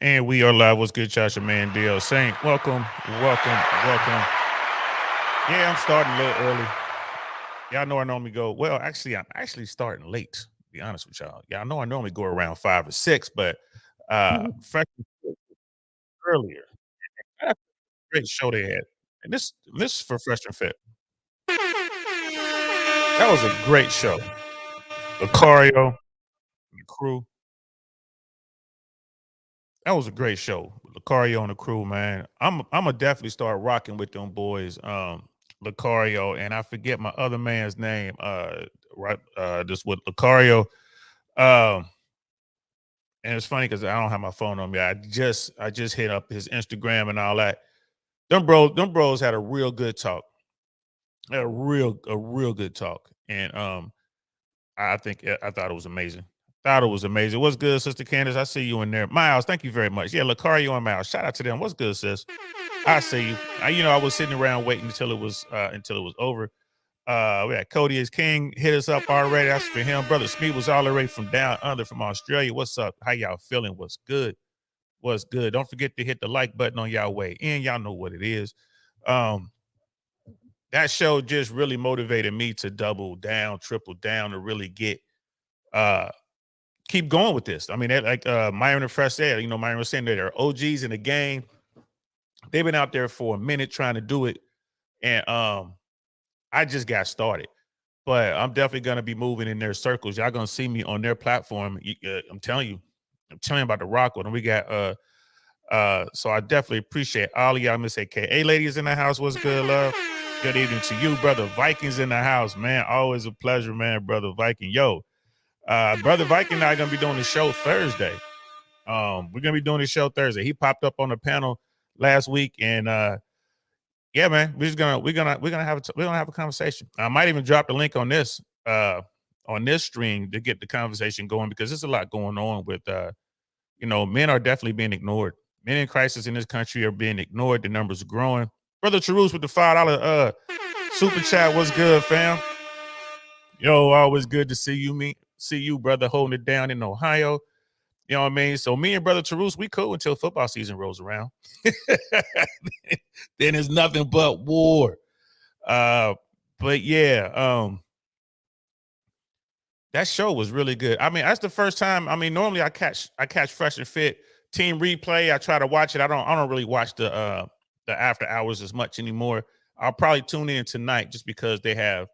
And we are live. What's good, Josh? Your man, DL Saint. Welcome, welcome, welcome. Yeah, I'm starting a little early. Y'all know I normally go. Well, actually, I'm actually starting late. To be honest with y'all. Y'all know I normally go around 5 or 6, but freshman earlier. That's a great show they had, and this is for freshman fit. That was a great show. Lucario, and the crew. That was a great show. Lucario and the crew, man. I'm gonna definitely start rocking with them boys. Lucario and I forget my other man's name. Right, this with Lucario. Um, and it's funny because I don't have my phone on me. I just hit up his Instagram and all that. Them bros had a real good talk. A real good talk. And I thought it was amazing. Thought it was amazing. What's good, Sister Candace? I see you in there. Miles, thank you very much. Yeah, Lucario and Miles. Shout out to them. What's good, sis? I see you. I was sitting around waiting until it was over. We had Cody is King hit us up already. That's for him. Brother Smith was all the way from down under from Australia. What's up? How y'all feeling? What's good? What's good? Don't forget to hit the like button on y'all way in. Y'all know what it is. Um, that show just really motivated me to double down, triple down, to really get uh keep going with this. I mean, like Myron and Fresh said, Myron was saying that they're OGs in the game. They've been out there for a minute trying to do it. And I just got started. But I'm definitely gonna be moving in their circles. Y'all gonna see me on their platform. I'm telling you about the rock with them. We got so I definitely appreciate all of y'all. Miss AKA ladies in the house. What's good, love? Good evening to you, brother Vikings in the house, man. Always a pleasure, man, brother Viking. Yo, brother Viking and I are gonna be doing the show Thursday. We're gonna be doing the show Thursday. He popped up on the panel last week, and yeah, man, we're gonna have a conversation. I might even drop the link on this stream to get the conversation going because there's a lot going on with men are definitely being ignored. Men in crisis in this country are being ignored. The numbers are growing. Brother Charus with the $5 super chat. What's good, fam? Yo, always good to see you, brother, holding it down in Ohio. You know what I mean? So me and brother Charus, we cool until football season rolls around. Then it's nothing but war. But yeah, that show was really good. I mean, that's the first time. I mean, normally I catch Fresh and Fit team replay. I try to watch it. I don't really watch the after hours as much anymore. I'll probably tune in tonight just because they have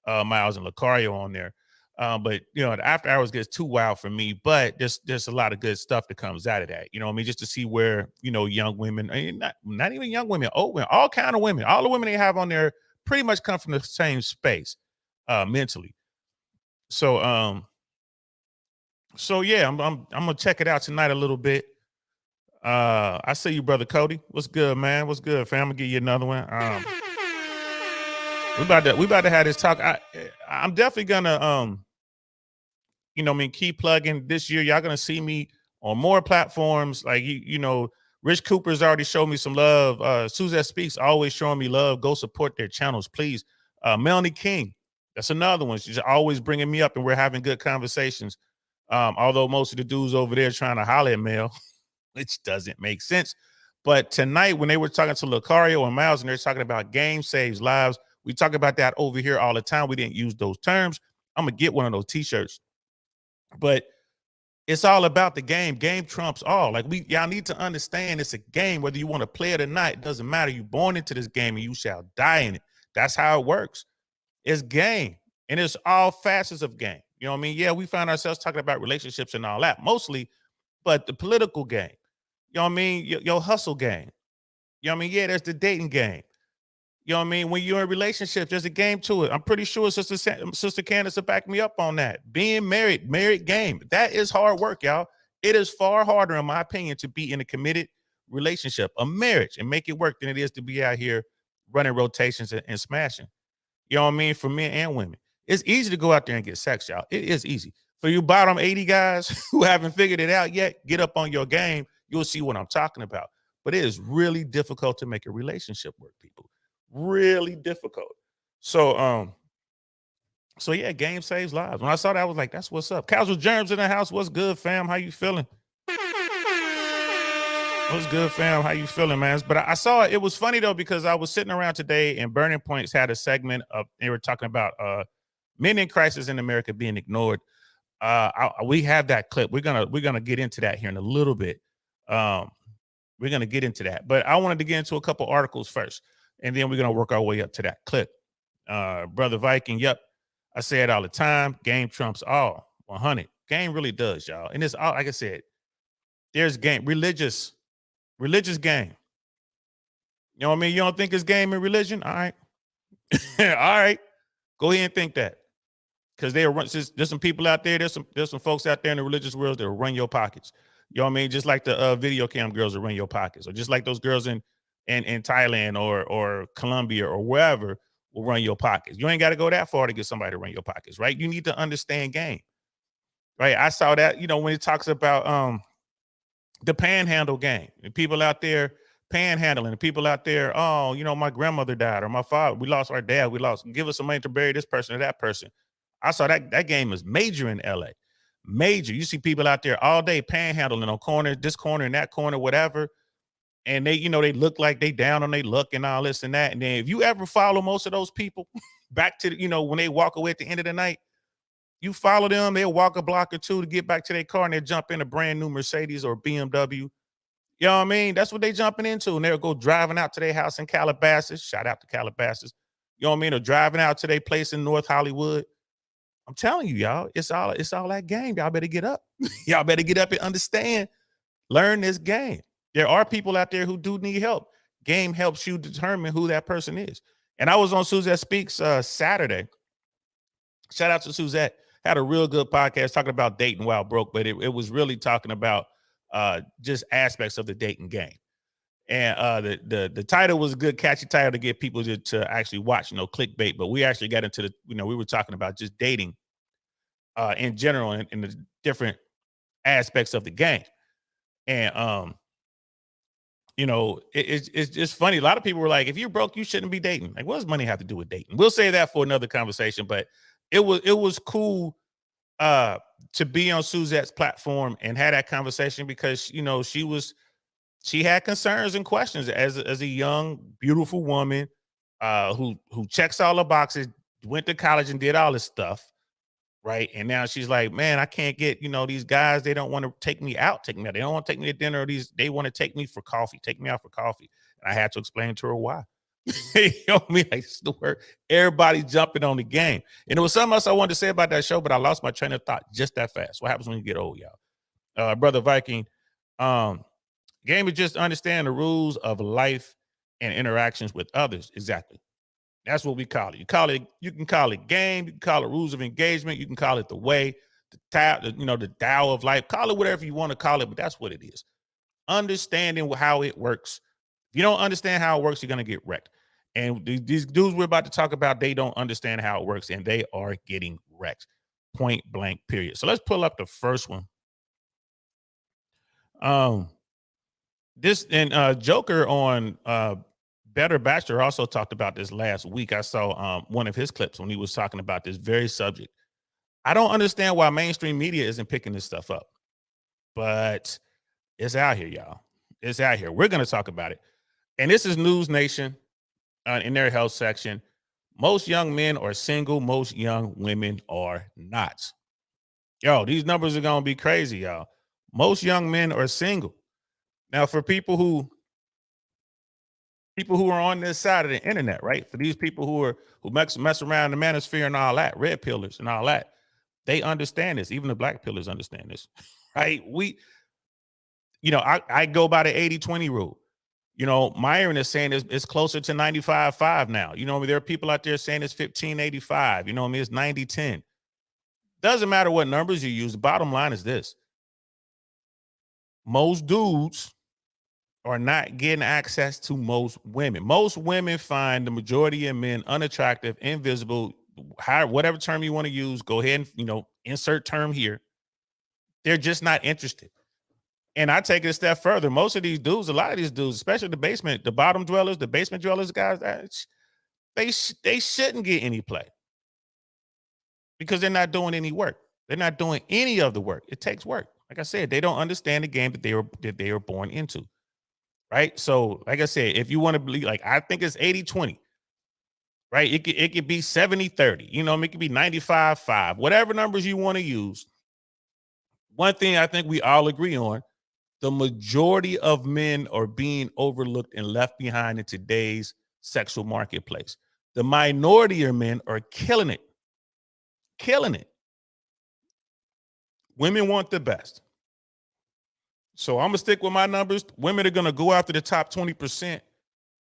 Miles and Lucario on there. But the after hours gets too wild for me. But there's a lot of good stuff that comes out of that. You know what I mean? Just to see where young women, not even young women, old women, all kind of women, all the women they have on there pretty much come from the same space mentally. So yeah, I'm gonna check it out tonight a little bit. I see you, brother Cody. What's good, man? What's good, fam? I'm gonna give you another one. We about to have this talk. I'm definitely gonna keep plugging this year. Y'all gonna see me on more platforms. Like Rich Cooper's already showed me some love. Suzette Speaks always showing me love. Go support their channels, please. Melanie King, that's another one. She's always bringing me up, and we're having good conversations. Although most of the dudes over there trying to holler at Mel, which doesn't make sense. But tonight, when they were talking to Lucario and Miles, and they're talking about game saves lives, we talk about that over here all the time. We didn't use those terms. I'm gonna get one of those T-shirts. But it's all about the game. Game trumps all. Like y'all need to understand it's a game. Whether you want to play it or not, it doesn't matter. You're born into this game and you shall die in it. That's how it works. It's game. And it's all facets of game. You know what I mean? Yeah, we find ourselves talking about relationships and all that mostly, but the political game, you know what I mean? Your hustle game. You know what I mean? Yeah, there's the dating game. You know what I mean? When you're in relationships, there's a game to it. I'm pretty sure Sister Candace will back me up on that. Being married game. That is hard work, y'all. It is far harder, in my opinion, to be in a committed relationship, a marriage, and make it work than it is to be out here running rotations and smashing. You know what I mean? For men and women. It's easy to go out there and get sex, y'all. It is easy. For you bottom 80 guys who haven't figured it out yet, get up on your game. You'll see what I'm talking about. But it is really difficult to make a relationship work, people. Really difficult. So, yeah, game saves lives. When I saw that, I was like, that's what's up. Casual Germs in the house. What's good, fam? How you feeling? What's good, fam? How you feeling, man? But I saw it was funny though because I was sitting around today and Burning Points had a segment of they were talking about men in crisis in America being ignored. We have that clip. We're gonna get into that here in a little bit. Um, we're gonna get into that, but I wanted to get into a couple articles first, and then we're gonna work our way up to that clip. Brother Viking, yep, I say it all the time. Game trumps all. 100. Game really does, y'all, and it's all like I said. There's game religious game. You know what I mean? You don't think it's game and religion? All right. All right. Go ahead and think that. Because there's some people out there, there's some folks out there in the religious world that will run your pockets. You know what I mean? Just like the video cam girls that run your pockets, or just like those girls in Thailand or Colombia or wherever will run your pockets. You ain't got to go that far to get somebody to run your pockets, right? You need to understand game. Right. I saw that, when it talks about the panhandle game and people out there panhandling and people out there, oh, my grandmother died or my father, we lost our dad, give us some money to bury this person or that person. I saw that game is major in LA. Major. You see people out there all day panhandling on corner, this corner and that corner, whatever. And they look like they down on their luck and all this and that. And then if you ever follow most of those people back to, when they walk away at the end of the night, you follow them, they'll walk a block or two to get back to their car and they'll jump in a brand new Mercedes or BMW. You know what I mean? That's what they jumping into. And they'll go driving out to their house in Calabasas. Shout out to Calabasas. You know what I mean? Or driving out to their place in North Hollywood. I'm telling you, y'all, it's all that game. Y'all better get up. Y'all better get up and understand. Learn this game. There are people out there who do need help. Game helps you determine who that person is. And I was on Suzette Speaks Saturday. Shout out to Suzette. Had a real good podcast talking about dating while broke, but it was really talking about just aspects of the dating game. And the title was a good, catchy title to get people to actually watch, clickbait. But we actually got into we were talking about just dating in general in the different aspects of the game. And it's just funny. A lot of people were like, if you're broke, you shouldn't be dating. Like, what does money have to do with dating? We'll say that for another conversation, but it was cool to be on Suzette's platform and had that conversation because she had concerns and questions as a young, beautiful woman who checks all the boxes, went to college and did all this stuff, right? And now she's like, man, I can't get, these guys, they don't want to take me out. They don't want to take me to dinner. They want to take me for coffee, take me out for coffee. And I had to explain to her why. You know what I mean? Like, everybody jumping on the game. And there was something else I wanted to say about that show, but I lost my train of thought just that fast. What happens when you get old, y'all? Brother Viking, game is just understand the rules of life and interactions with others. Exactly. That's what we call it. You can call it game, you can call it rules of engagement, you can call it the way, the Tao of life. Call it whatever you want to call it, but that's what it is. Understanding how it works. If you don't understand how it works, you're going to get wrecked. And these dudes we're about to talk about, they don't understand how it works, and they are getting wrecked. Point blank, period. So let's pull up the first one. This and Joker on Better Bachelor also talked about this last week. I saw one of his clips when he was talking about this very subject. I don't understand why mainstream media isn't picking this stuff up, but it's out here, y'all. It's out here. We're going to talk about it. And this is News Nation in their health section. Most young men are single. Most young women are not. Yo, these numbers are going to be crazy, y'all. Most young men are single. Now, for people who are on this side of the internet, right? For these people who mess around the manosphere and all that, red pillars and all that, they understand this. Even the black pillars understand this, right? I go by the 80-20 rule. Myron is saying it's closer to 95-5 now. There are people out there saying it's 15-85. It's 90-10. Doesn't matter what numbers you use. The bottom line is this. Most dudes are not getting access to most women. Most women find the majority of men unattractive, invisible, whatever term you want to use. Go ahead and, insert term here. They're just not interested. And I take it a step further. Most of these dudes, a lot of these dudes, especially the bottom dwellers, the basement dwellers, guys, they shouldn't get any play because they're not doing any work. They're not doing any of the work. It takes work. Like I said, they don't understand the game that they were born into. right? So, like I said, if you want to believe, like, I think it's 80-20, right? It could be 70-30, you know, it could be 95-5, whatever numbers you want to use. One thing I think we all agree on, the majority of men are being overlooked and left behind in today's sexual marketplace. The minority of men are killing it, killing it. Women want the best. So I'm gonna stick with my numbers. Women are gonna go after the top 20%,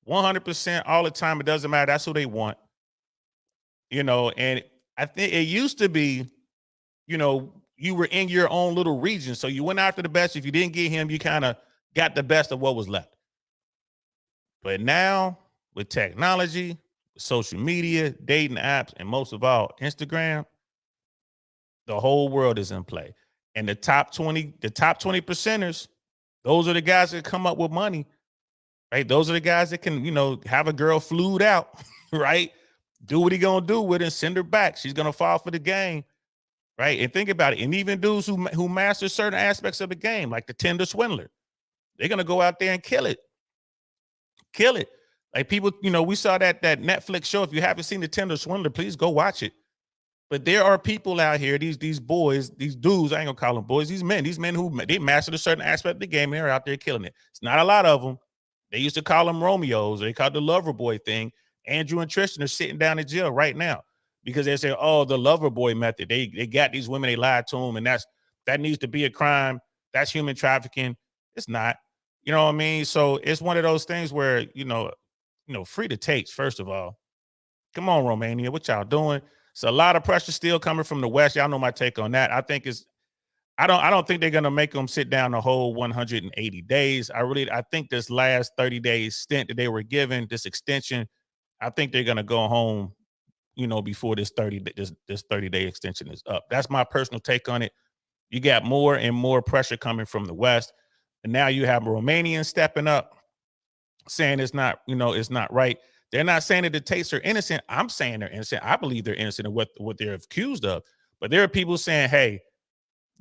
100% all the time. It doesn't matter. That's who they want, you know. And I think it used to be, you know, you were in your own little region, so you went after the best. If you didn't get him, you kind of got the best of what was left. But now with technology, social media, dating apps, and most of all, Instagram, the whole world is in play. And the top 20 percenters, those are the guys that come up with money, right? Those are the guys that can, you know, have a girl flued out, right? Do what he gonna do with it and send her back. She's gonna fall for the game, right? And think about it. And even dudes who master certain aspects of the game, like the Tinder swindler, they're gonna go out there and kill it. Kill it. Like people, you know, we saw that Netflix show. If you haven't seen the Tinder swindler, please go watch it. But there are people out here, these boys, these dudes, I ain't gonna call them boys, these men who they mastered a certain aspect of the game and they're out there killing it. It's not a lot of them. They used to call them Romeos, or they called the lover boy thing. Andrew and Tristan are sitting down in jail right now because they say, oh, the lover boy method. They got these women, they lied to them, and that needs to be a crime. That's human trafficking. It's not. You know what I mean? So it's one of those things where, free to takes, first of all. Come on, Romania. What y'all doing? So a lot of pressure still coming from the West. Y'all know my take on that. I don't think they're gonna make them sit down the whole 180 days. I think this last 30 days stint that they were given, this extension, I think they're gonna go home, before this 30-day extension is up. That's my personal take on it. You got more and more pressure coming from the West. And now you have Romanians stepping up, saying it's not right. They're not saying that the Tates are innocent. I'm saying they're innocent. I believe they're innocent of what they're accused of. But there are people saying, hey,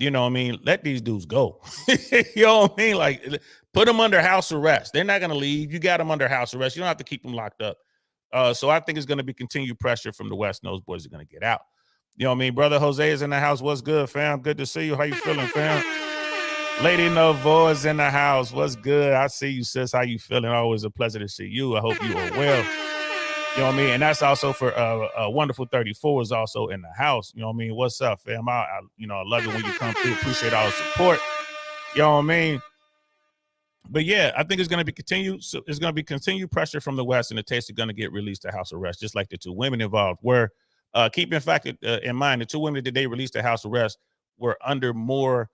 let these dudes go. You know what I mean? Like, put them under house arrest. They're not going to leave. You got them under house arrest. You don't have to keep them locked up. So I think it's going to be continued pressure from the West, and those boys are going to get out. You know what I mean? Brother Jose is in the house. What's good, fam? Good to see you. How you feeling, fam? Lady Novo is in the house. What's good? I see you, sis. How you feeling? Always a pleasure to see you. I hope you are well. You know what I mean? And that's also for Wonderful 34 is also in the house. You know what I mean? What's up, fam? I love it when you come through. Appreciate all the support. You know what I mean? But yeah, I think it's going to be continued. So it's going to be continued pressure from the West, and the Tates are going to get released to house arrest, just like the two women involved were. Keep in mind, the two women that they released to house arrest were under more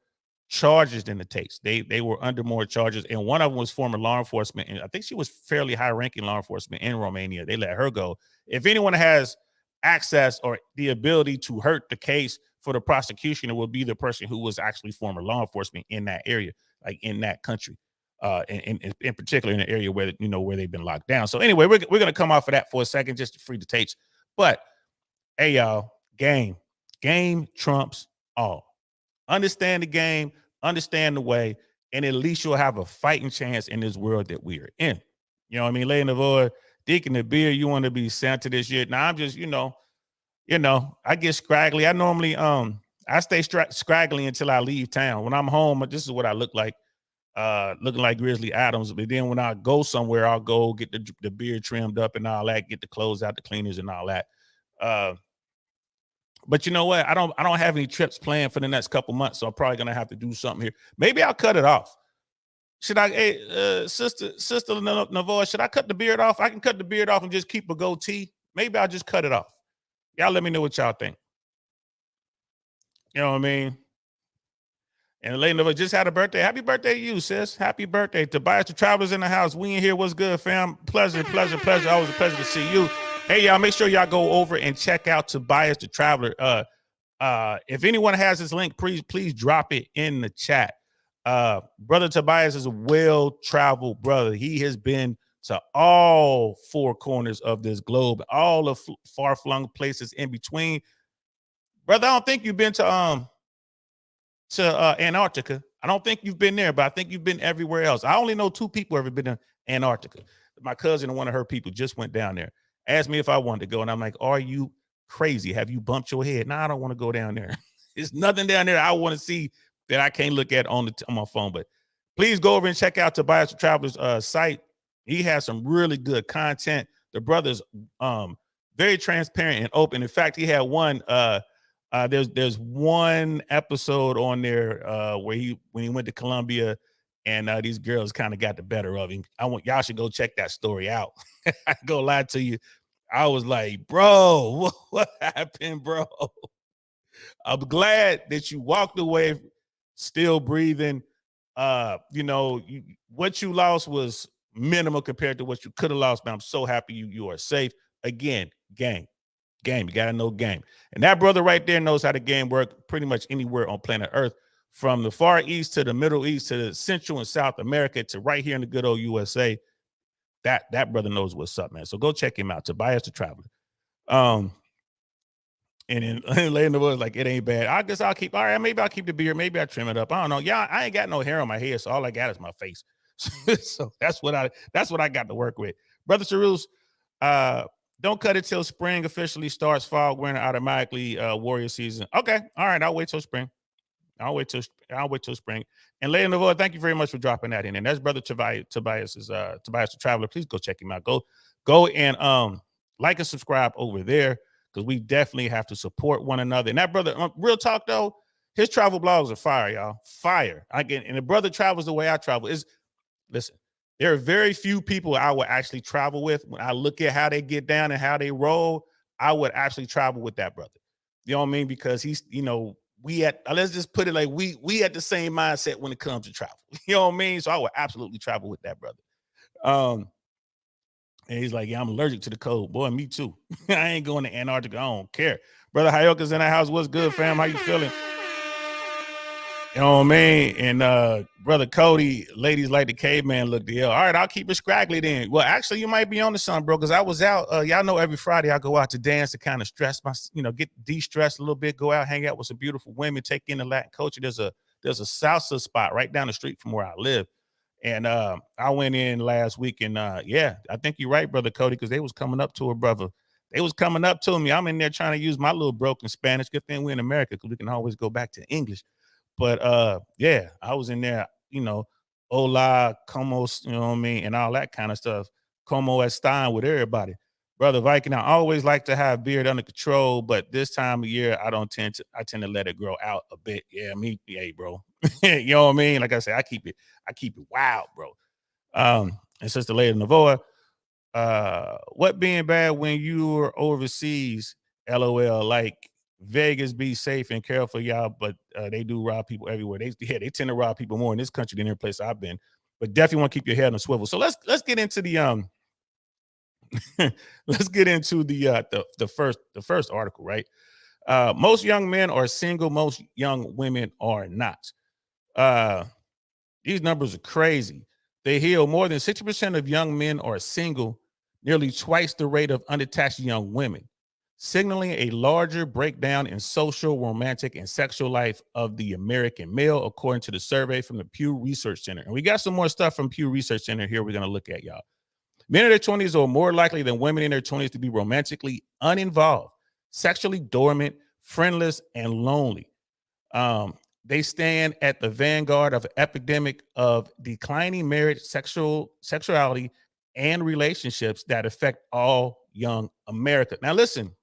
charges than the Tates. They were under more charges, and one of them was former law enforcement, and I think she was fairly high-ranking law enforcement in Romania. They let her go. If anyone has access or the ability to hurt the case for the prosecution, it will be the person who was actually former law enforcement in that area, like in that country, in particular in the area where they've been locked down. So anyway, we're gonna come off of that for a second just to free the Tates. But hey, y'all, game trumps all. Understand the game, understand the way, and at least you'll have a fighting chance in this world that we are in. You know what I mean? Laying the void, Deacon the beer, you want to be Santa this year. Now I'm just, I get scraggly. I normally I stay scraggly until I leave town. When I'm home, this is what I look like. Looking like Grizzly Adams. But then when I go somewhere, I'll go get the beard trimmed up and all that, get the clothes out, the cleaners and all that. But you know what? I don't have any trips planned for the next couple months, so I'm probably gonna have to do something here. Maybe I'll cut it off. Should I, sister Navoa, should I cut the beard off? I can cut the beard off and just keep a goatee. Maybe I'll just cut it off. Y'all let me know what y'all think. You know what I mean? And Lady Navoa just had a birthday. Happy birthday to you, sis. Happy birthday. Tobias the Travelers in the house. We in here. What's good, fam? Pleasure. Always a pleasure to see you. Hey, y'all, make sure y'all go over and check out Tobias the Traveler. If anyone has his link, please drop it in the chat. Brother Tobias is a well-traveled brother. He has been to all four corners of this globe, all the far-flung places in between. Brother, I don't think you've been to Antarctica. I don't think you've been there, but I think you've been everywhere else. I only know 2 people who ever been to Antarctica. My cousin and one of her people just went down there. Asked me if I wanted to go, and I'm like, "Are you crazy? Have you bumped your head?" "No, I don't want to go down there." There's nothing down there I want to see that I can't look at on my phone. But please go over and check out Tobias the Traveler's site. He has some really good content. The brother's very transparent and open. In fact, he had one. There's one episode on there where when he went to Colombia and these girls kind of got the better of him. Y'all should go check that story out. I go lie to you. I was like, bro, what happened, bro? I'm glad that you walked away still breathing. What you lost was minimal compared to what you could have lost, but I'm so happy you are safe. Again, game. You got to know game. And that brother right there knows how the game work pretty much anywhere on planet Earth, from the Far East to the Middle East to the Central and South America to right here in the good old USA. That brother knows what's up, man. So go check him out, Tobias the Traveler. And then laying the woods like it ain't bad. I guess maybe I'll keep the beard. Maybe I trim it up. I don't know. Yeah, I ain't got no hair on my head, so all I got is my face. So that's what I got to work with. Brother Cerul's, don't cut it till spring officially starts. Fall, winter automatically warrior season. Okay, all right. I'll wait till spring. I'll wait till spring. And Lady Novoa, thank you very much for dropping that in. And that's Brother Tobias the Traveler. Please go check him out. Go and like and subscribe over there, because we definitely have to support one another. And that brother, real talk though, his travel blogs are fire, y'all. Fire. And the brother travels the way I travel. Listen, there are very few people I would actually travel with. When I look at how they get down and how they roll, I would actually travel with that brother. You know what I mean? Because he's, let's just put it like we at the same mindset when it comes to travel. You know what I mean? So I would absolutely travel with that brother. And he's like, yeah, I'm allergic to the cold. Boy, me too. I ain't going to Antarctica. I don't care. Brother Hayoka's in the house. What's good, fam? How you feeling? You know what I mean? And Brother Cody, ladies like the caveman look the hell. All right, I'll keep it scraggly then. Well, actually, you might be on to something, bro, because I was out. Y'all know every Friday I go out to dance to kind of stress get de-stressed a little bit, go out, hang out with some beautiful women, take in the Latin culture. There's a salsa spot right down the street from where I live. And I went in last week, and I think you're right, Brother Cody, because they was coming up to her, brother. They was coming up to me. I'm in there trying to use my little broken Spanish. Good thing we're in America, because we can always go back to English. But I was in there, hola, como, you know what I mean, and all that kind of stuff. Como están with everybody. Brother Viking, I always like to have beard under control, but this time of year, I tend to let it grow out a bit. Yeah, bro. You know what I mean? Like I said, I keep it wild, bro. And Sister Lady Novoa, what being bad when you were overseas? LOL. Like Vegas, be safe and careful, y'all. But they do rob people everywhere. They tend to rob people more in this country than every place I've been. But definitely want to keep your head on a swivel. So let's get into the let's get into the first article, right? Most young men are single. Most young women are not. These numbers are crazy. They heal. More than 60% of young men are single, nearly twice the rate of unattached young women, signaling a larger breakdown in social, romantic, and sexual life of the American male, according to the survey from the Pew Research Center. And we got some more stuff from Pew Research Center here we're going to look at, y'all. Men in their 20s are more likely than women in their 20s to be romantically uninvolved, sexually dormant, friendless, and lonely. They stand at the vanguard of an epidemic of declining marriage, sexuality, and relationships that affect all young America. Now, listen,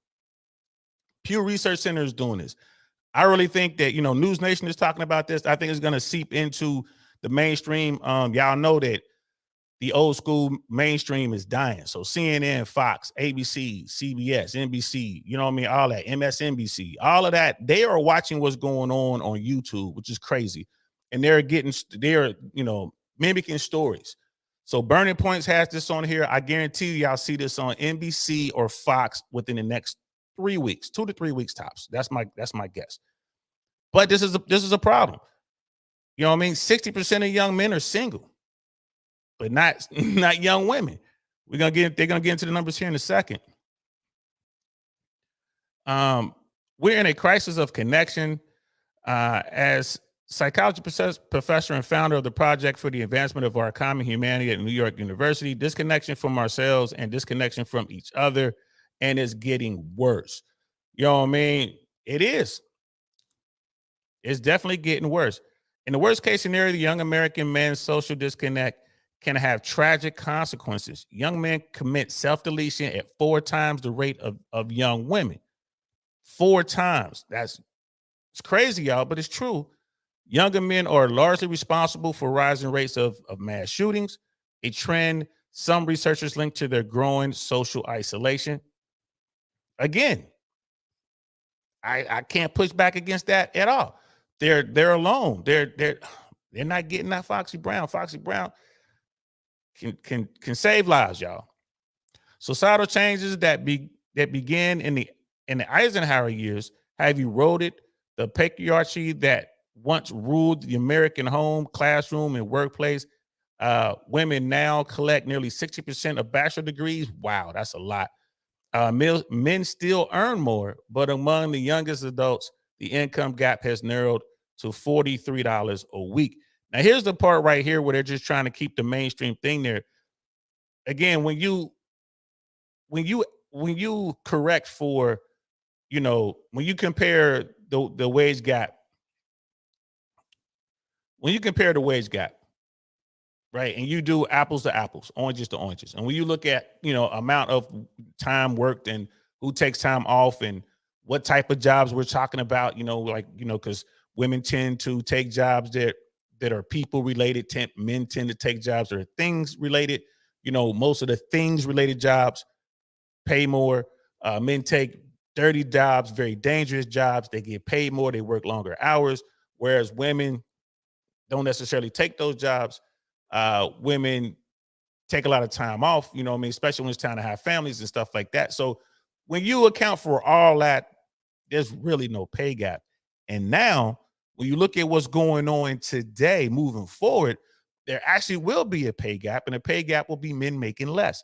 Pew Research Center is doing this. I really think that, News Nation is talking about this. I think it's going to seep into the mainstream. Y'all know that the old school mainstream is dying. So CNN, Fox, ABC, CBS, NBC, you know what I mean? All that, MSNBC, all of that, they are watching what's going on YouTube, which is crazy. And they're mimicking stories. So Burning Points has this on here. I guarantee you, y'all see this on NBC or Fox within the next 3 weeks, 2 to 3 weeks tops. That's my guess. But this is a problem. You know what I mean? 60% of young men are single, but not young women. They're gonna get into the numbers here in a second. We're in a crisis of connection as Psychology professor and founder of the Project for the Advancement of Our Common Humanity at New York University. Disconnection from ourselves and disconnection from each other, and it's getting worse. You know what I mean? It is. It's definitely getting worse. In the worst case scenario, the young American man's social disconnect can have tragic consequences. Young men commit self-deletion at 4 times the rate of young women. 4 times. It's crazy, y'all, but it's true. Younger men are largely responsible for rising rates of mass shootings, a trend some researchers link to their growing social isolation. Again, I can't push back against that at all. They're alone. They're not getting that Foxy Brown. Foxy Brown can save lives, y'all. Societal changes that began in the Eisenhower years have eroded the patriarchy that once ruled the American home, classroom, and workplace. Women now collect nearly 60% of bachelor degrees. Wow, that's a lot. Men still earn more, but among the youngest adults, the income gap has narrowed to $43 a week. Now, here's the part right here where they're just trying to keep the mainstream thing there. Again, when you correct for, when you compare the wage gap, right, and you do apples to apples, oranges to oranges, and when you look at amount of time worked and who takes time off and what type of jobs we're talking about, because women tend to take jobs that are people related, men tend to take jobs that are things related. Most of the things related jobs pay more. Men take dirty jobs, very dangerous jobs. They get paid more. They work longer hours, whereas women don't necessarily take those jobs. Women take a lot of time off, especially when it's time to have families and stuff like that. So when you account for all that, there's really no pay gap. And now, when you look at what's going on today, moving forward, there actually will be a pay gap, and the pay gap will be men making less.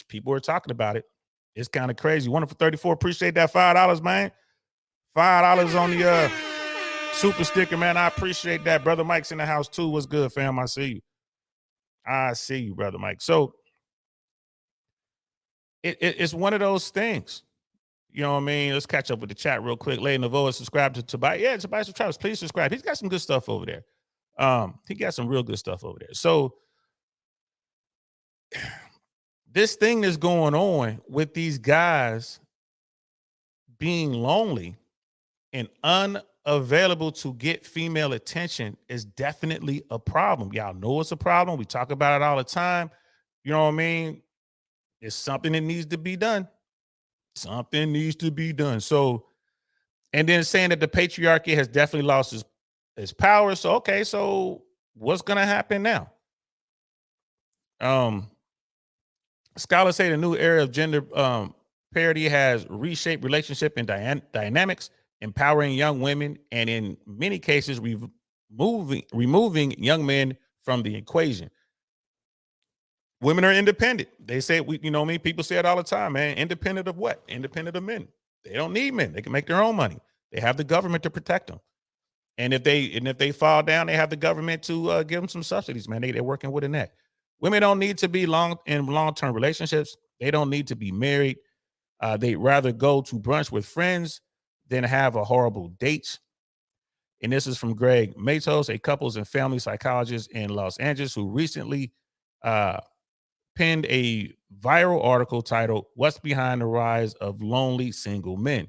People are talking about it. It's kind of crazy. One for 34. Appreciate that $5, man. $5 on the super sticker, man. I appreciate that. Brother Mike's in the house too. What's good, fam? I see you, brother Mike. So it's one of those things. You know what I mean? Let's catch up with the chat real quick. Lay Navoa, subscribe to Tobias. Yeah, Tobias Travis, please subscribe. He's got some good stuff over there. He got some real good stuff over there. So this thing that's going on with these guys being lonely and unavailable to get female attention is definitely a problem. Y'all know it's a problem. We talk about it all the time. You know what I mean? It's something that needs to be done. Something needs to be done. So, and then saying that the patriarchy has definitely lost its power. So, okay, so what's going to happen now? Scholars say the new era of gender parity has reshaped relationship and dynamics, empowering young women, and in many cases, removing young men from the equation. Women are independent. They say, people say it all the time, man. Independent of what? Independent of men. They don't need men. They can make their own money. They have the government to protect them. And if they fall down, they have the government to give them some subsidies, man. They're working with a net. Women don't need to be long-term relationships. They don't need to be married. They'd rather go to brunch with friends than have a horrible date. And this is from Greg Matos, a couples and family psychologist in Los Angeles, who recently penned a viral article titled "What's Behind the Rise of Lonely Single Men."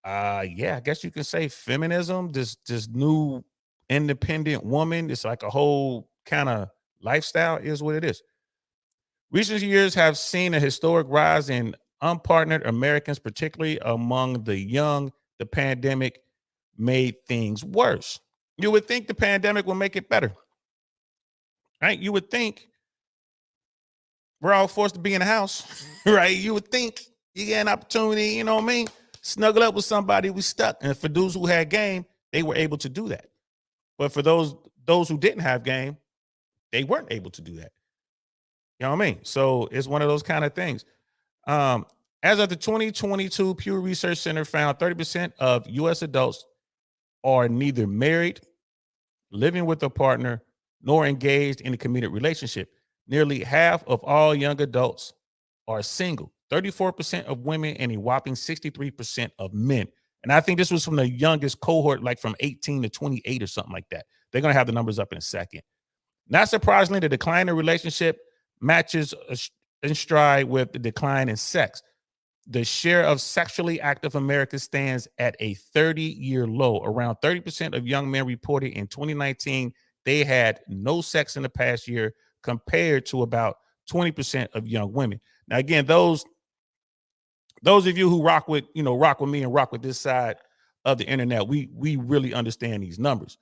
Yeah, I guess you can say feminism, this new independent woman. It's like a whole kind of lifestyle is what it is. Recent years have seen a historic rise in unpartnered Americans, particularly among the young. The pandemic made things worse. You would think the pandemic will make it better, right? You would think we're all forced to be in the house, right? You would think you get an opportunity, you know what I mean? Snuggle up with somebody, we stuck. And for those who had game, they were able to do that. But for those who didn't have game, they weren't able to do that. You know what I mean? So it's one of those kind of things. As of the 2022 Pew Research Center found 30% of U.S. adults are neither married, living with a partner, nor engaged in a committed relationship. Nearly half of all young adults are single, 34% of women and a whopping 63% of men. And I think this was from the youngest cohort, like from 18 to 28 or something like that. They're going to have the numbers up in a second. Not surprisingly, the decline in relationship matches in stride with the decline in sex. The share of sexually active Americans stands at a 30-year low. Around 30% of young men reported in 2019 they had no sex in the past year, compared to about 20% of young women. Now, again, those of you who rock with me and rock with this side of the internet, we really understand these numbers.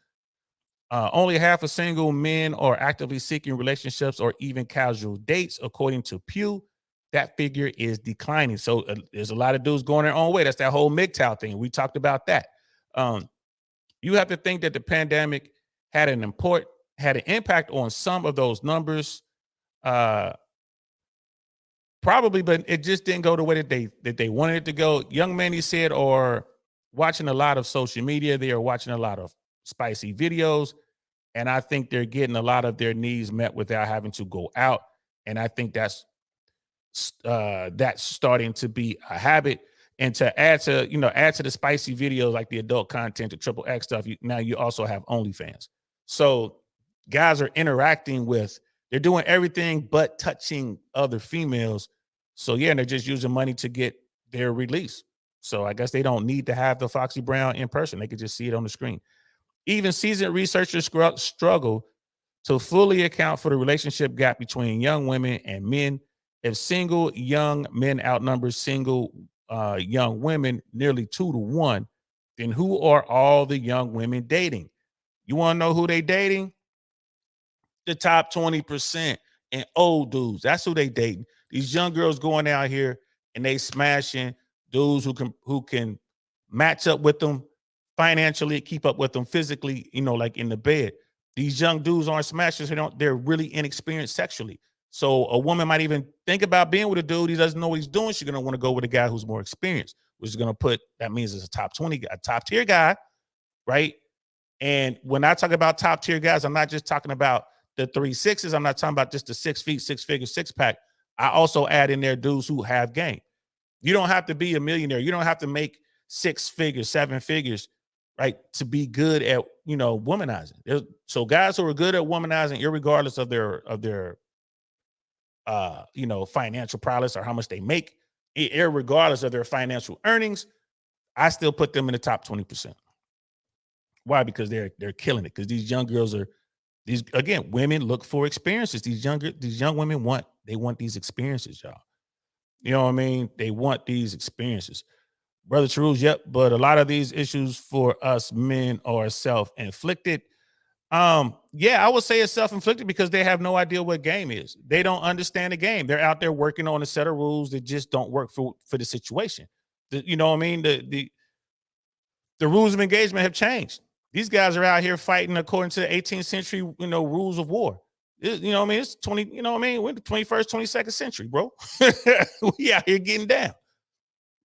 Only half of single men are actively seeking relationships or even casual dates, according to Pew. That figure is declining. So there's a lot of dudes going their own way. That's that whole MGTOW thing. We talked about that. You have to think that the pandemic had an impact on some of those numbers, probably, but it just didn't go the way that they wanted it to go. Young men, he said, are watching a lot of social media. They are watching a lot of spicy videos, and I think they're getting a lot of their needs met without having to go out. And I think that's starting to be a habit. And to add to the spicy videos, like the adult content, the triple X stuff, now you also have OnlyFans. So guys are they're doing everything but touching other females. So yeah, and they're just using money to get their release. So I guess they don't need to have the Foxy Brown in person. They could just see it on the screen. Even seasoned researchers struggle to fully account for the relationship gap between young women and men. If single young men outnumber single young women nearly 2-1, then who are all the young women dating? You want to know who they dating? The top 20% and old dudes. That's who they dating. These young girls going out here and they smashing dudes who can match up with them financially, keep up with them physically, like in the bed. These young dudes aren't smashers. They're really inexperienced sexually. So a woman might even think about being with a dude. He doesn't know what he's doing. She's going to want to go with a guy who's more experienced, which is going to that means it's a top 20, a top tier guy, right? And when I talk about top tier guys, I'm not just talking about the 3 6s. I'm not talking about just the 6 feet, 6 figure, 6-pack. I also add in there dudes who have game. You don't have to be a millionaire. You don't have to make 6 figures, 7 figures, right, to be good at, womanizing. So guys who are good at womanizing, irregardless of their financial prowess or how much they make, irregardless of their financial earnings, I still put them in the top 20%. Why? Because they're killing it. Because these young girls women look for experiences. These young women want these experiences, y'all. You know what I mean? They want these experiences. Brother Charles, yep, but a lot of these issues for us men are self-inflicted. Yeah, I would say it's self-inflicted because they have no idea what game is. They don't understand the game. They're out there working on a set of rules that just don't work for the situation. You know what I mean? The rules of engagement have changed. These guys are out here fighting according to the 18th century, rules of war. You know what I mean? It's 20, you know what I mean? We're in the 21st, 22nd century, bro. We out here getting down.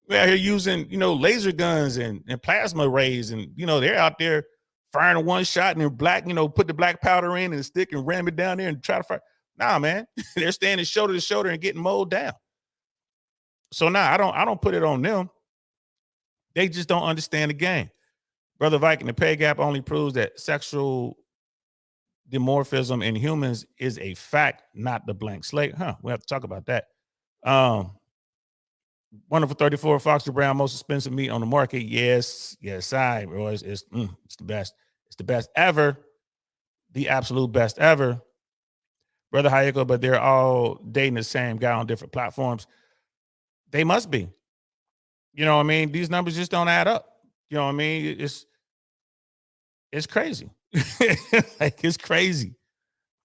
We're out here using, laser guns and plasma rays, and they're out there firing one shot and they're put the black powder in and the stick and ram it down there and try to fire. Nah, man. They're standing shoulder to shoulder and getting mowed down. So I don't put it on them. They just don't understand the game. Brother Viking, the pay gap only proves that sexual dimorphism in humans is a fact, not the blank slate. We have to talk about that. Wonderful 34 Foxy Brown, most expensive meat on the market. Yes, bro. It's the best. It's the best ever. The absolute best ever. Brother Hayeko, but they're all dating the same guy on different platforms. They must be. You know what I mean? These numbers just don't add up. You know what I mean? It's crazy. It's crazy.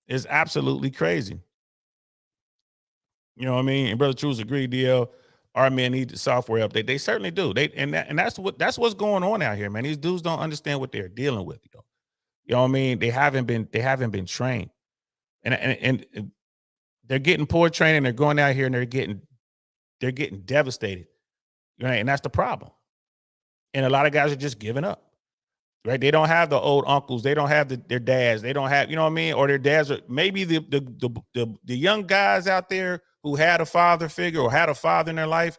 It's absolutely crazy. You know what I mean? And Brother Trues agreed, DL. Our men need the software update. They certainly do. That's what's going on out here, man. These dudes don't understand what they're dealing with, yo. You know what I mean? They haven't been trained. And they're getting poor training, they're going out here and they're getting devastated. Right? And that's the problem. And a lot of guys are just giving up. right? They don't have the old uncles. They don't have their dads. They don't have, you know what I mean? Or their dads are maybe the young guys out there who had a father figure or had a father in their life.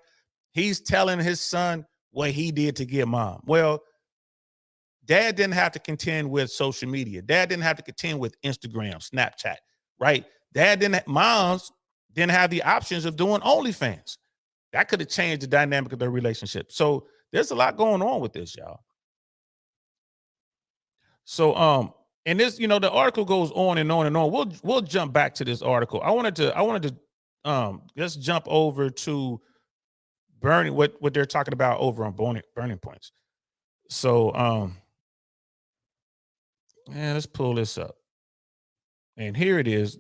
He's telling his son what he did to get mom. Well, dad didn't have to contend with social media. Dad didn't have to contend with Instagram, Snapchat, right? Moms didn't have the options of doing OnlyFans. That could have changed the dynamic of their relationship. So there's a lot going on with this, y'all. So and this, the article goes on and on and on. We'll jump back to this article. I wanted to let's jump over to burning what they're talking about over on burning points. So let's pull this up. And here it is.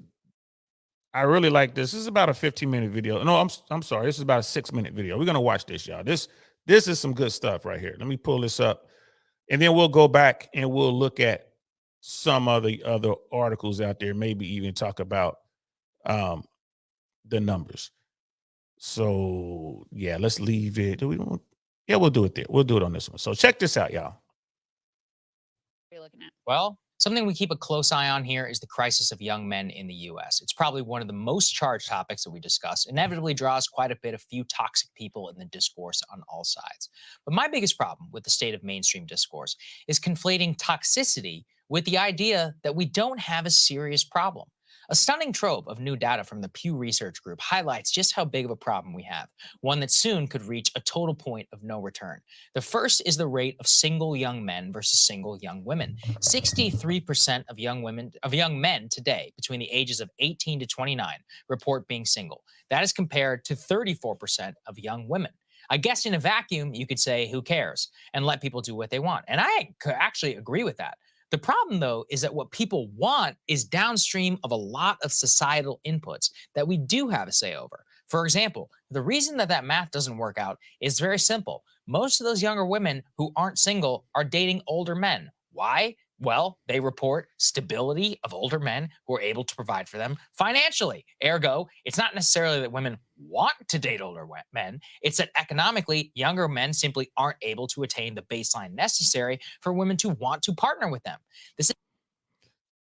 I really like this. This is about a 15-minute video. No, I'm sorry. This is about a 6-minute video. We're gonna watch this, y'all. This is some good stuff right here. Let me pull this up, and then we'll go back and we'll look at some of the other articles out there. Maybe even talk about the numbers. So yeah, let's leave it. Yeah, we'll do it there. We'll do it on this one. So check this out, y'all. What are you looking at? Well, something we keep a close eye on here is the crisis of young men in the US. It's probably one of the most charged topics that we discuss, inevitably draws quite a bit of few toxic people in the discourse on all sides. But my biggest problem with the state of mainstream discourse is conflating toxicity with the idea that we don't have a serious problem. A stunning trove of new data from the Pew Research Group highlights just how big of a problem we have, one that soon could reach a total point of no return. The first is the rate of single young men versus single young women. 63% of young men today between the ages of 18 to 29 report being single. That is compared to 34% of young women. I guess in a vacuum, you could say, who cares? And let people do what they want. And I could actually agree with that. The problem, though, is that what people want is downstream of a lot of societal inputs that we do have a say over. For example, the reason that math doesn't work out is very simple. Most of those younger women who aren't single are dating older men. Why? Well, they report stability of older men who are able to provide for them financially. Ergo, it's not necessarily that women want to date older men. It's that economically, younger men simply aren't able to attain the baseline necessary for women to want to partner with them.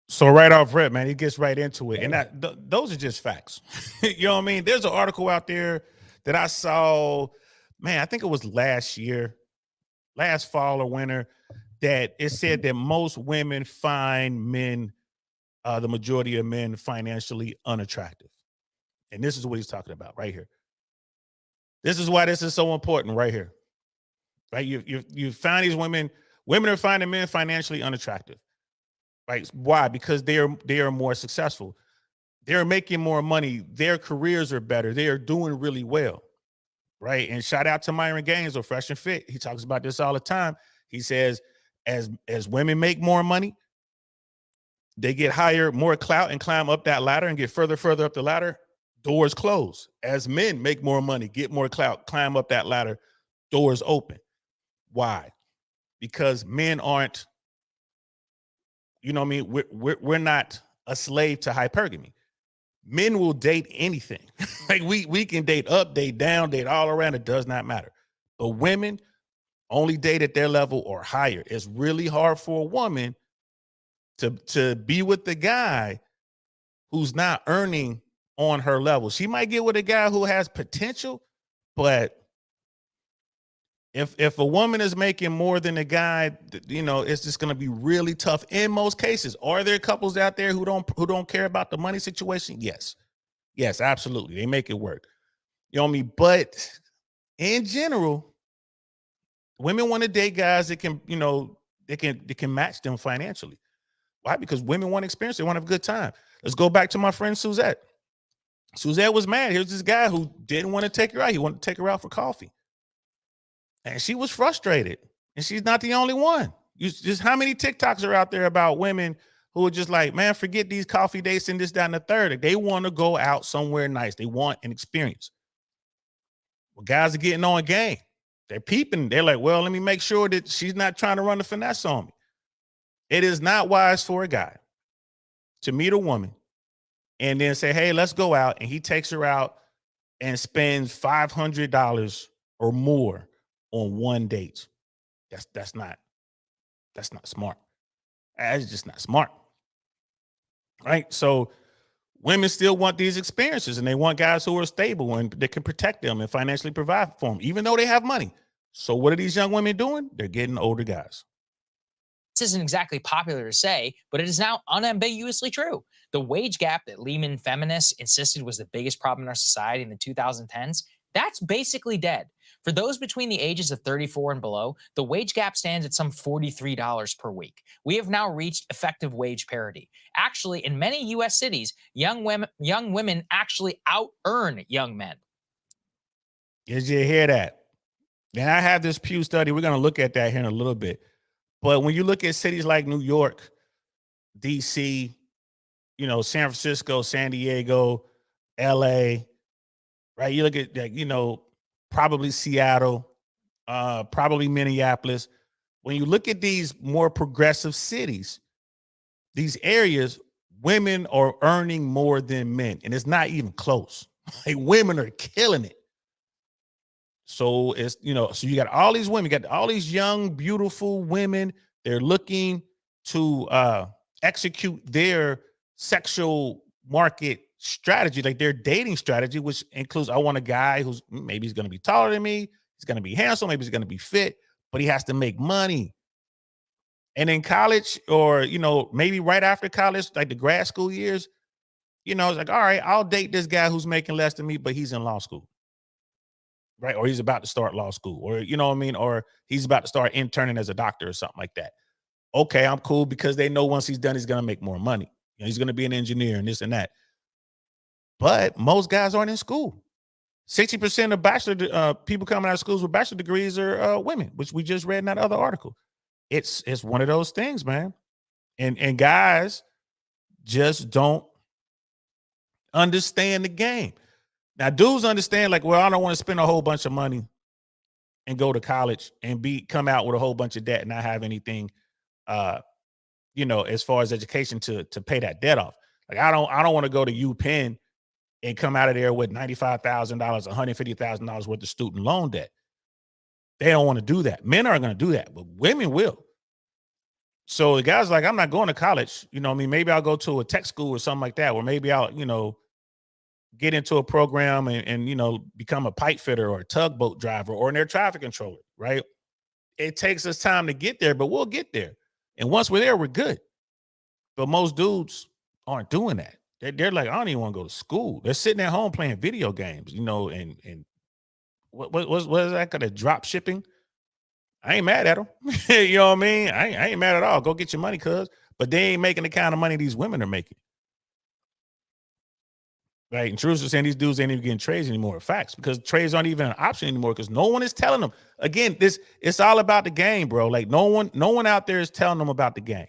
So right off rip, man, he gets right into it. And those are just facts. You know what I mean? There's an article out there that I saw, man, I think it was last fall or winter, that it said that most women find men, the majority of men, financially unattractive. And this is what he's talking about right here. This is why this is so important right here. Right? You find these women are finding men financially unattractive. Right? Why? Because they are more successful. They're making more money. Their careers are better. They are doing really well. Right? And shout out to Myron Gaines of Fresh and Fit. He talks about this all the time. He says, as women make more money, they get higher, more clout, and climb up that ladder and get further up the ladder, doors close. As men make more money, get more clout, climb up that ladder, doors open. Why? Because men aren't, you know what I mean? We're not a slave to hypergamy. Men will date anything. Like we can date up, date down, date all around. It does not matter. But women only date at their level or higher. It's really hard for a woman to be with the guy who's not earning on her level. She might get with a guy who has potential, but if a woman is making more than a guy, it's just going to be really tough in most cases. Are there couples out there who don't care about the money situation? Yes, absolutely. They make it work. You know what I mean? But in general, women want to date guys that can, they can match them financially. Why? Because women want experience. They want to have a good time. Let's go back to my friend Suzette. Suzette was mad. Here's this guy who didn't want to take her out. He wanted to take her out for coffee. And she was frustrated. And she's not the only one. Just how many TikToks are out there about women who are just like, man, forget these coffee dates and this, that, and the third. They want to go out somewhere nice. They want an experience. Well, guys are getting on game. They're peeping. They're like, well, let me make sure that she's not trying to run the finesse on me. It is not wise for a guy to meet a woman and then say, hey, let's go out. And he takes her out and spends $500 or more on one date. That's That's not smart. That's just not smart. Right. So women still want these experiences and they want guys who are stable and that can protect them and financially provide for them, even though they have money. So what are these young women doing? They're getting older guys. This isn't exactly popular to say, but it is now unambiguously true. The wage gap that Lehman feminists insisted was the biggest problem in our society in the 2010s, that's basically dead. For those between the ages of 34 and below, the wage gap stands at some $43 per week. We have now reached effective wage parity. Actually, in many US cities, young women actually out earn young men. Did you hear that? And I have this Pew study. We're going to look at that here in a little bit. But when you look at cities like New York, DC, San Francisco, San Diego, LA, right? You look at probably Seattle, probably Minneapolis. When you look at these more progressive cities, these areas, women are earning more than men, and it's not even close. Like women are killing it. So it's, so you got all these women, you got all these young, beautiful women. They're looking to execute their sexual market strategy, like their dating strategy, which includes, I want a guy who's maybe he's going to be taller than me. He's going to be handsome. Maybe he's going to be fit, but he has to make money. And in college or, maybe right after college, like the grad school years, it's like, all right, I'll date this guy who's making less than me, but he's in law school. Right. Or he's about to start law school or, or he's about to start interning as a doctor or something like that. Okay, I'm cool because they know once he's done, he's going to make more money. He's going to be an engineer and this and that. But most guys aren't in school. 60% of bachelor people coming out of schools with bachelor degrees are women, which we just read in that other article. It's one of those things, man. And guys just don't understand the game. Now, dudes understand, like, well, I don't want to spend a whole bunch of money and go to college and come out with a whole bunch of debt and not have anything, as far as education to pay that debt off. Like, I don't want to go to UPenn and come out of there with $95,000, $150,000 worth of student loan debt. They don't want to do that. Men aren't going to do that, but women will. So the guy's like, I'm not going to college. Maybe I'll go to a tech school or something like that, or maybe I'll, get into a program and become a pipe fitter or a tugboat driver or an air traffic controller, right? It takes us time to get there, but we'll get there. And once we're there, we're good. But most dudes aren't doing that. They're like, I don't even want to go to school. They're sitting at home playing video games, and what is that kind of drop shipping? I ain't mad at them. You know what I mean? I ain't mad at all. Go get your money, cuz. But they ain't making the kind of money these women are making. Right. And truth is saying these dudes ain't even getting trades anymore. Facts, because trades aren't even an option anymore because no one is telling them. Again, it's all about the game, bro. Like no one out there is telling them about the game.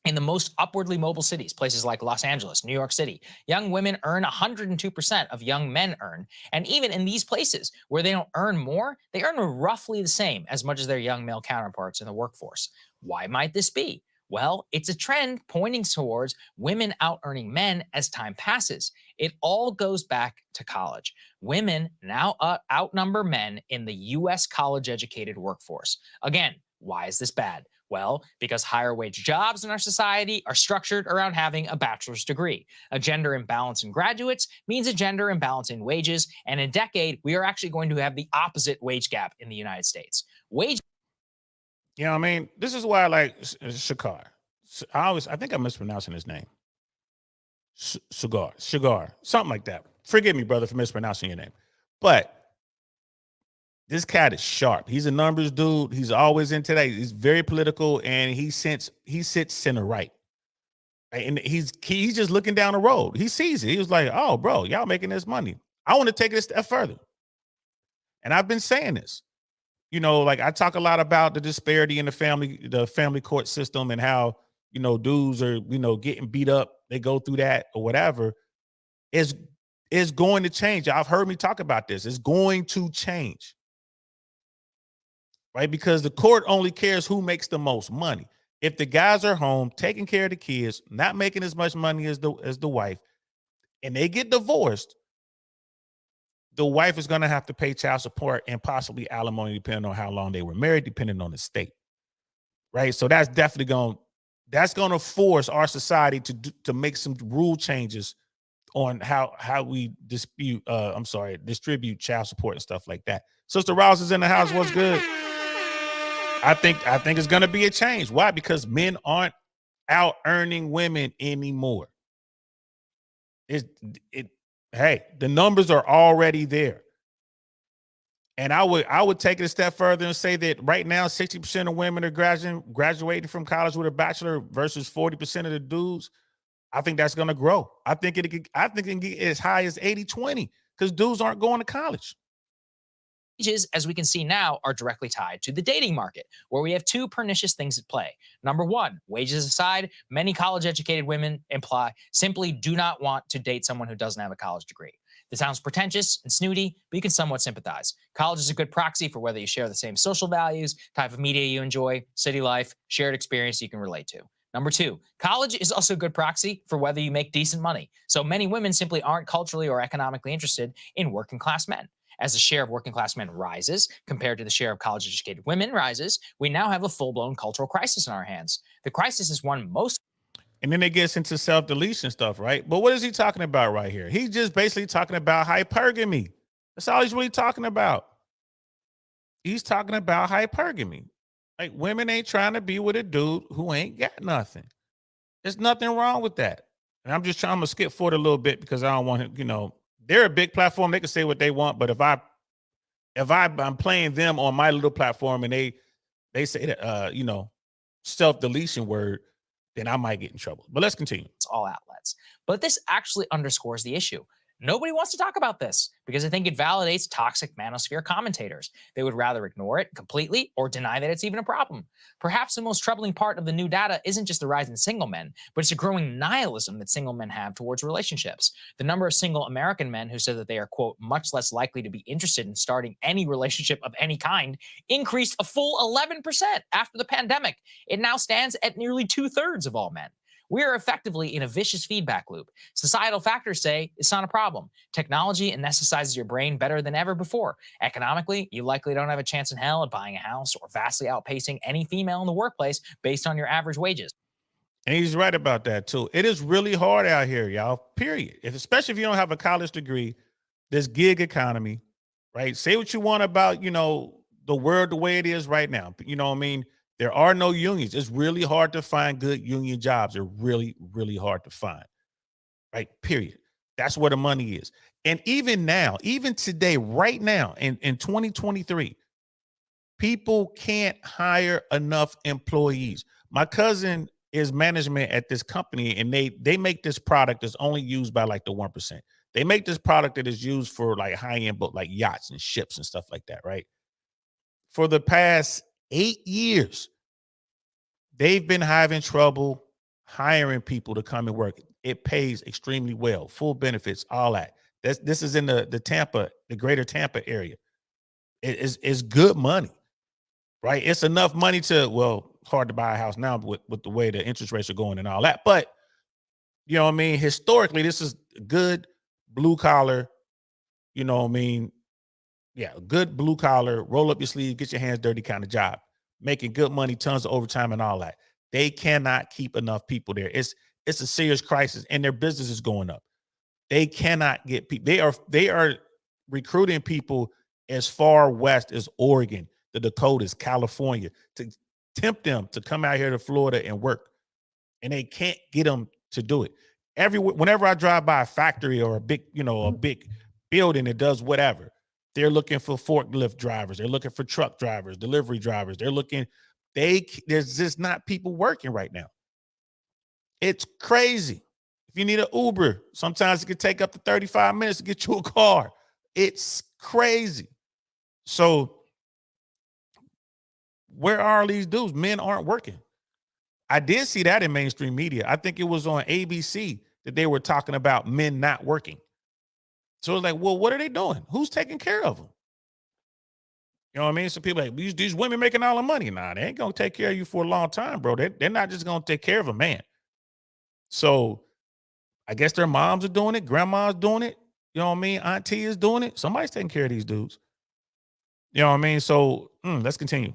In the most upwardly mobile cities, places like Los Angeles, New York City, young women earn 102% of young men earn. And even in these places where they don't earn more, they earn roughly the same as much as their young male counterparts in the workforce. Why might this be? Well, it's a trend pointing towards women out-earning men as time passes. It all goes back to college. Women now outnumber men in the U.S. college-educated workforce. Again, why is this bad? Well, because higher wage jobs in our society are structured around having a bachelor's degree. A gender imbalance in graduates means a gender imbalance in wages, and in a decade, we are actually going to have the opposite wage gap in the United States. This is why I like Shakar. I think I'm mispronouncing his name. Shagar, something like that. Forgive me, brother, for mispronouncing your name. But this cat is sharp. He's a numbers dude. He's always into that. He's very political, and he sits center right. And he's just looking down the road. He sees it. He was like, "Oh, bro, y'all making this money. I want to take it a step further." And I've been saying this. Like I talk a lot about the disparity in the family court system and how, dudes are, getting beat up. They go through that or whatever. It's going to change. I've heard me talk about this. It's going to change. Right? Because the court only cares who makes the most money. If the guys are home taking care of the kids, not making as much money as the wife, and they get divorced, the wife is going to have to pay child support and possibly alimony, depending on how long they were married, depending on the state. right? So that's definitely going to force our society to make some rule changes on how we distribute child support and stuff like that. Sister Rouse is in the house. What's good? I think it's going to be a change. Why? Because men aren't out earning women anymore. Hey, the numbers are already there. And I would take it a step further and say that right now 60% of women are graduating from college with a bachelor versus 40% of the dudes. I think that's going to grow. I think it can get as high as 80-20 because dudes aren't going to college. Wages, as we can see now, are directly tied to the dating market, where we have two pernicious things at play. Number one, wages aside, many college-educated women simply do not want to date someone who doesn't have a college degree. This sounds pretentious and snooty, but you can somewhat sympathize. College is a good proxy for whether you share the same social values, type of media you enjoy, city life, shared experience you can relate to. Number two, college is also a good proxy for whether you make decent money. So many women simply aren't culturally or economically interested in working class men. As the share of working class men rises compared to the share of college educated women rises, we now have a full blown cultural crisis in our hands. The crisis is one most. And then it gets into self-deletion stuff, right? But what is he talking about right here? He's just basically talking about hypergamy. That's all he's really talking about. He's talking about hypergamy. Like, women ain't trying to be with a dude who ain't got nothing. There's nothing wrong with that. And I'm gonna skip forward a little bit because I don't want him, they're a big platform. They can say what they want, but if I'm playing them on my little platform and they say that self-deletion word, then I might get in trouble. But let's continue. It's all outlets. But this actually underscores the issue. Nobody wants to talk about this because I think it validates toxic manosphere commentators. They would rather ignore it completely or deny that it's even a problem. Perhaps the most troubling part of the new data isn't just the rise in single men, but it's a growing nihilism that single men have towards relationships. The number of single American men who said that they are, quote, much less likely to be interested in starting any relationship of any kind increased a full 11% after the pandemic. It now stands at nearly 2/3 of all men. We are effectively in a vicious feedback loop. Societal factors say it's not a problem. Technology anesthetizes your brain better than ever before. Economically, you likely don't have a chance in hell at buying a house or vastly outpacing any female in the workplace based on your average wages. And he's right about that too. It is really hard out here, y'all, period. Especially if you don't have a college degree, this gig economy, right? Say what you want about, the world the way it is right now. You know what I mean? There are no unions. It's really hard to find good union jobs. They're really, really hard to find, right? Period. That's where the money is. And even now, even today, right now, in 2023, people can't hire enough employees. My cousin is management at this company, and they make this product that's only used by like the 1%. They make this product that is used for like high-end boat, like yachts and ships and stuff like that, right? For the past 8 years, they've been having trouble hiring people to come and work. It pays extremely well, full benefits, all that. This is in the greater Tampa area. It's good money, right? It's enough money hard to buy a house now with the way the interest rates are going and all that. But you know what I mean? Historically, this is good blue collar, you know what I mean? Yeah, good blue collar, roll up your sleeve, get your hands dirty kind of job, making good money, tons of overtime and all that. They cannot keep enough people there. It's a serious crisis, and their business is going up. They cannot get people. They are recruiting people as far west as Oregon, the Dakotas, California, to tempt them to come out here to Florida and work, and they can't get them to do it. Whenever I drive by a factory or a big building that does whatever, they're looking for forklift drivers. They're looking for truck drivers, delivery drivers. There's just not people working right now. It's crazy. If you need an Uber, sometimes it can take up to 35 minutes to get you a car. It's crazy. So where are these dudes? Men aren't working. I did see that in mainstream media. I think it was on ABC that they were talking about men not working. So it's like, well, what are they doing? Who's taking care of them? You know what I mean? So people are like, these women making all the money. Nah, they ain't going to take care of you for a long time, bro. They're not just going to take care of a man. So I guess their moms are doing it. Grandma's doing it. You know what I mean? Auntie is doing it. Somebody's taking care of these dudes. You know what I mean? So let's continue.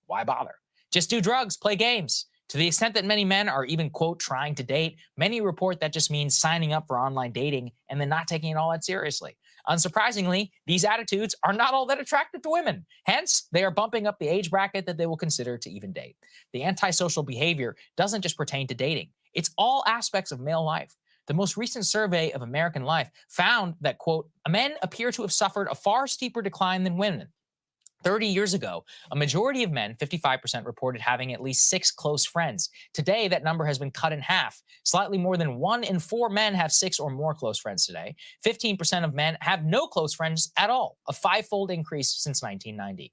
Why bother? Just do drugs, play games. To the extent that many men are even, quote, trying to date, many report that just means signing up for online dating and then not taking it all that seriously. Unsurprisingly, these attitudes are not all that attractive to women. Hence, they are bumping up the age bracket that they will consider to even date. The antisocial behavior doesn't just pertain to dating, it's all aspects of male life. The most recent survey of American Life found that, quote, men appear to have suffered a far steeper decline than women. 30 years ago, a majority of men, 55%, reported having at least 6 close friends. Today, that number has been cut in half. Slightly more than 1 in 4 men have 6 or more close friends today. 15% of men have no close friends at all, a 5-fold increase since 1990.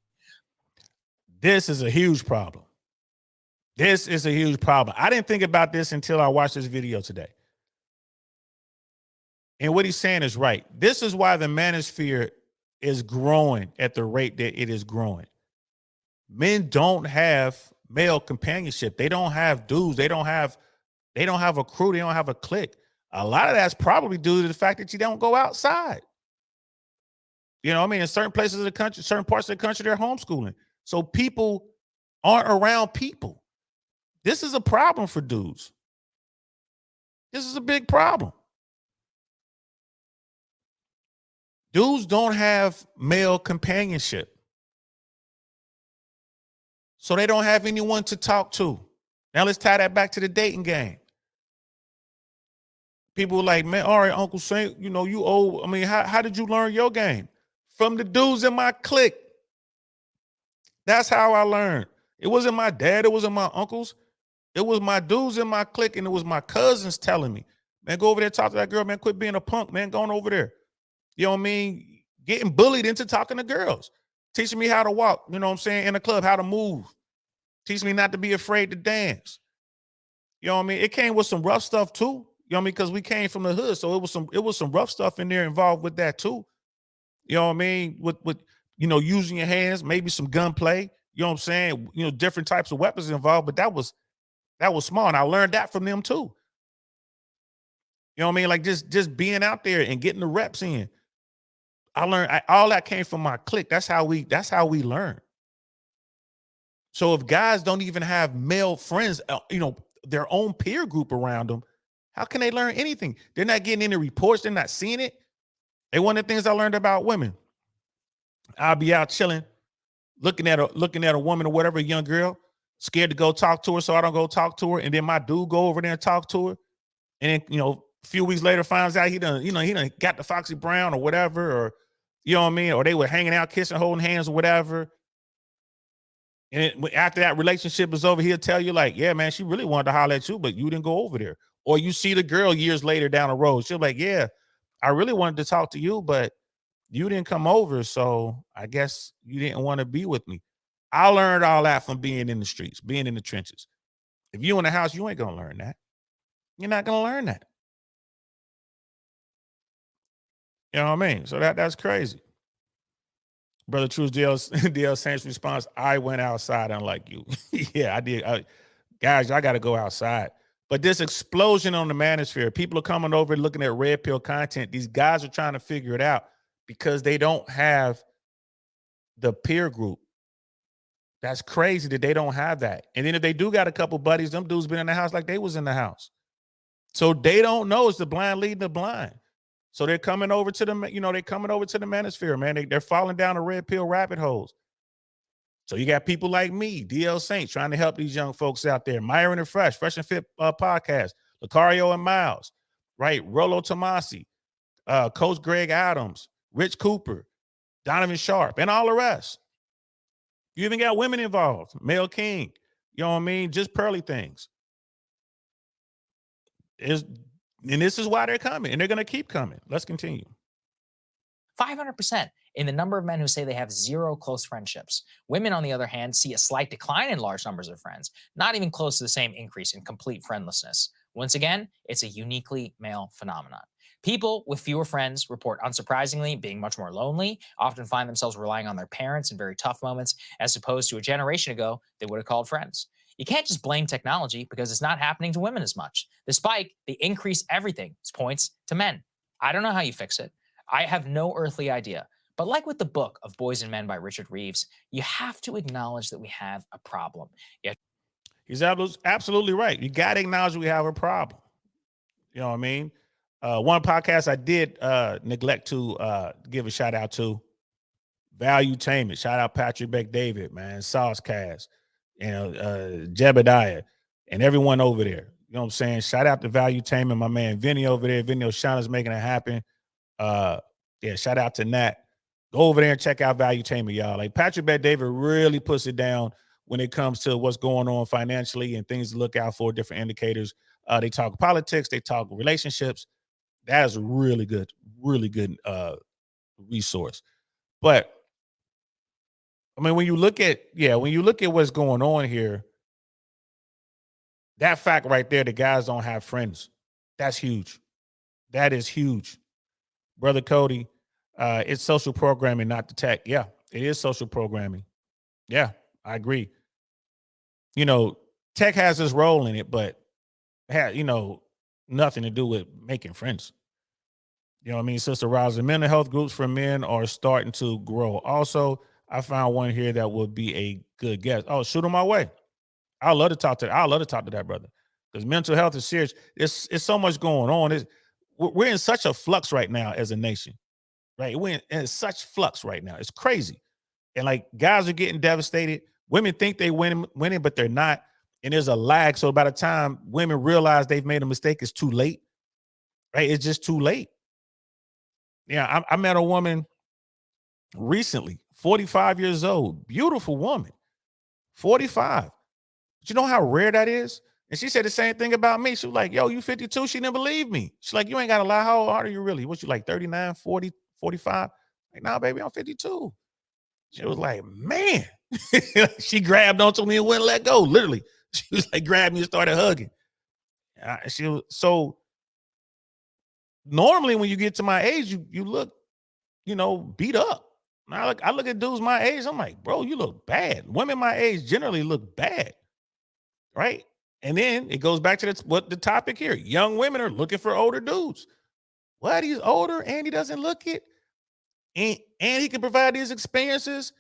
This is a huge problem. This is a huge problem. I didn't think about this until I watched this video today. And what he's saying is right. This is why the manosphere is growing at the rate that it is growing. Men don't have male companionship. They don't have dudes. They don't have a crew. They don't have a clique. A lot of that's probably due to the fact that you don't go outside. You know, I mean, in certain places of the country, certain parts of the country, they're homeschooling. So people aren't around people. This is a problem for dudes. This is a big problem. Dudes don't have male companionship. So they don't have anyone to talk to. Now let's tie that back to the dating game. People were like, man, all right, Uncle Saint, you know, you old. I mean, how did you learn your game? From the dudes in my clique. That's how I learned. It wasn't my dad. It wasn't my uncles. It was my dudes in my clique, and it was my cousins telling me, man, go over there, talk to that girl, man, quit being a punk, man, going over there. You know what I mean? Getting bullied into talking to girls. Teaching me how to walk, you know what I'm saying, in the club, how to move. Teaching me not to be afraid to dance. You know what I mean? It came with some rough stuff too. You know what I mean? Because we came from the hood. So it was some rough stuff in there involved with that too. You know what I mean? With you know, using your hands, maybe some gunplay. You know what I'm saying? You know, different types of weapons involved, but that was small. And I learned that from them too. You know what I mean? Like just being out there and getting the reps in. I learned all that came from my clique. That's how we learn. So if guys don't even have male friends, you know, their own peer group around them, how can they learn anything? They're not getting any reports. They're not seeing it. And one of the things I learned about women, I'll be out chilling, looking at a woman or whatever, a young girl, scared to go talk to her, so I don't go talk to her. And then my dude go over there and talk to her. And then, you know, a few weeks later finds out he done got the Foxy Brown or whatever, or you know what I mean? Or they were hanging out, kissing, holding hands or whatever. And after that relationship is over, he'll tell you like, yeah, man, she really wanted to holler at you, but you didn't go over there. Or you see the girl years later down the road. She'll be like, yeah, I really wanted to talk to you, but you didn't come over. So I guess you didn't want to be with me. I learned all that from being in the streets, being in the trenches. If you in the house, you ain't going to learn that. You're not going to learn that. You know what I mean? So that's crazy. Brother Truth DL Saints response, I went outside unlike you. Yeah, I did. Guys, I got to go outside. But this explosion on the manosphere, people are coming over looking at red pill content. These guys are trying to figure it out because they don't have the peer group. That's crazy that they don't have that. And then if they do got a couple buddies, them dudes been in the house like they was in the house. So they don't know. It's the blind leading the blind. So they're coming over to the, you know, they're coming over to the manosphere, man. They're falling down the red pill rabbit holes. So you got people like me, DL Saint, trying to help these young folks out there. Myron and Fresh and Fit podcast, Lucario and Miles, right? Rollo Tomasi, Coach Greg Adams, Rich Cooper, Donovan Sharp, and all the rest. You even got women involved, Mel King, you know what I mean? Just pearly things. And this is why they're coming, and they're going to keep coming. Let's continue. 500% in the number of men who say they have 0 close friendships. Women, on the other hand, see a slight decline in large numbers of friends, not even close to the same increase in complete friendlessness. Once again, it's a uniquely male phenomenon. People with fewer friends report, unsurprisingly, being much more lonely, often find themselves relying on their parents in very tough moments, as opposed to a generation ago they would have called friends. You can't just blame technology because it's not happening to women as much. The spike, the increase everything, points to men. I don't know how you fix it. I have no earthly idea. But like with the book of Boys and Men by Richard Reeves, you have to acknowledge that we have a problem. He's absolutely right. You got to acknowledge we have a problem. You know what I mean? One podcast I did neglect to give a shout out to, Valuetainment. Shout out Patrick Beck-David, man, Saucecast, Jebediah, and everyone over there. You know what I'm saying? Shout out to Valuetainment, my man Vinny over there. Vinny O'Shaughnessy's making it happen. Shout out to Nat. Go over there and check out Valuetainment, y'all. Like Patrick Beck-David really puts it down when it comes to what's going on financially and things to look out for, different indicators. They talk politics, they talk relationships. That is a really good resource. But I mean, when you look at what's going on here, that fact right there, the guys don't have friends. That's huge. That is huge. Brother Cody, it's social programming, not the tech. Yeah, it is social programming. Yeah, I agree. Tech has its role in it, but nothing to do with making friends. You know what I mean? Sister Rosa, mental health groups for men are starting to grow. Also, I found one here that would be a good guest. Oh, shoot them my way. I'd love to talk to that brother, because mental health is serious. It's so much going on. We're in such a flux right now as a nation, right? We're in such flux right now. It's crazy. And like guys are getting devastated. Women think they winning, but they're not. And there's a lag. So by the time women realize they've made a mistake, it's too late, right? It's just too late. Yeah, I met a woman recently, 45 years old, beautiful woman, 45. But you know how rare that is? And she said the same thing about me. She was like, yo, you 52? She didn't believe me. She's like, you ain't got to lie. How old are you really? What, you like 39, 40, 45? Like, nah, baby, I'm 52. She was like, man. She grabbed onto me and wouldn't let go, literally. She was like, grabbed me and started hugging. So normally when you get to my age, you look, beat up. I look at dudes my age, I'm like, bro, you look bad. Women my age generally look bad, right? And then it goes back to what the topic here. Young women are looking for older dudes. What? He's older and he doesn't look it. And he can provide these experiences.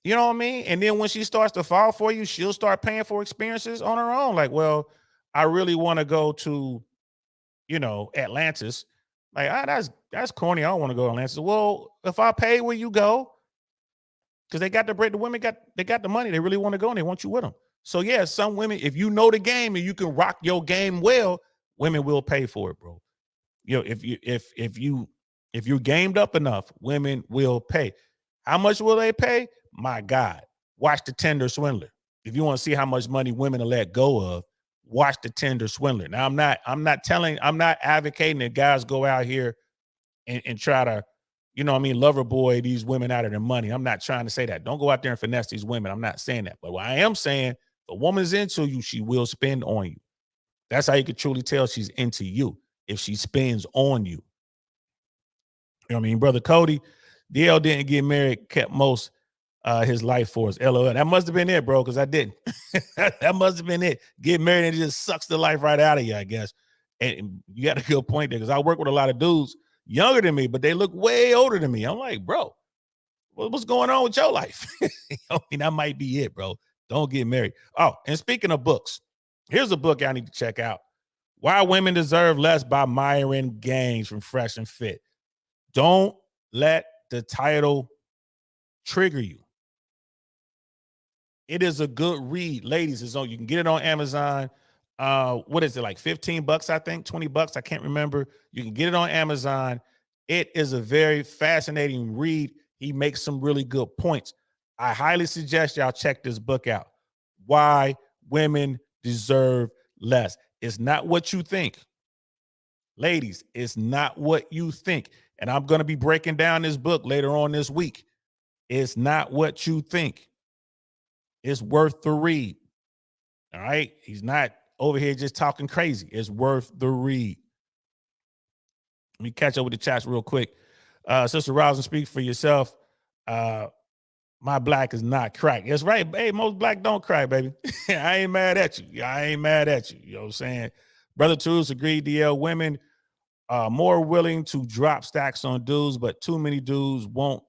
You know what I mean? And then when she starts to fall for you, she'll start paying for experiences on her own. Like, well, I really want to go to, Atlantis. Like, that's corny. I don't want to go to Atlantis. Well, if I pay, will you go? Because they got the bread. The women got the money. They really want to go and they want you with them. So yeah, some women, if you know the game and you can rock your game well, women will pay for it, bro. If you're gamed up enough, women will pay. How much will they pay? My God, watch The Tinder Swindler. If you want to see how much money women will let go of, watch The Tinder Swindler. Now, I'm not advocating that guys go out here and try to, lover boy these women out of their money. I'm not trying to say that. Don't go out there and finesse these women. I'm not saying that. But what I am saying, if a woman's into you, she will spend on you. That's how you can truly tell she's into you, if she spends on you. You know what I mean? Brother Cody, DL didn't get married, kept most his life for us. LOL. That must have been it, bro, because I didn't. That must have been it. Get married and it just sucks the life right out of you, I guess. And you got a good point there, because I work with a lot of dudes younger than me, but they look way older than me. I'm like, bro, what's going on with your life? That might be it, bro. Don't get married. Oh, and speaking of books, here's a book I need to check out. Why Women Deserve Less by Myron Gaines from Fresh and Fit. Don't let the title trigger you. It is a good read, ladies. You can get it on Amazon. What is it, like $15, I think, $20? I can't remember. You can get it on Amazon. It is a very fascinating read. He makes some really good points. I highly suggest y'all check this book out. Why Women Deserve Less. It's not what you think. Ladies, it's not what you think. And I'm going to be breaking down this book later on this week. It's not what you think. It's worth the read. All right? He's not over here just talking crazy. It's worth the read. Let me catch up with the chats real quick. Sister Rosin, speak for yourself. My black is not crack. That's right. Hey, most black don't crack, baby. I ain't mad at you. I ain't mad at you. You know what I'm saying? Brother Tools agreed, DL. Women are more willing to drop stacks on dudes, but too many dudes won't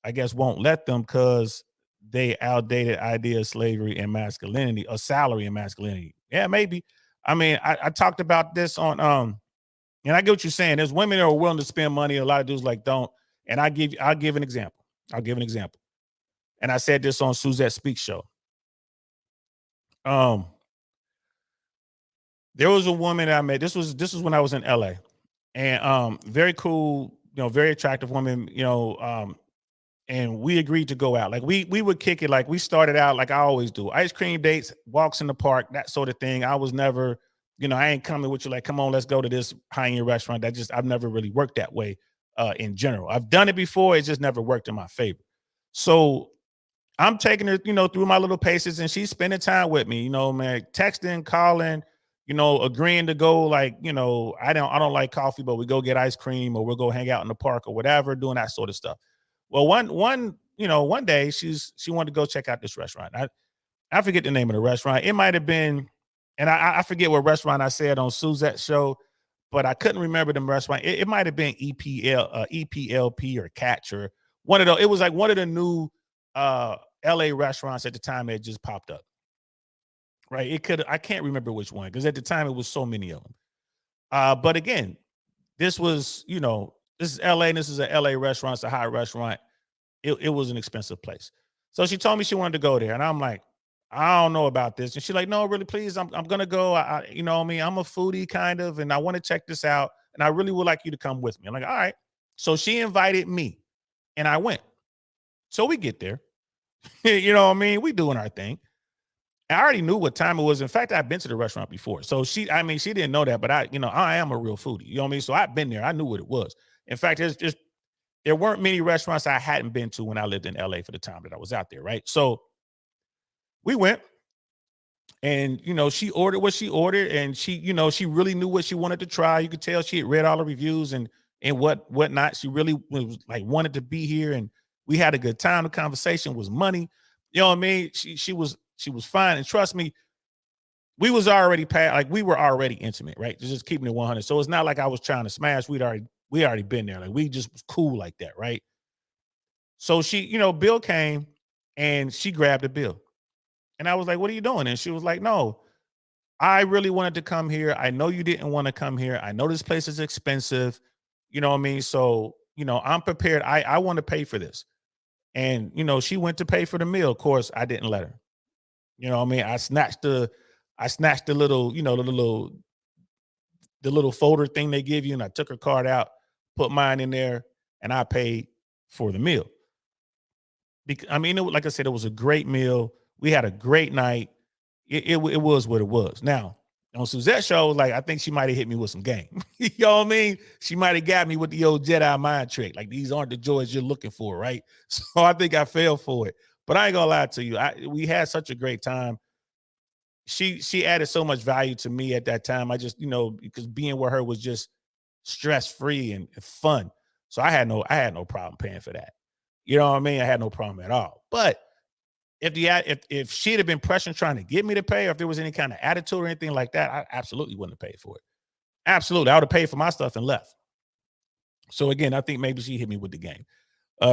I guess, won't let them because they outdated idea of slavery and masculinity, or salary and masculinity. Yeah, maybe. I mean, I talked about this on and I get what you're saying. There's women that are willing to spend money. A lot of dudes like don't. And I'll give an example. I'll give an example. And I said this on Suzette Speaks show. There was a woman that I met. This was when I was in LA. And very cool, very attractive woman, and we agreed to go out. Like we would kick it. Like we started out like I always do. Ice cream dates, walks in the park, that sort of thing. I was never, I ain't coming with you like, come on, let's go to this high-end restaurant. I've never really worked that way in general. I've done it before, it just never worked in my favor. So I'm taking her, through my little paces, and she's spending time with me, man, texting, calling, agreeing to go, like, I don't like coffee, but we go get ice cream, or we'll go hang out in the park or whatever, doing that sort of stuff. Well, one day she wanted to go check out this restaurant. I forget the name of the restaurant. It might have been, and I forget what restaurant I said on Suzette's show, but I couldn't remember the restaurant. It might have been EPLP or Catch, or one of those. It was like one of the new LA restaurants at the time that just popped up. Right? I can't remember which one, because at the time it was so many of them. But again, this was, this is LA, and this is a LA restaurant. It's a high restaurant. It was an expensive place. So she told me she wanted to go there. And I'm like, I don't know about this. And she's like, no, really, please. I'm going to go. You know what I mean? I'm a foodie kind of, and I want to check this out. And I really would like you to come with me. I'm like, all right. So she invited me, and I went. So we get there. You know what I mean? We doing our thing. I already knew what time it was. In fact, I've been to the restaurant before. So she didn't know that, but I am a real foodie. You know what I mean? So I've been there. I knew what it was. In fact, there weren't many restaurants I hadn't been to when I lived in LA for the time that I was out there, right? So we went, and she ordered what she ordered, and she really knew what she wanted to try. You could tell she had read all the reviews and whatnot. She really was like wanted to be here, and we had a good time. The conversation was money. You know what I mean? She was fine, and trust me, we was already we were already intimate, right? Just keeping it 100. So it's not like I was trying to smash. We already been there. Like we just was cool like that, right? So she, bill came, and she grabbed the bill, and I was like, "What are you doing?" And she was like, "No, I really wanted to come here. I know you didn't want to come here. I know this place is expensive. You know what I mean? So, I'm prepared. I want to pay for this." And, she went to pay for the meal. Of course, I didn't let her. You know what I mean? I snatched the little, the little folder thing they give you, and I took her card out, put mine in there, and I paid for the meal. Like I said, it was a great meal. We had a great night. It was what it was. Now, on Suzette's show, like, I think she might have hit me with some game. You know what I mean? She might have got me with the old Jedi mind trick. Like, these aren't the joys you're looking for, right? So I think I fell for it. But I ain't gonna lie to you. We had such a great time. She added so much value to me at that time. I just, because being with her was just stress-free and fun. So I had no problem paying for that. You know what I mean? I had no problem at all. But if she'd have been pressuring trying to get me to pay, or if there was any kind of attitude or anything like that, I absolutely wouldn't have paid for it. Absolutely. I would have paid for my stuff and left. So again, I think maybe she hit me with the game.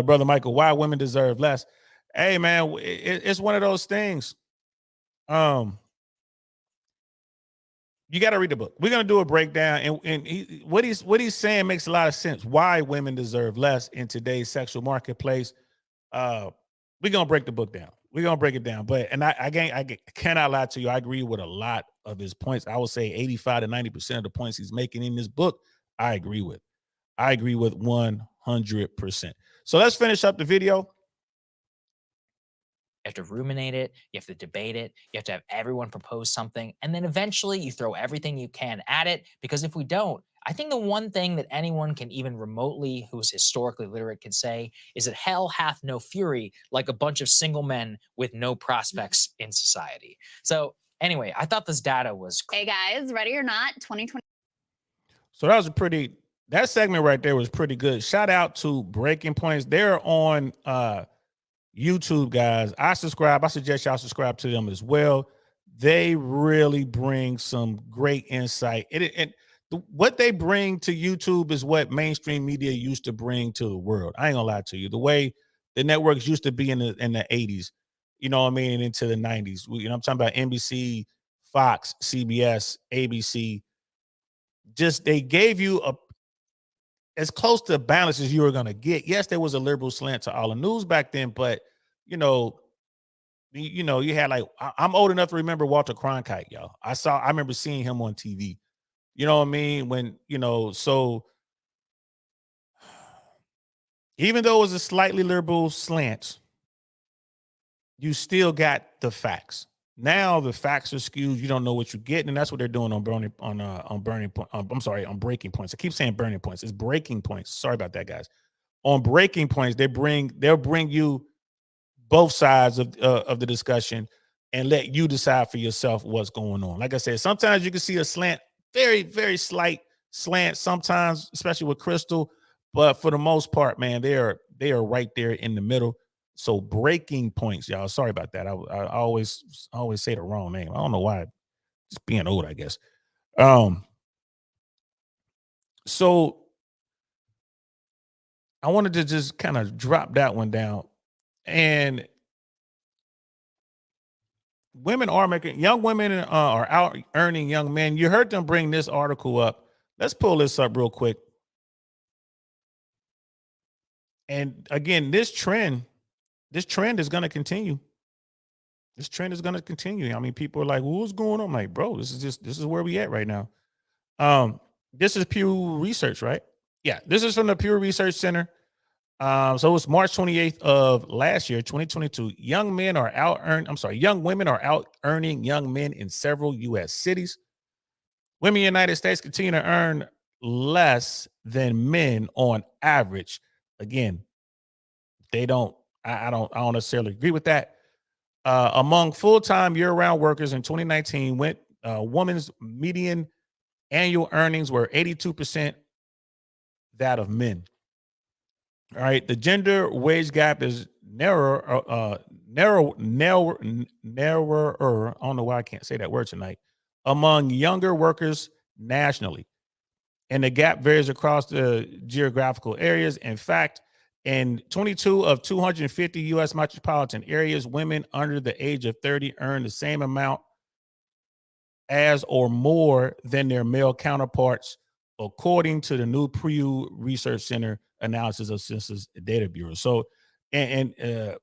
Brother Michael, why women deserve less? Hey man, it's one of those things. You got to read the book. We're going to do a breakdown, and what he's saying makes a lot of sense. Why women deserve less in today's sexual marketplace. We're going to break the book down. We're going to break it down. But, and I cannot lie to you, I agree with a lot of his points. I would say 85 to 90% of the points he's making in this book, I agree with. I agree with 100%. So let's finish up the video. You have to ruminate it. You have to debate it. You have to have everyone propose something. And then eventually you throw everything you can at it. Because if we don't, I think the one thing that anyone can even remotely, who's historically literate, can say is that hell hath no fury like a bunch of single men with no prospects in society. So anyway, I thought this data was cool. Hey guys, ready or not, 2020. So that segment right there was pretty good. Shout out to Breaking Points. They're on YouTube, guys. I suggest y'all subscribe to them as well. They really bring some great insight. What they bring to YouTube is what mainstream media used to bring to the world. I ain't gonna lie to you. The way the networks used to be in the 80s, you know what I mean, and into the 90s. You know, I'm talking about NBC, Fox, CBS, ABC. Just they gave you a as close to balance as you were gonna get. Yes, there was a liberal slant to all the news back then, but you know, you had like I'm old enough to remember Walter Cronkite, y'all. I remember seeing him on TV. You know what I mean? When so even though it was a slightly liberal slant, you still got the facts. Now the facts are skewed. You don't know what you're getting, and that's what they're doing on burning point. I'm sorry, on breaking points. I keep saying burning points. It's breaking points. Sorry about that, guys. On breaking points, they'll bring you both sides of the discussion and let you decide for yourself what's going on. Like I said, sometimes you can see a slant, very very slight slant. Sometimes, especially with Crystal, but for the most part, man, they are right there in the middle. So breaking points, y'all. Sorry about that. I always say the wrong name. I don't know why. Just being old, I guess. So I wanted to just kind of drop that one down. And young women are out earning young men. You heard them bring this article up. Let's pull this up real quick. And again, this trend is going to continue. This trend is going to continue. I mean, people are like, well, what's going on? I'm like, bro, this is where we at right now. This is Pew Research, right? Yeah, this is from the Pew Research Center. So it's March 28th of last year, 2022. Young women are out earning young men in several U.S. cities. Women in the United States continue to earn less than men on average. Again, I don't necessarily agree with that. Among full-time year-round workers in 2019, women's median annual earnings were 82% that of men. All right, the gender wage gap is narrower. I don't know why I can't say that word tonight. Among younger workers nationally, and the gap varies across the geographical areas. In fact, in 22 of 250 U.S. metropolitan areas, women under the age of 30 earn the same amount as or more than their male counterparts, according to the new Pew Research Center analysis of Census Data Bureau. So, and there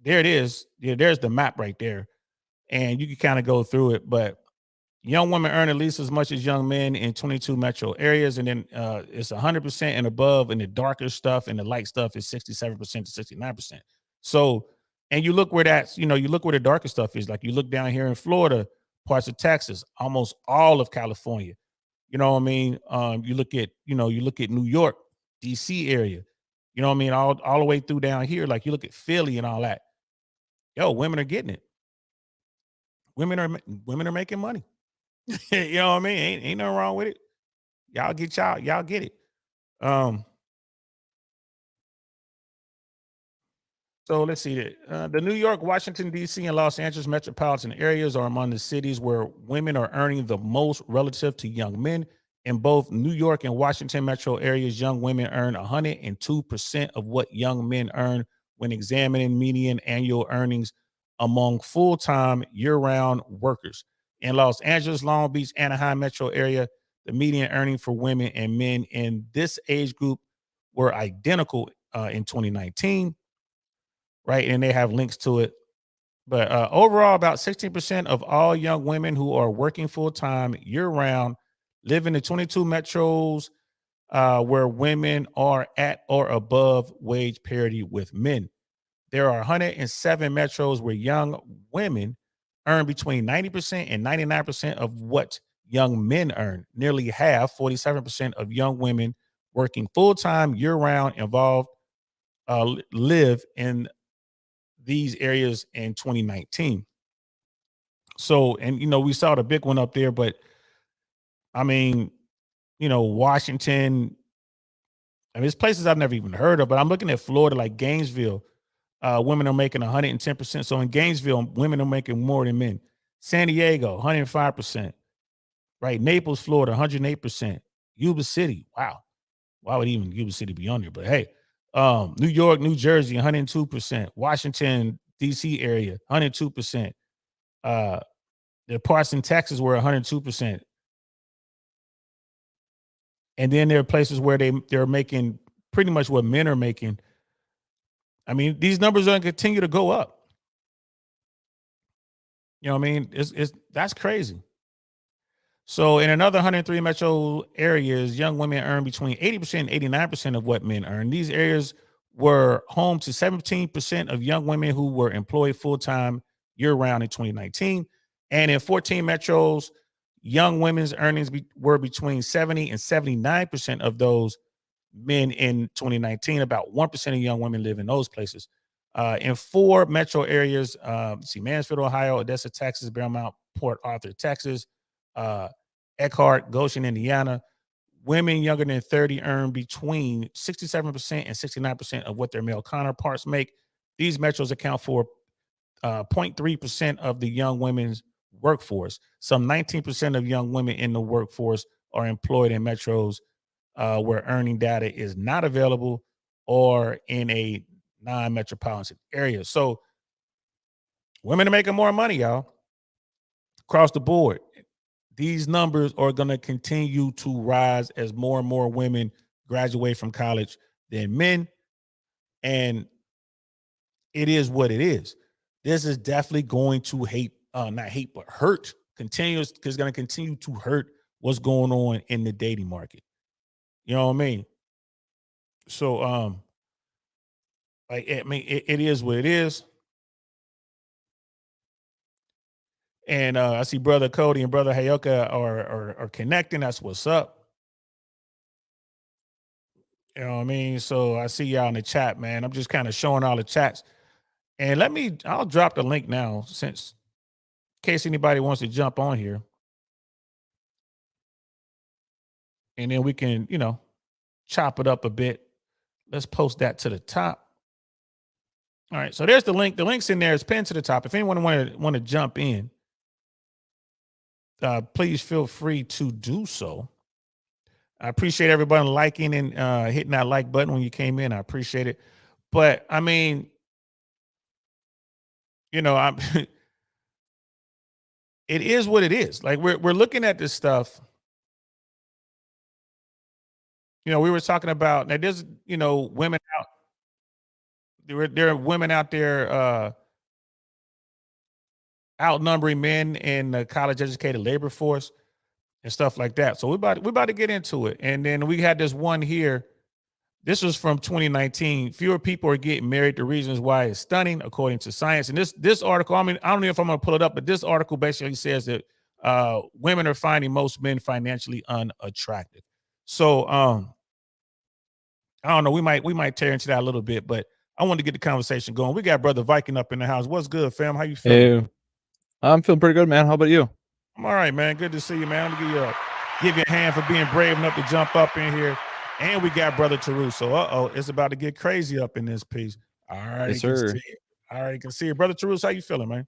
it is. Yeah, there's the map right there, and you can kind of go through it. But young women earn at least as much as young men in 22 metro areas, and then it's 100% and above in the darker stuff, and the light stuff is 67% to 69%. So, and you look where you look where the darker stuff is. Like you look down here in Florida, parts of Texas, almost all of California. You know what I mean? You look at New York, DC area. You know what I mean? All the way through down here. Like you look at Philly and all that. Yo, women are getting it. Women are making money. You know what I mean? Ain't nothing wrong with it. Y'all get it. So let's see that. The New York, Washington, D.C., and Los Angeles metropolitan areas are among the cities where women are earning the most relative to young men. In both New York and Washington metro areas, young women earn 102% of what young men earn when examining median annual earnings among full-time year-round workers. In Los Angeles, Long Beach, Anaheim metro area, the median earning for women and men in this age group were identical in 2019. Right, and they have links to it. But overall, about 16% of all young women who are working full-time year-round live in the 22 metros where women are at or above wage parity with men. There are 107 metros where young women earn between 90% and 99% of what young men earn. Nearly half, 47% of young women working full-time year-round live in these areas in 2019. So, and we saw the big one up there, but I mean, Washington, I mean, it's places I've never even heard of, but I'm looking at Florida, like Gainesville, women are making 110%. So in Gainesville, women are making more than men. San Diego, 105%, right? Naples, Florida, 108%. Yuba City, wow. Why would even Yuba City be on there? But hey, New York, New Jersey, 102%. Washington, D.C. area, 102%. The parts in Texas were 102%. And then there are places where they're making pretty much what men are making. I mean, these numbers are going to continue to go up. You know what I mean? That's crazy. So in another 103 metro areas, young women earn between 80% and 89% of what men earn. These areas were home to 17% of young women who were employed full-time year-round in 2019. And in 14 metros, young women's earnings were between 70 and 79% of those men in 2019. About 1% of young women live in those places. In 4 metro areas, Mansfield, Ohio, Odessa, Texas, Belmont, Port Arthur, Texas, Eckhart, Goshen, Indiana, women younger than 30 earn between 67% and 69% of what their male counterparts make. These metros account for 0.3% of the young women's workforce. Some 19% of young women in the workforce are employed in metros where earning data is not available or in a non-metropolitan area. So women are making more money, y'all, across the board. These numbers are going to continue to rise as more and more women graduate from college than men. And it is what it is. This is definitely going to hurt. It's going to continue to hurt what's going on in the dating market. You know what I mean? So, it is what it is. And I see Brother Cody and Brother Hayoka are connecting. That's what's up. You know what I mean? So I see y'all in the chat, man. I'm just kind of showing all the chats. And I'll drop the link now in case anybody wants to jump on here. And then we can, chop it up a bit. Let's post that to the top. All right. So there's the link. The link's in there. It's pinned to the top. If anyone want to jump in, please feel free to do so. I appreciate everybody liking and hitting that like button when you came in. I appreciate it. But I mean, I'm it is what it is. Like we're looking at this stuff. We were talking about now there's women out. There are women out there outnumbering men in the college educated labor force and stuff like that. So we're about to get into it. And then we had this one here. This was from 2019. Fewer people are getting married. The reasons why is stunning, according to science. And this article, I mean, I don't know if I'm going to pull it up, but this article basically says that women are finding most men financially unattractive. So I don't know. We might tear into that a little bit, but I wanted to get the conversation going. We got Brother Viking up in the house. What's good, fam? How you feeling? Hey, I'm feeling pretty good, man. How about you? I'm all right, man. Good to see you, man. I'm gonna give you a hand for being brave enough to jump up in here. And we got Brother Taruso. It's about to get crazy up in this piece. All right, yes, sir. All right, you can see it. Brother Taruso, how you feeling, man?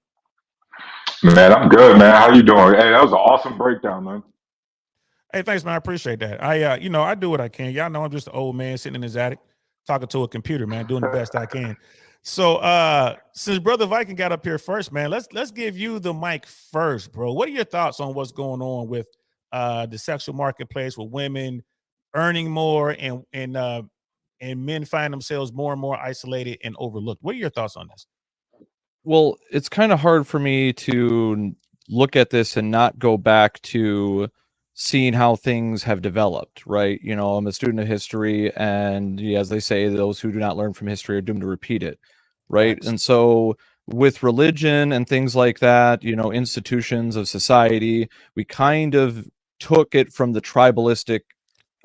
Man, I'm good, man. How you doing? Hey, that was an awesome breakdown, man. Hey, thanks, man. I appreciate that. I do what I can. Y'all know I'm just an old man sitting in his attic talking to a computer, man, doing the best I can. So since Brother Viking got up here first, man, let's give you the mic first, bro. What are your thoughts on what's going on with the sexual marketplace with women earning more and men find themselves more and more isolated and overlooked? What are your thoughts on this? Well, it's kind of hard for me to look at this and not go back to seeing how things have developed, right? I'm a student of history, and as they say, those who do not learn from history are doomed to repeat it, right? Nice. And so with religion and things like that, institutions of society, we kind of took it from the tribalistic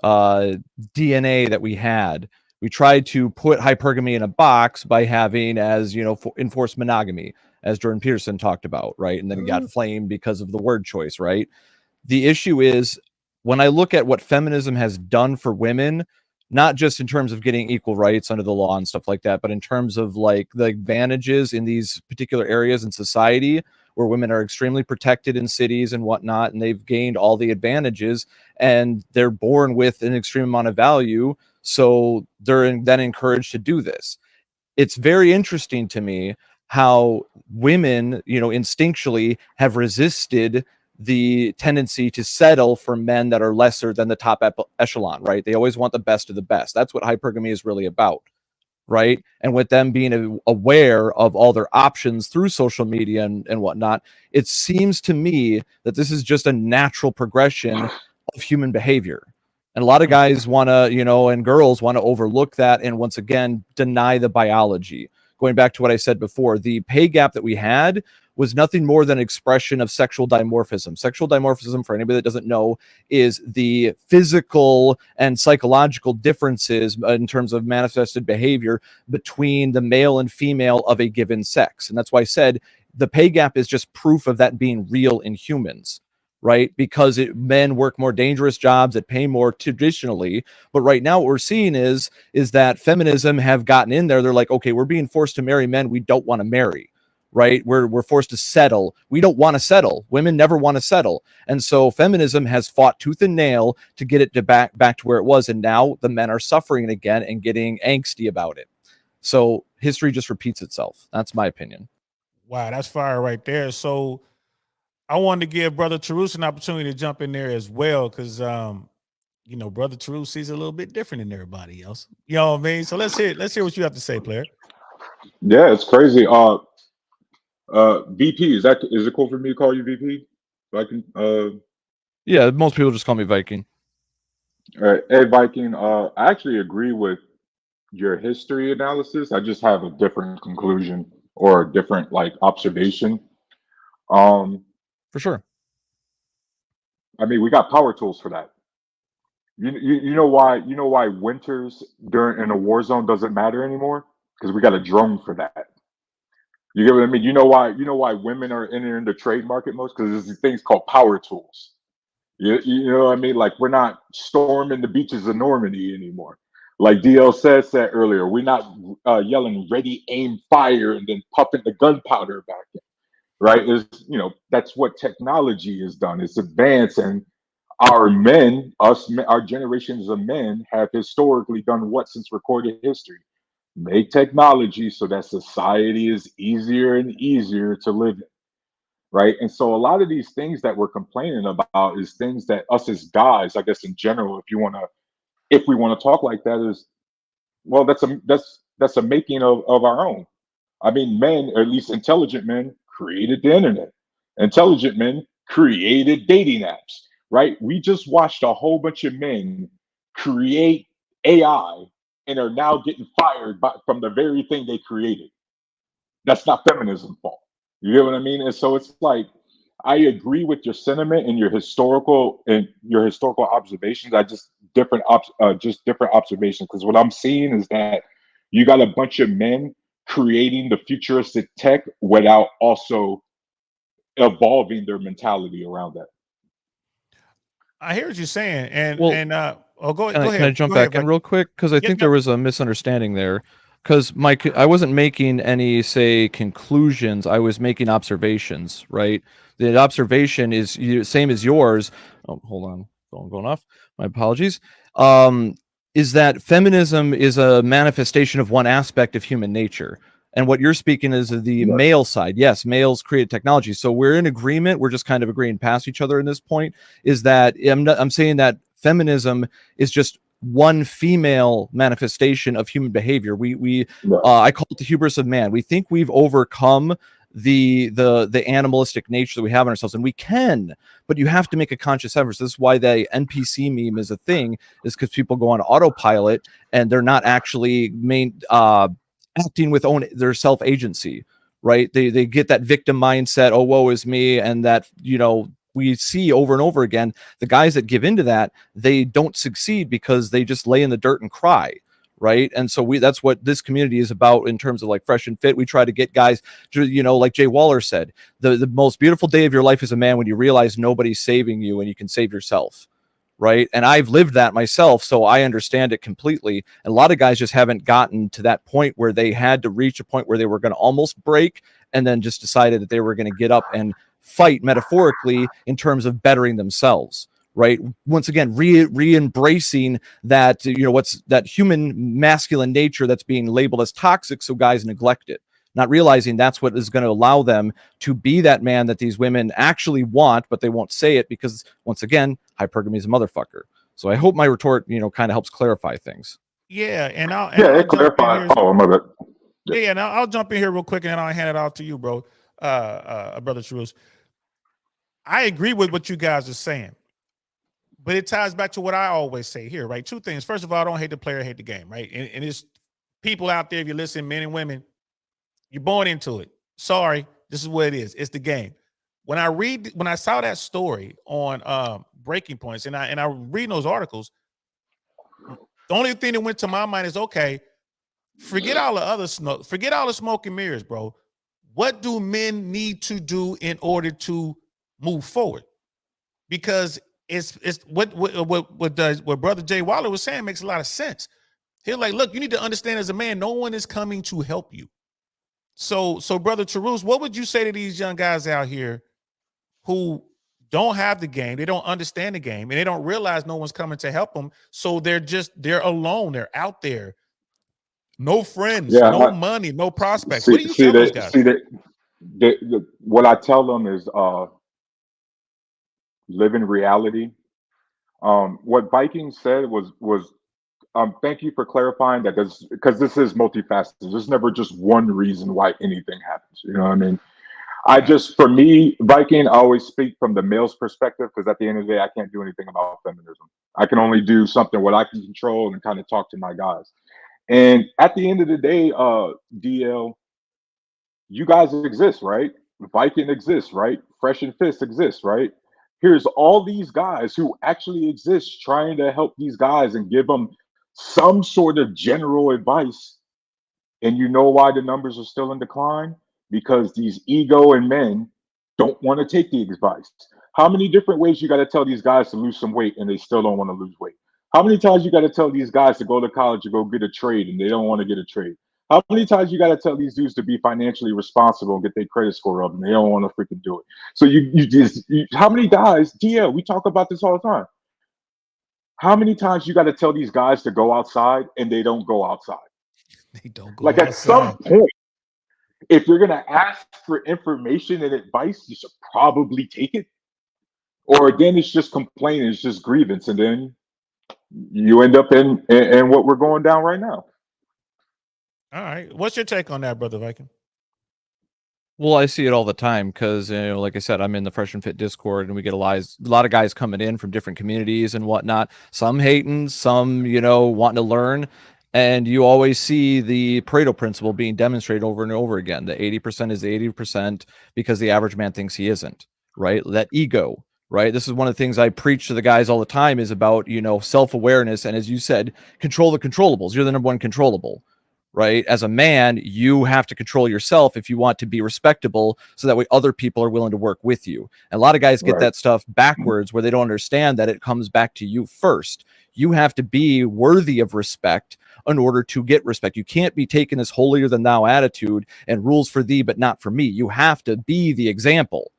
DNA that we had. We tried to put hypergamy in a box by having, as enforced monogamy, as Jordan Peterson talked about, right? And then he got flamed because of the word choice, right? The issue is, when I look at what feminism has done for women, not just in terms of getting equal rights under the law and stuff like that, but in terms of like the advantages in these particular areas in society where women are extremely protected in cities and whatnot, and they've gained all the advantages, and they're born with an extreme amount of value. So they're then encouraged to do this. It's very interesting to me how women, instinctually have resisted the tendency to settle for men that are lesser than the top echelon, right? They always want the best of the best. That's what hypergamy is really about, right? And with them being aware of all their options through social media and whatnot, it seems to me that this is just a natural progression of human behavior. And a lot of guys want to, and girls want to overlook that and once again deny the biology. Going back to what I said before, the pay gap that we had was nothing more than an expression of sexual dimorphism. Sexual dimorphism, for anybody that doesn't know, is the physical and psychological differences in terms of manifested behavior between the male and female of a given sex. And that's why I said the pay gap is just proof of that being real in humans, right? Because men work more dangerous jobs that pay more traditionally. But right now what we're seeing is that feminism have gotten in there. They're like, okay, we're being forced to marry men we don't want to marry. Right? We're forced to settle. We don't want to settle. Women never want to settle. And so feminism has fought tooth and nail to get it back to where it was. And now the men are suffering again and getting angsty about it. So history just repeats itself. That's my opinion. Wow, that's fire right there. So I wanted to give Brother Tarus an opportunity to jump in there as well, because Brother Tarus sees it a little bit different than everybody else. You know what I mean? So let's hear what you have to say, player. Yeah, it's crazy. VP, is it cool for me to call you VP? So I can Yeah, most people just call me Viking. All right. Hey Viking, I actually agree with your history analysis. I just have a different conclusion or a different observation. For sure. I mean, we got power tools for that. You know why winters in a war zone doesn't matter anymore? Because we got a drone for that. You get what I mean? You know why women are entering the trade market most? Because there's these things called power tools. You know what I mean? Like, we're not storming the beaches of Normandy anymore. Like DL said earlier, we're not yelling ready, aim, fire, and then pumping the gunpowder back in. Right? That's what technology has done. It's advanced, and our men, our generations of men have historically done what since recorded history? Make technology so that society is easier and easier to live in, right? And so a lot of these things that we're complaining about is things that us as guys, I guess in general, if we want to talk like that, is, well, that's a making of our own. I mean, men, or at least intelligent men, created the internet. Intelligent men created dating apps, right? We just watched a whole bunch of men create AI and are now getting fired from the very thing they created. That's not feminism's fault. You get what I mean? And so it's like, I agree with your sentiment and your historical observations. I just different observations, because what I'm seeing is that you got a bunch of men creating the futuristic tech without also evolving their mentality around that. I hear what you're saying, and Well, go ahead. Can I jump back in real quick? Because I think there was a misunderstanding there. Because I wasn't making any, say, conclusions. I was making observations, right? The observation is same as yours. Oh, hold on. Going off. My apologies. Is that feminism is a manifestation of one aspect of human nature. And what you're speaking is the male side. Yes, males create technology. So we're in agreement. We're just kind of agreeing past each other in this point. Is that I'm saying that feminism is just one female manifestation of human behavior. I call it the hubris of man. We think we've overcome the animalistic nature that we have in ourselves, and we can, but you have to make a conscious effort. So this is why the NPC meme is a thing, is because people go on autopilot and they're not actually acting with their self-agency, right? They get that victim mindset, oh, woe is me, and that, we see over and over again, the guys that give into that, they don't succeed because they just lay in the dirt and cry, right? And so that's what this community is about in terms of like Fresh and Fit. We try to get guys to, like Jay Waller said, the most beautiful day of your life as a man when you realize nobody's saving you and you can save yourself, right? And I've lived that myself, so I understand it completely. And a lot of guys just haven't gotten to that point where they had to reach a point where they were going to almost break and then just decided that they were going to get up and fight metaphorically in terms of bettering themselves, right? Once again, re-embracing that, what's that human masculine nature that's being labeled as toxic, so guys neglect it, not realizing that's what is going to allow them to be that man that these women actually want, but they won't say it because, once again, hypergamy is a motherfucker. So I hope my retort, kind of helps clarify things. Yeah, and I'll it jump in clarified. here. Oh, my bad. Yeah, now I'll jump in here real quick and then I'll hand it off to you, bro. Brother Truce. I agree with what you guys are saying, but it ties back to what I always say here, right? Two things. First of all, I don't hate the player, I hate the game, right? And it's people out there, if you listen, men and women, you're born into it. Sorry, this is what it is. It's the game. When I saw that story on Breaking Points, and I read those articles, the only thing that went to my mind is, okay, forget all the other smoke, forget all the smoke and mirrors, bro. What do men need to do in order to move forward? Because it's what Brother Jay Waller was saying makes a lot of sense. He's like, look, you need to understand as a man, no one is coming to help you. So Brother Tarus, what would you say to these young guys out here who don't have the game, they don't understand the game, and they don't realize no one's coming to help them? So they're alone, they're out there, no friends, no money, no prospects. What do you tell those guys? What I tell them is live in reality. What Viking said was thank you for clarifying that, because this is multifaceted. There's never just one reason why anything happens. You know what I mean? For me, Viking, I always speak from the male's perspective, because at the end of the day, I can't do anything about feminism. I can only do something what I can control and kind of talk to my guys. And at the end of the day, DL, you guys exist, right? Viking exists, right? Fresh and Fist exists, right? Here's all these guys who actually exist trying to help these guys and give them some sort of general advice. And you know why the numbers are still in decline? Because these ego and men don't want to take the advice. How many different ways you got to tell these guys to lose some weight and they still don't want to lose weight? How many times you got to tell these guys to go to college and go get a trade and they don't want to get a trade? How many times you got to tell these dudes to be financially responsible and get their credit score up and they don't want to freaking do it? So how many guys, DL, we talk about this all the time. How many times you got to tell these guys to go outside and they don't go outside? They don't go outside. At some point, if you're going to ask for information and advice, you should probably take it. Or then it's just complaining, it's just grievance. And then you end up in what we're going down right now. All right. What's your take on that, Brother Viking? Well, I see it all the time because, like I said, I'm in the Fresh and Fit Discord, and we get a lot of guys coming in from different communities and whatnot. Some hating, some, wanting to learn. And you always see the Pareto principle being demonstrated over and over again. The 80% is 80% because the average man thinks he isn't, right? That ego, right? This is one of the things I preach to the guys all the time is about, self-awareness. And as you said, control the controllables. You're the number one controllable, right? As a man, you have to control yourself if you want to be respectable, so that way other people are willing to work with you. And a lot of guys get that stuff backwards, where they don't understand that it comes back to you first. You have to be worthy of respect in order to get respect. You can't be taking this holier than thou attitude and rules for thee, but not for me. You have to be the example,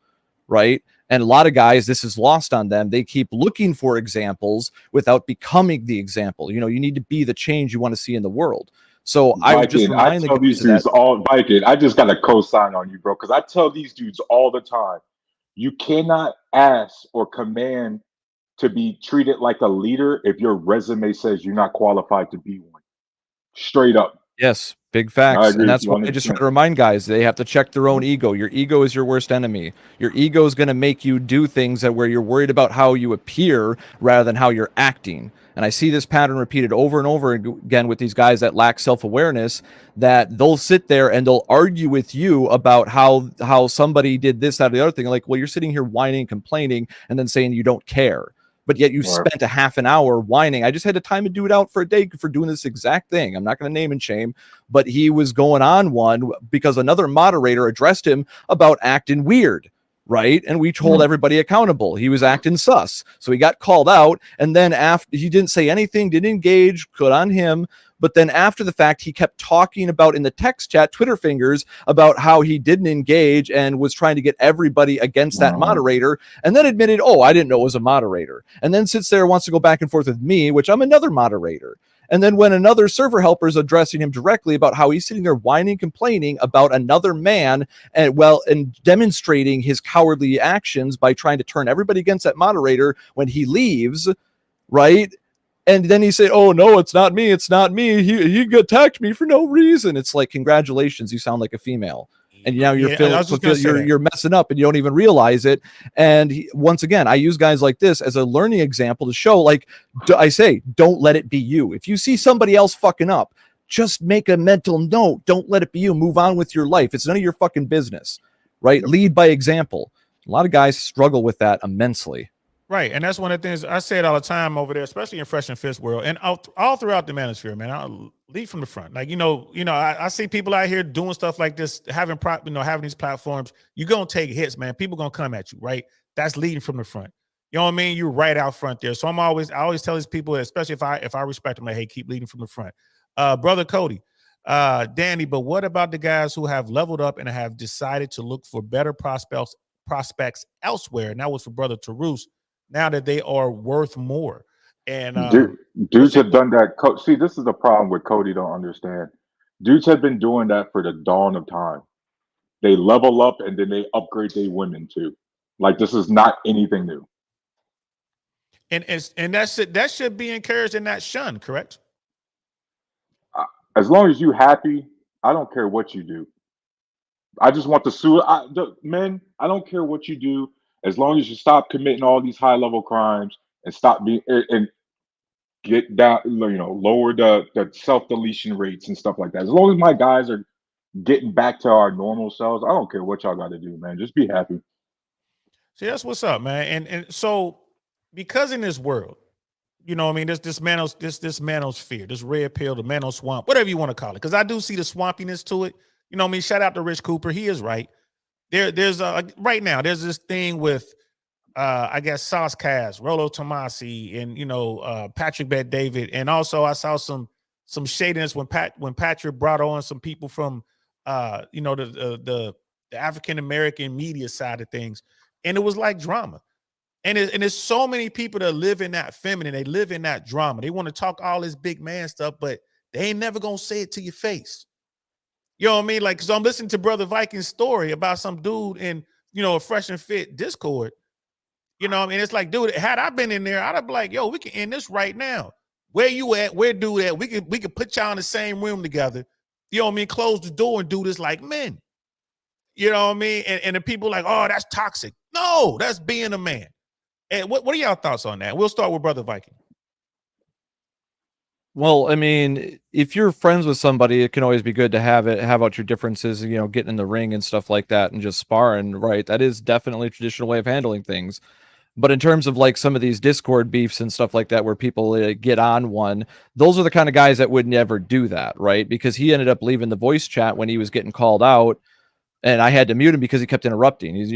right? And a lot of guys, this is lost on them. They keep looking for examples without becoming the example. You need to be the change you want to see in the world. So Viking, I would just remind I tell these dudes Viking, I just got to co-sign on you, bro, because I tell these dudes all the time, you cannot ask or command to be treated like a leader if your resume says you're not qualified to be one. Straight up. Yes, big facts. And that's what I just try to remind guys. They have to check their own ego. Your ego is your worst enemy. Your ego is going to make you do things where you're worried about how you appear rather than how you're acting. And I see this pattern repeated over and over again with these guys that lack self-awareness, that they'll sit there and they'll argue with you about how somebody did this, that, or the other thing. Like, well, you're sitting here whining, complaining, and then saying you don't care. But yet you spent a half an hour whining. I just had to time and do it out for a day for doing this exact thing. I'm not going to name and shame, but he was going on one because another moderator addressed him about acting weird, right? And we told everybody accountable. He was acting sus. So he got called out. And then after, he didn't say anything, didn't engage, good on him. But then after the fact, he kept talking about in the text chat, Twitter fingers, about how he didn't engage and was trying to get everybody against that moderator, and then admitted, oh, I didn't know it was a moderator. And then sits there, wants to go back and forth with me, which I'm another moderator. And then when another server helper is addressing him directly about how he's sitting there whining, complaining about another man, and demonstrating his cowardly actions by trying to turn everybody against that moderator when he leaves, right? And then he said, oh, no, it's not me. It's not me. He attacked me for no reason. It's like, congratulations, you sound like a female. And now you're you're messing up and you don't even realize it. And once again, I use guys like this as a learning example to show, like, I say, don't let it be you. If you see somebody else fucking up, just make a mental note. Don't let it be you. Move on with your life. It's none of your fucking business, right? Lead by example. A lot of guys struggle with that immensely. Right, and that's one of the things I say it all the time over there, especially in Fresh and Fist world, and all throughout the manosphere, man. I'll lead from the front. Like I see people out here doing stuff like this, having these platforms. You're gonna take hits, man. People gonna come at you, right? That's leading from the front. You know what I mean? You're right out front there. So I always tell these people, especially if I respect them, like, hey, keep leading from the front. Brother Cody, Danny, but what about the guys who have leveled up and have decided to look for better prospects elsewhere? And that was for Brother Tarus. Now that they are worth more, and dudes have done that. See, this is the problem with Cody. Don't understand. Dudes have been doing that for the dawn of time. They level up and then they upgrade their women too. Like, this is not anything new. And that should be encouraged and not shunned, correct? As long as you happy, I don't care what you do. I just want the men. I don't care what you do. As long as you stop committing all these high level crimes and stop being and get down, lower the self deletion rates and stuff like that. As long as my guys are getting back to our normal selves, I don't care what y'all got to do, man. Just be happy. See, that's what's up, man. And so, because in this world, this manosphere, this red pill, the mano swamp, whatever you want to call it, because I do see the swampiness to it. Shout out to Rich Cooper. He is right. There's right now there's this thing with I guess Sauce Cass, Rolo Tomasi, and Patrick Bet David, and also I saw some shadiness when Patrick brought on some people from the African American media side of things, and it was like drama, and there's so many people that live in that feminine, they live in that drama, they want to talk all this big man stuff, but they ain't never gonna say it to your face. You know what I mean? Like, so I'm listening to Brother Viking's story about some dude in, a Fresh and Fit Discord. You know what I mean? It's like, dude, had I been in there, I'd have been like, yo, we can end this right now. Where you at? Where dude at? We could put y'all in the same room together. You know what I mean? Close the door and do this like men. You know what I mean? And the people like, oh, that's toxic. No, that's being a man. And what are y'all thoughts on that? We'll start with Brother Viking. Well, I mean, if you're friends with somebody, it can always be good to have out your differences, getting in the ring and stuff like that and just sparring, right? That is definitely a traditional way of handling things. But in terms of like some of these Discord beefs and stuff like that, where people get on one, those are the kind of guys that would never do that, right? Because he ended up leaving the voice chat when he was getting called out, and I had to mute him because he kept interrupting. He's,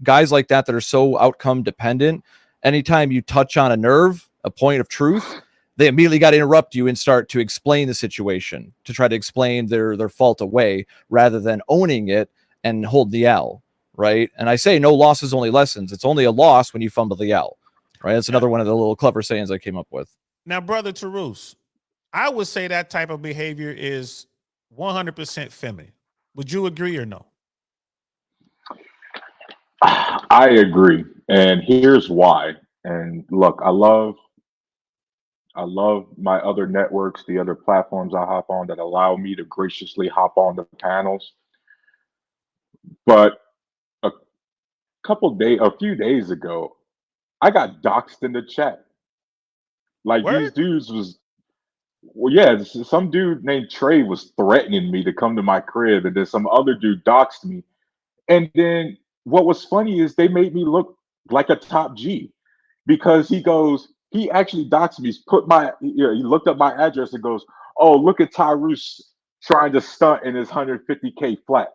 guys like that are so outcome dependent. Anytime you touch on a nerve, a point of truth, they immediately got to interrupt you and start to explain the situation, to try to explain their fault away rather than owning it and hold the L, right? And I say no losses, only lessons. It's only a loss when you fumble the L, right? That's another one of the little clever sayings I came up with. Now, Brother Tarus, I would say that type of behavior is 100% feminine. Would you agree or no? I agree. And here's why. And look, I love my other networks, the other platforms I hop on that allow me to graciously hop on the panels. But a few days ago, I got doxxed in the chat. Like, these dudes was, some dude named Trey was threatening me to come to my crib, and then some other dude doxed me. And then what was funny is they made me look like a top G, because he actually doxed me. He looked up my address and goes, "Oh, look at Tyrus trying to stunt in his 150K flat.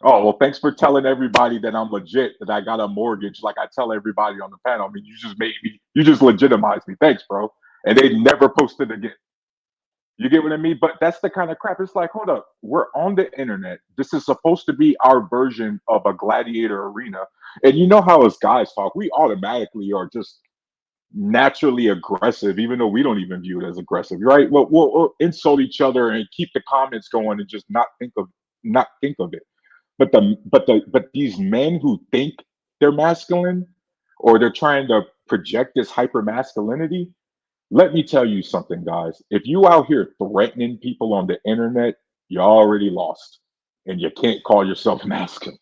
Oh, well, thanks for telling everybody that I'm legit, that I got a mortgage like I tell everybody on the panel. I mean, you just legitimized me. Thanks, bro." And they never posted again. You get what I mean? But that's the kind of crap. It's like, hold up, we're on the internet. This is supposed to be our version of a gladiator arena. And you know how as guys talk, we automatically are just naturally aggressive, even though we don't even view it as aggressive, right? We'll insult each other and keep the comments going and just not think of it. But these men who think they're masculine or they're trying to project this hyper masculinity, let me tell you something, guys. If you out here threatening people on the internet, you're already lost, and you can't call yourself masculine.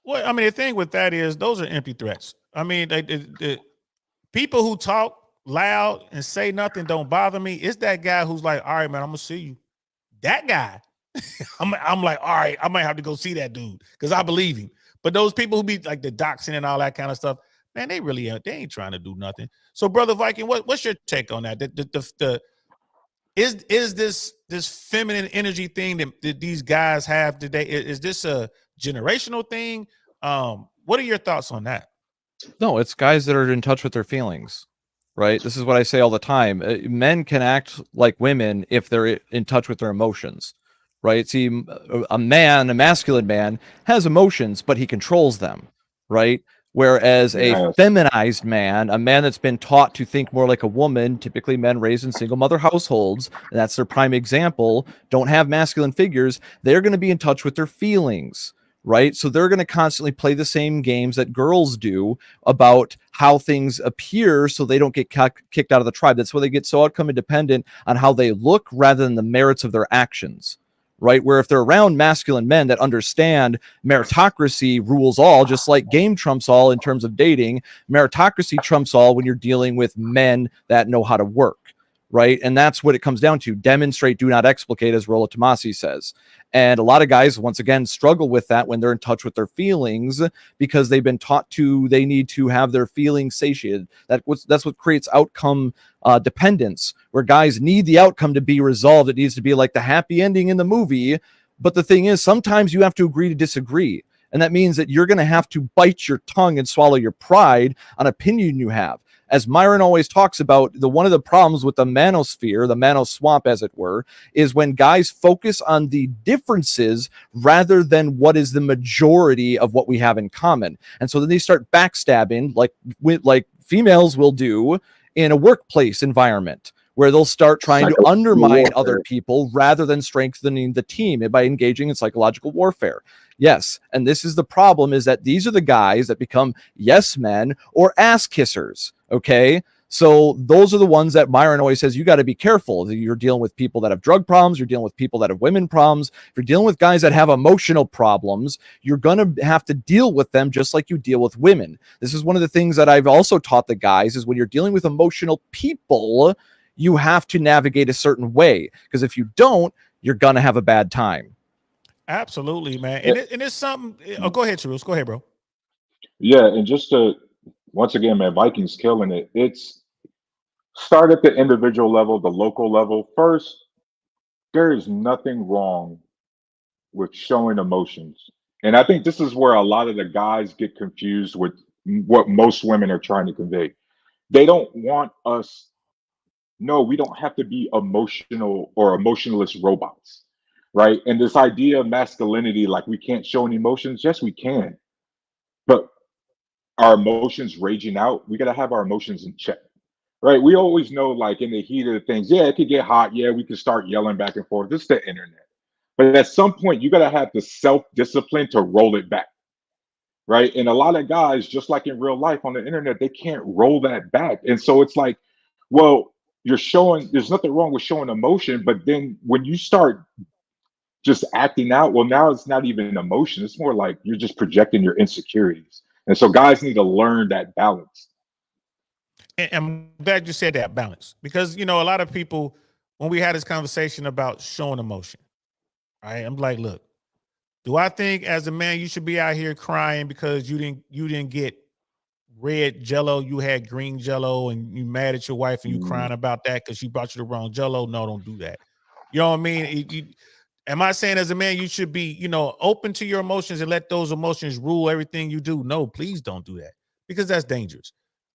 Well, I mean, the thing with that is those are empty threats. I mean, the people who talk loud and say nothing don't bother me. It's that guy who's like, all right, man, I'm gonna see you. That guy, I'm like, all right, I might have to go see that dude because I believe him. But those people who be like the doxing and all that kind of stuff, man, they ain't trying to do nothing. So, Brother Viking, what's your take on that? Is this feminine energy thing that these guys have today? Is this a generational thing? What are your thoughts on that? No, it's guys that are in touch with their feelings, right? This is what I say all the time. Men can act like women if they're in touch with their emotions, right? See, a masculine man has emotions, but he controls them, right? Whereas a feminized man, a man that's been taught to think more like a woman, typically men raised in single mother households, and that's their prime example, don't have masculine figures, they're going to be in touch with their feelings, right? So they're going to constantly play the same games that girls do about how things appear so they don't get kicked out of the tribe. That's why they get so outcome independent on how they look rather than the merits of their actions. Right? Where if they're around masculine men that understand meritocracy rules all, just like game trumps all in terms of dating, meritocracy trumps all when you're dealing with men that know how to work. Right? And that's what it comes down to. Demonstrate, do not explicate, as Rollo Tomasi says. And a lot of guys, once again, struggle with that when they're in touch with their feelings because they've been taught they need to have their feelings satiated. That's what creates outcome dependence, where guys need the outcome to be resolved. It needs to be like the happy ending in the movie. But the thing is, sometimes you have to agree to disagree. And that means that you're going to have to bite your tongue and swallow your pride on opinion you have. As Myron always talks about, one of the problems with the manosphere, the manoswamp, as it were, is when guys focus on the differences rather than what is the majority of what we have in common. And so then they start backstabbing like females will do in a workplace environment, where they'll start trying to undermine other people rather than strengthening the team by engaging in psychological warfare. Yes, and this is the problem, is that these are the guys that become yes men or ass kissers, okay? So those are the ones that Myron always says, you got to be careful. You're dealing with people that have drug problems. You're dealing with people that have women problems. If you're dealing with guys that have emotional problems, you're going to have to deal with them just like you deal with women. This is one of the things that I've also taught the guys, is when you're dealing with emotional people, you have to navigate a certain way, because if you don't, you're going to have a bad time. Absolutely, man. And it's something. Oh, go ahead, Charles. Go ahead, bro. Yeah, and just to once again, man, Vikings killing it. It's start at the individual level, the local level. First, there is nothing wrong with showing emotions. And I think this is where a lot of the guys get confused with what most women are trying to convey. They don't want us. No, we don't have to be emotional or emotionless robots, right? And this idea of masculinity, like we can't show any emotions. Yes, we can. But our emotions raging out, we got to have our emotions in check, right? We always know, like in the heat of the things, yeah, it could get hot. Yeah, we could start yelling back and forth. This is the internet. But at some point, you got to have the self-discipline to roll it back, right? And a lot of guys, just like in real life on the internet, they can't roll that back. And so it's like, well, there's nothing wrong with showing emotion, but then when you start just acting out, well, now it's not even an emotion. It's more like you're just projecting your insecurities. And so guys need to learn that balance. And I'm glad you said that, balance, because, a lot of people, when we had this conversation about showing emotion, right? I'm like, look, do I think as a man, you should be out here crying because you didn't get red Jello, you had green Jello, and you mad at your wife and you crying about that because she brought you the wrong Jello? No, don't do that. You know what I mean? Am I saying as a man you should be, open to your emotions and let those emotions rule everything you do? No, please don't do that, because that's dangerous.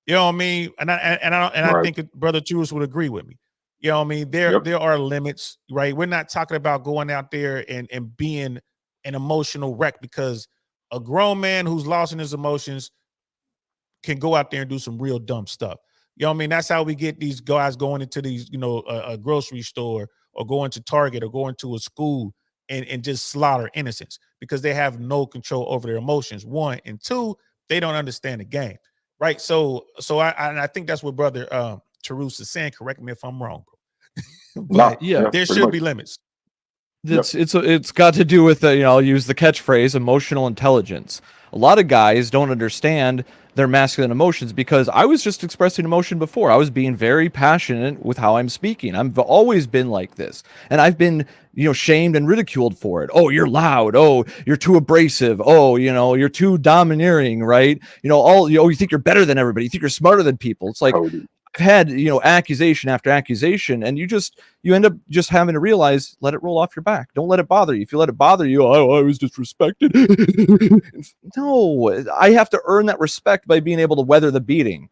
You know what I mean? And I Right. think Brother Churus would agree with me. You know what I mean? There Yep. there are limits, right? We're not talking about going out there and being an emotional wreck, because a grown man who's lost in his emotions can go out there and do some real dumb stuff. You know what I mean? That's how we get these guys going into these, a grocery store or going to Target or going to a school and just slaughter innocents because they have no control over their emotions. One, and two, they don't understand the game, right? So I think that's what brother Tarus is saying. Correct me if I'm wrong, bro. But yeah, there pretty should much. be limits. It's got to do with I'll use the catchphrase emotional intelligence. A lot of guys don't understand their masculine emotions because I was just expressing emotion before. I was being very passionate with how I'm speaking. I've always been like this, and I've been shamed and ridiculed for it. Oh, you're loud. Oh, you're too abrasive. Oh, you're too domineering, right? You think you're better than everybody. You think you're smarter than people. It's like Cody. I've had accusation after accusation, and you end up just having to realize, let it roll off your back. Don't let it bother you. If you let it bother you, oh, I was disrespected. No, I have to earn that respect by being able to weather the beating,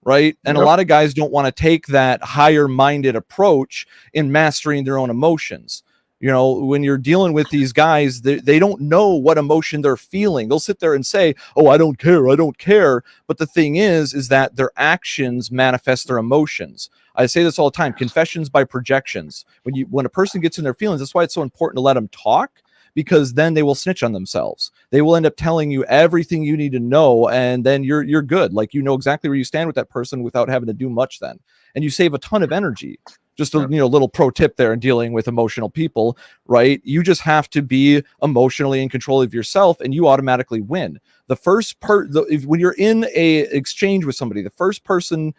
right? And a Yep. lot of guys don't want to take that higher minded approach in mastering their own emotions. When you're dealing with these guys, they don't know what emotion they're feeling. They'll sit there and say, oh, I don't care. I don't care. But the thing is that their actions manifest their emotions. I say this all the time, confessions by projections. When a person gets in their feelings, that's why it's so important to let them talk, because then they will snitch on themselves. They will end up telling you everything you need to know, and then you're good. Like, exactly where you stand with that person without having to do much then. And you save a ton of energy. Just a little pro tip there in dealing with emotional people, right? You just have to be emotionally in control of yourself, and you automatically win. When you're in a exchange with somebody, the first person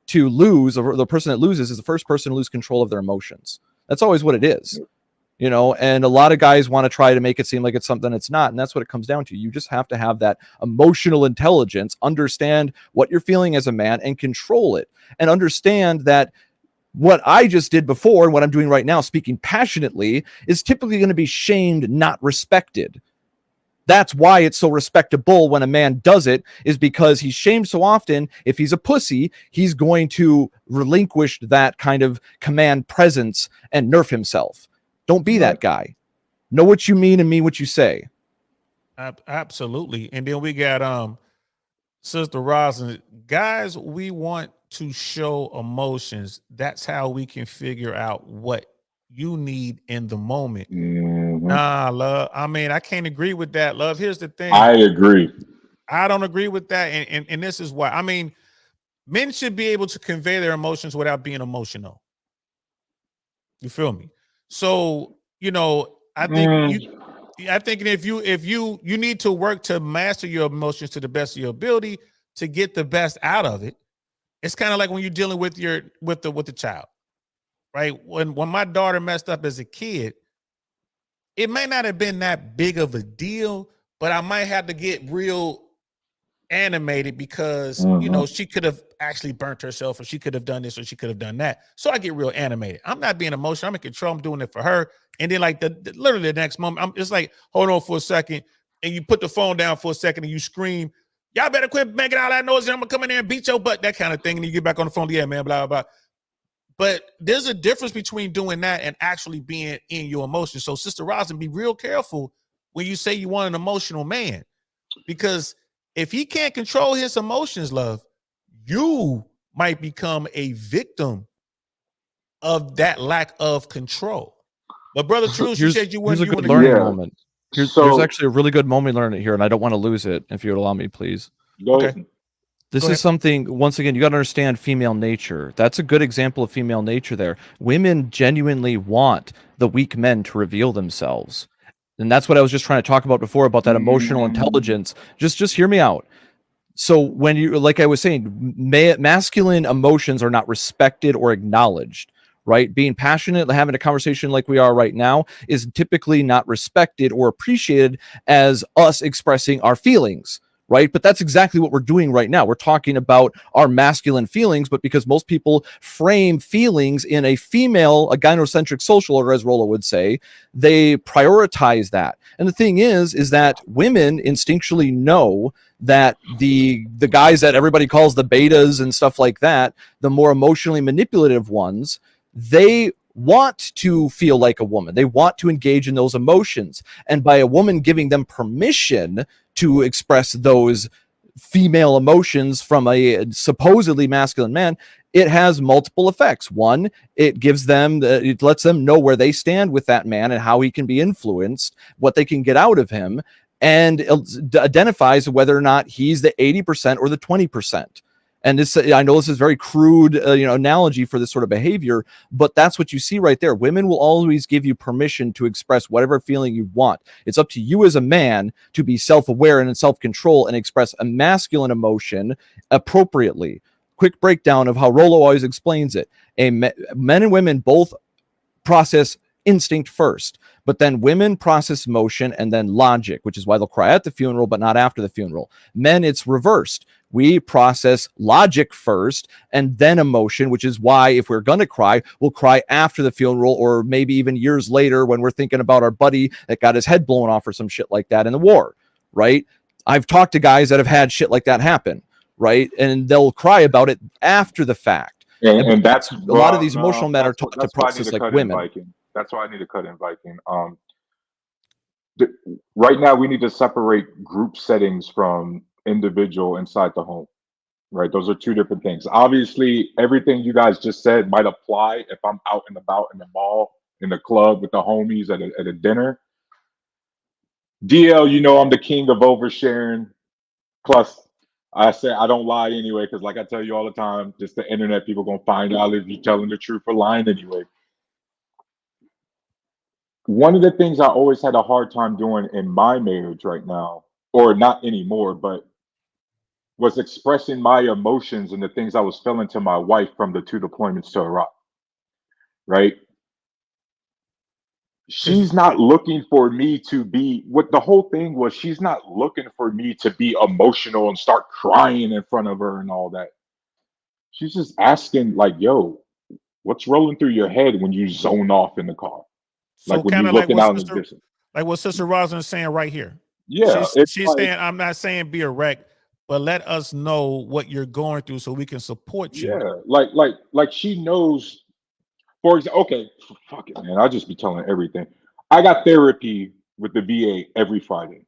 to lose, or the person that loses, is the first person to lose control of their emotions. That's always what it is, and a lot of guys want to try to make it seem like it's something it's not. And that's what it comes down to. You just have to have that emotional intelligence, understand what you're feeling as a man and control it, and understand that what I just did before and what I'm doing right now, speaking passionately, is typically going to be shamed, not respected. That's why it's so respectable when a man does it, is because he's shamed so often. If he's a pussy, he's going to relinquish that kind of command presence and nerf himself. Don't be that guy. Know what you mean and mean what you say. Absolutely. And then we got Sister Rosin. Guys, we want to show emotions. That's how we can figure out what you need in the moment. Mm-hmm. Nah, love. I mean, I can't agree with that, love. Here's the thing. I agree. I don't agree with that. And this is why. I mean, men should be able to convey their emotions without being emotional. You feel me? So, I think if you need to work to master your emotions to the best of your ability to get the best out of it. It's kind of like when you're dealing with the child, right? When my daughter messed up as a kid, it may not have been that big of a deal, but I might have to get real animated because she could have actually burnt herself, or she could have done this, or she could have done that. So I get real animated. I'm not being emotional. I'm in control. I'm doing it for her. And then like literally the next moment, it's like, hold on for a second, and you put the phone down for a second and you scream, y'all better quit making all that noise, and I'm gonna come in there and beat your butt, that kind of thing. And you get back on the phone, yeah, man, blah, blah, blah. But there's a difference between doing that and actually being in your emotions. So Sister Rosin, be real careful when you say you want an emotional man, because if he can't control his emotions, love, you might become a victim of that lack of control. But Brother Truce, you said you Here's wouldn't. a good learning Yeah. moment. There's actually a really good moment learning here, and I don't want to lose it. If you would allow me, please. Okay. This Go is something, once again, you got to understand female nature. That's a good example of female nature there. Women genuinely want the weak men to reveal themselves. And that's what I was just trying to talk about before, about that emotional intelligence. Just hear me out. So when you, like I was saying, masculine emotions are not respected or acknowledged, right? Being passionate, having a conversation like we are right now is typically not respected or appreciated as us expressing our feelings, right? But that's exactly what we're doing right now. We're talking about our masculine feelings, but because most people frame feelings in a gynocentric social order, as Rollo would say, they prioritize that. And the thing is that women instinctually know that the guys that everybody calls the betas and stuff like that, the more emotionally manipulative ones, they want to feel like a woman. They want to engage in those emotions. And by a woman giving them permission to express those female emotions from a supposedly masculine man, it has multiple effects. One, it gives them, it lets them know where they stand with that man and how he can be influenced, what they can get out of him, and it identifies whether or not he's the 80% or the 20%. And this, I know this is very crude, analogy for this sort of behavior, but that's what you see right there. Women will always give you permission to express whatever feeling you want. It's up to you as a man to be self-aware and in self-control and express a masculine emotion appropriately. Quick breakdown of how Rollo always explains it. Men and women both process instinct first, but then women process emotion and then logic, which is why they'll cry at the funeral, but not after the funeral. Men, it's reversed. We process logic first and then emotion, which is why if we're going to cry, we'll cry after the funeral or maybe even years later when we're thinking about our buddy that got his head blown off or some shit like that in the war, right? I've talked to guys that have had shit like that happen, right? And they'll cry about it after the fact. And that's a lot of these emotional men are taught to process like women. That's why I need to cut in Viking. Right now, we need to separate group settings from individual inside the home, right? Those are two different things. Obviously, everything you guys just said might apply if I'm out and about in the mall, in the club with the homies at a dinner. DL, I'm the king of oversharing. Plus, I say I don't lie anyway, because like I tell you all the time, just the internet, people gonna find out if you're telling the truth or lying anyway. One of the things I always had a hard time doing in my marriage right now, or not anymore, but was expressing my emotions and the things I was feeling to my wife from the 2 deployments to Iraq, right? She's not looking for me to be, what the whole thing was, she's not looking for me to be emotional and start crying in front of her and all that. She's just asking, like, yo, what's rolling through your head when you zone off in the car? So Like when kind you're of like looking what out in the Sister, distance. like what Sister Rosalind is saying right here. Yeah, she's saying, I'm not saying be a wreck, but let us know what you're going through so we can support you. Yeah, like she knows. For example, okay, fuck it, man. I'll just be telling everything. I got therapy with the VA every Friday.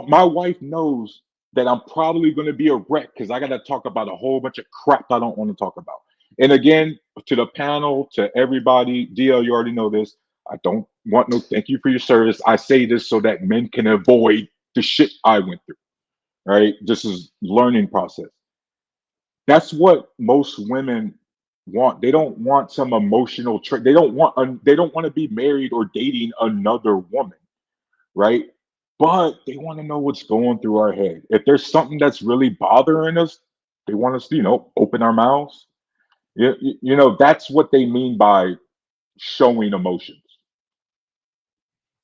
My wife knows that I'm probably going to be a wreck because I got to talk about a whole bunch of crap I don't want to talk about. And again, to the panel, to everybody, DL, you already know this. I don't want no thank you for your service. I say this so that men can avoid the shit I went through. Right? This is learning process. That's what most women want. They don't want some emotional trick. They don't want to be married or dating another woman, right? But they want to know what's going through our head. If there's something that's really bothering us, they want us to, open our mouths. That's what they mean by showing emotions.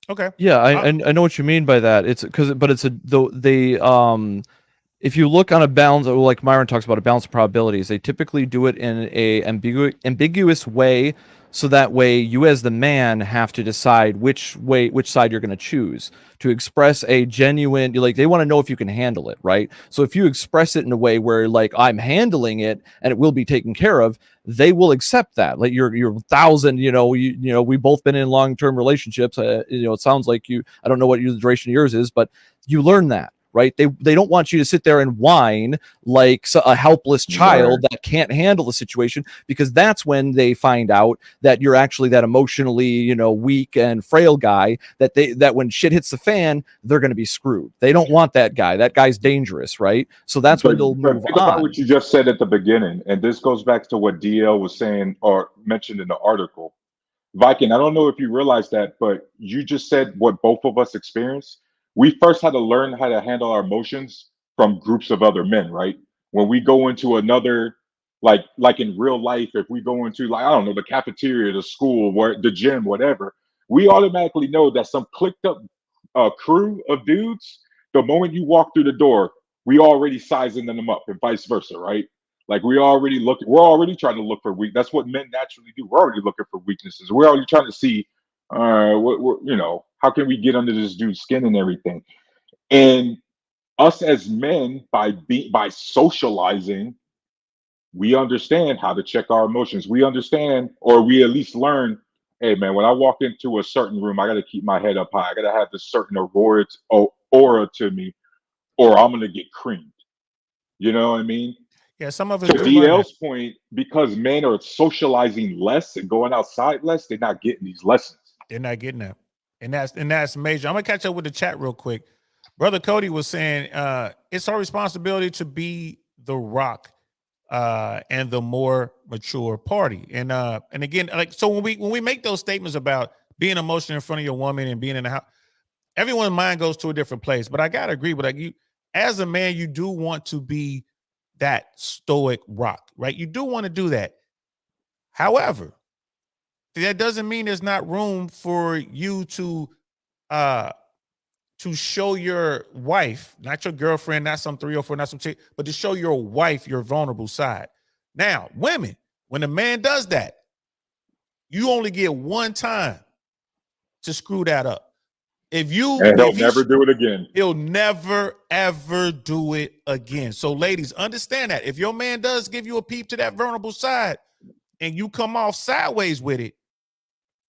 Okay. Yeah, I know what you mean by that. It's if you look on a balance, like Myron talks about a balance of probabilities, they typically do it in a ambiguous way, so that way you as the man have to decide which side you're going to choose to express a genuine, they want to know if you can handle it, right? So if you express it in a way where I'm handling it and it will be taken care of, they will accept that. Like you're 1,000, we've both been in long-term relationships. It sounds like I don't know what the duration of yours is, but you learn that. Right? They don't want you to sit there and whine like a helpless child that can't handle the situation, because that's when they find out that you're actually that emotionally, weak and frail guy that when shit hits the fan, they're going to be screwed. They don't want that guy. That guy's dangerous, right? So that's when they'll move think on. About what you just said at the beginning, and this goes back to what DL was saying or mentioned in the article. Viking, I don't know if you realize that, but you just said what both of us experienced. We first had to learn how to handle our emotions from groups of other men, right? When we go into another, like in real life, if we go into I don't know, the cafeteria, the school, the gym, whatever, we automatically know that some clicked up crew of dudes, the moment you walk through the door, we already sizing them up and vice versa, right? Like we're already trying to look for weak. That's what men naturally do. We're already looking for weaknesses. We're already trying to see, how can we get under this dude's skin and everything. And us as men, by socializing, we understand how to check our emotions. We understand, or we at least learn, hey man, when I walk into a certain room, I got to keep my head up high. I got to have this certain aura to me, or I'm gonna get creamed. You know what I mean? Yeah, some of us To do learn that. DL's point, because men are socializing less and going outside less, they're not getting these lessons. They're not getting that. And that's major. I'm gonna catch up with the chat real quick. Brother Cody was saying it's our responsibility to be the rock and the more mature party. And again, like, so when we make those statements about being emotional in front of your woman and being in the house, everyone's mind goes to a different place. But I gotta agree with, like, you as a man, you do want to be that stoic rock, right? You do want to do that. However, that doesn't mean there's not room for you to show your wife, not your girlfriend, not some 304, not some chick, but to show your wife your vulnerable side. Now, women, when a man does that, you only get one time to screw that up. And he'll never do it again. He'll never, ever do it again. So, ladies, understand that. If your man does give you a peep to that vulnerable side and you come off sideways with it,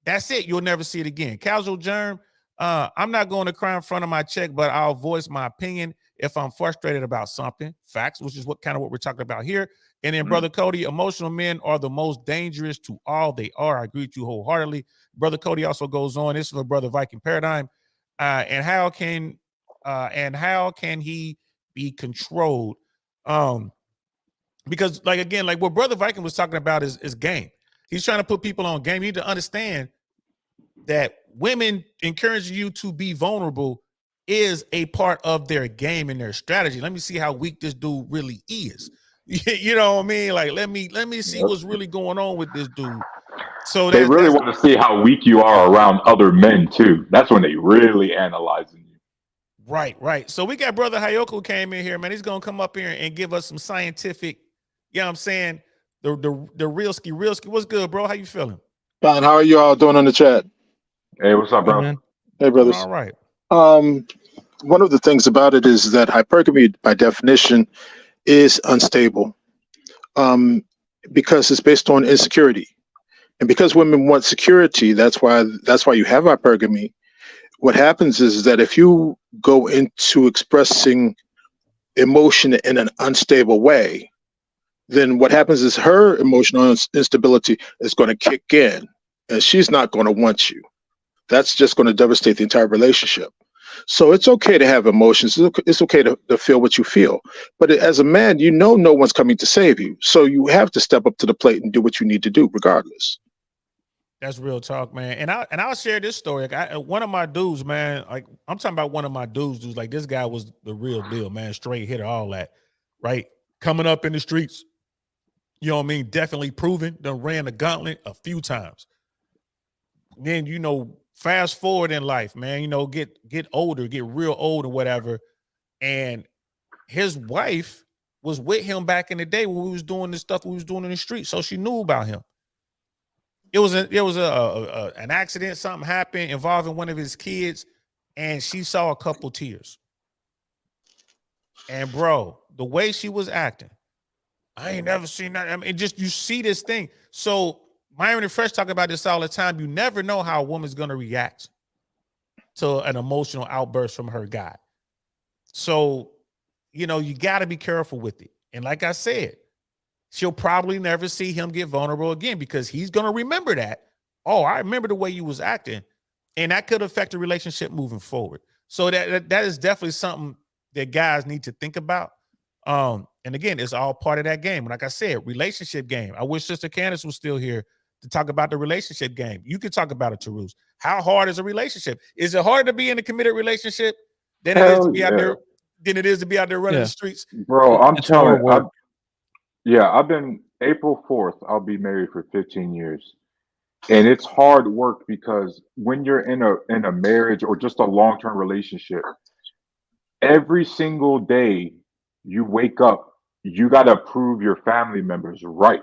that's it. You'll never see it again. Casual Germ, I'm not going to cry in front of my check, but I'll voice my opinion if I'm frustrated about something. Facts, which is what we're talking about here. And then, Brother Cody, emotional men are the most dangerous to all. They are. I agree with you wholeheartedly. Brother Cody also goes on. This is for Brother Viking Paradigm. And how can he be controlled? Because, like, again, like what Brother Viking was talking about is game. He's trying to put people on game. You need to understand that women encouraging you to be vulnerable is a part of their game and their strategy. Let me see how weak this dude really is. You know what I mean? Like, let me see what's really going on with this dude. So they really want to see how weak you are around other men too. That's when they really analyzing you. Right. So we got Brother Hayoko came in here, man. He's gonna come up here and give us some scientific, you know what I'm saying? The real ski. What's good, bro? How you feeling? Fine. How are you all doing on the chat? Hey, what's up, bro? Hey, brothers. All right. One of the things about it is that hypergamy, by definition, is unstable, because it's based on insecurity, and because women want security, that's why you have hypergamy. What happens is that if you go into expressing emotion in an unstable way, then what happens is her emotional instability is going to kick in, and she's not going to want you. That's just going to devastate the entire relationship. So it's okay to have emotions. It's okay to feel what you feel. But as a man, you know no one's coming to save you. So you have to step up to the plate and do what you need to do regardless. That's real talk, man. And I'll share this story. Like, one of my dudes, man, like, I'm talking about one of my dudes, like, this guy was the real deal, man. Straight hitter, all that, right? Coming up in the streets, you know what I mean? Definitely proven, done ran the gauntlet a few times. Then, you know, fast forward in life, man, you know, get older, get real old or whatever. And his wife was with him back in the day when we was doing this stuff we was doing in the street. So she knew about him. It was an accident, something happened involving one of his kids, and she saw a couple tears. And bro, the way she was acting, I ain't never seen that. I mean, just, you see this thing. So Myron and Fresh talk about this all the time. You never know how a woman's going to react to an emotional outburst from her guy. So, you know, you got to be careful with it. And like I said, she'll probably never see him get vulnerable again, because he's going to remember that. Oh, I remember the way you was acting. And that could affect the relationship moving forward. So that is definitely something that guys need to think about. And again, it's all part of that game. Like I said, relationship game. I wish Sister Candace was still here to talk about the relationship game. You could talk about it, Tarus. How hard is a relationship? Is it harder to be in a committed relationship than it is to be out there? Than it is to be out there running the streets? Bro, I'm telling you, I've been April 4th. I'll be married for 15 years. And it's hard work, because when you're in a marriage or just a long-term relationship, every single day you wake up, you got to prove your family members right.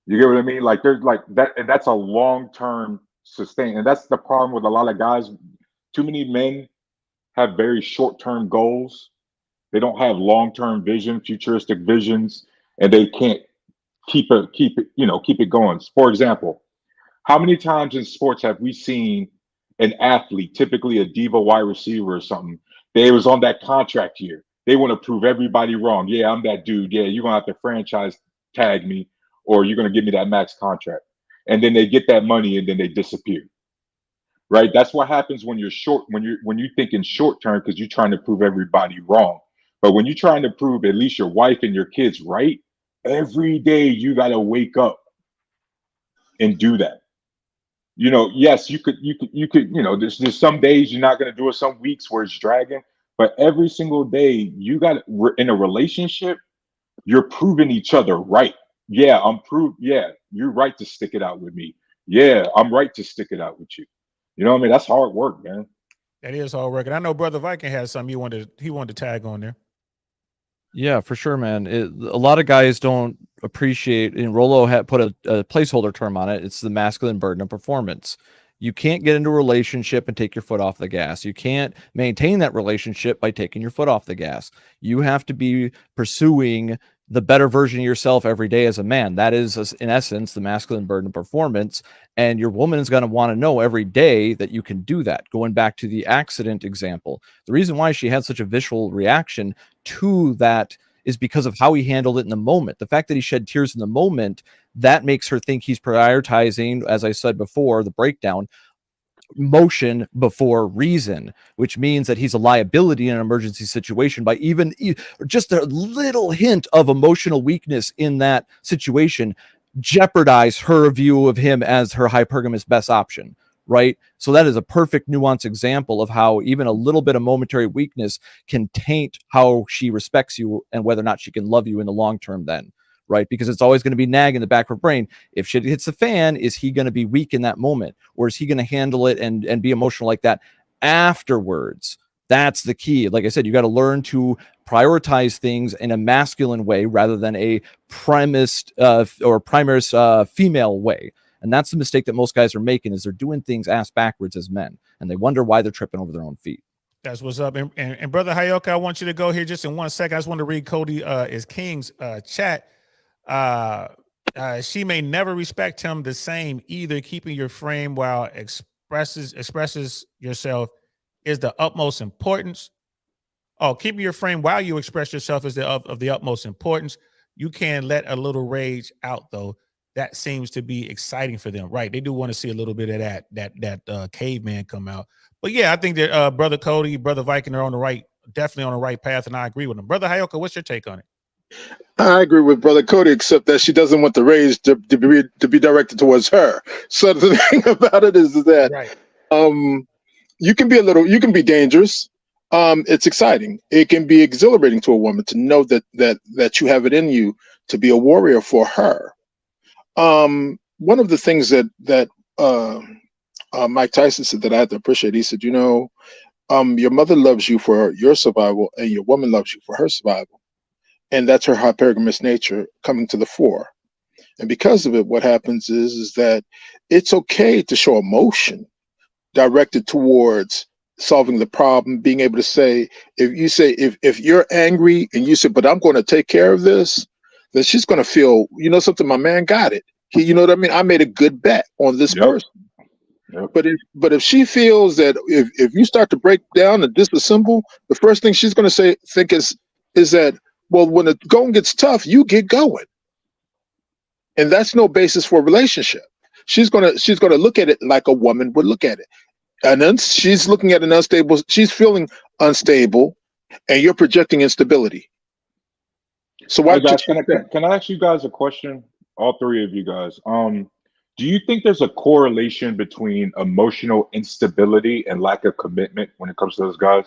You get what I mean? Like, there's like that, and that's a long-term sustain. And that's the problem with a lot of guys. Too many men have very short-term goals. They don't have long-term vision, futuristic visions. and they can't keep it going. For example, how many times in sports have we seen an athlete, typically a diva wide receiver or something, they was on that contract year. They want to prove everybody wrong. Yeah, I'm that dude. Yeah, you're gonna have to franchise tag me, or you're gonna give me that max contract. And then they get that money and then they disappear. Right? That's what happens when you're short, when you think in short term, because you're trying to prove everybody wrong. But when you're trying to prove at least your wife and your kids right, every day you gotta wake up and do that. Yes, you could, there's some days you're not going to do it, some weeks where it's dragging, but every single day we're in a relationship, you're proving each other right. Yeah, yeah, you're right to stick it out with me. Yeah, I'm right to stick it out with you. You know what I mean? That's hard work, man. That is hard work. And I know Brother Viking has something he wanted to tag on there. Yeah, for sure, man. A lot of guys don't appreciate, and Rolo had put a placeholder term on it. It's the masculine burden of performance. You can't get into a relationship and take your foot off the gas. You can't maintain that relationship by taking your foot off the gas. You have to be pursuing the better version of yourself every day as a man. That is, in essence, the masculine burden of performance. And your woman is going to want to know every day that you can do that. Going back to the accident example, the reason why she had such a visceral reaction to that is because of how he handled it in the moment. The fact that he shed tears in the moment, that makes her think he's prioritizing, as I said before, the breakdown, emotion before reason, which means that he's a liability in an emergency situation by even just a little hint of emotional weakness in that situation jeopardize her view of him as her hypergamous best option, right? So that is a perfect nuanced example of how even a little bit of momentary weakness can taint how she respects you and whether or not she can love you in the long term then, right? Because it's always going to be nagging in the back of her brain. If shit hits the fan, is he going to be weak in that moment? Or is he going to handle it and be emotional like that afterwards? That's the key. Like I said, you got to learn to prioritize things in a masculine way rather than a primist female way. And that's the mistake that most guys are making, is they're doing things ass backwards as men, and they wonder why they're tripping over their own feet. That's what's up. And Brother Hayoka, I want you to go here just in 1 second. I just want to read Cody is King's chat. She may never respect him the same either. Keeping your frame while expresses yourself is the utmost importance. Oh, keeping your frame while you express yourself is of the utmost importance. You can let a little rage out though. That seems to be exciting for them, right? They do want to see a little bit of that caveman come out. But yeah, I think that Brother Cody, Brother Viking are definitely on the right path, and I agree with them. Brother Hayoka, what's your take on it? I agree with Brother Cody, except that she doesn't want the rage to be directed towards her. So the thing about it is that right. You can be dangerous. It's exciting. It can be exhilarating to a woman to know that you have it in you to be a warrior for her. One of the things that Mike Tyson said that I had to appreciate, he said, your mother loves you for your survival and your woman loves you for her survival. And that's her hypergamous nature coming to the fore. And because of it, what happens is that it's okay to show emotion directed towards solving the problem, being able to say, if you're angry and you say, but I'm going to take care of this, then she's going to feel, something, my man got it. You know what I mean? I made a good bet on this person. Yep. But if she feels that if you start to break down and disassemble, the first thing she's going to think is that, well, when the going gets tough, you get going. And that's no basis for a relationship. She's gonna look at it like a woman would look at it. And then she's looking at an unstable, she's feeling unstable, and you're projecting instability. So why guys, can I ask you guys a question? All three of you guys. Do you think there's a correlation between emotional instability and lack of commitment when it comes to those guys?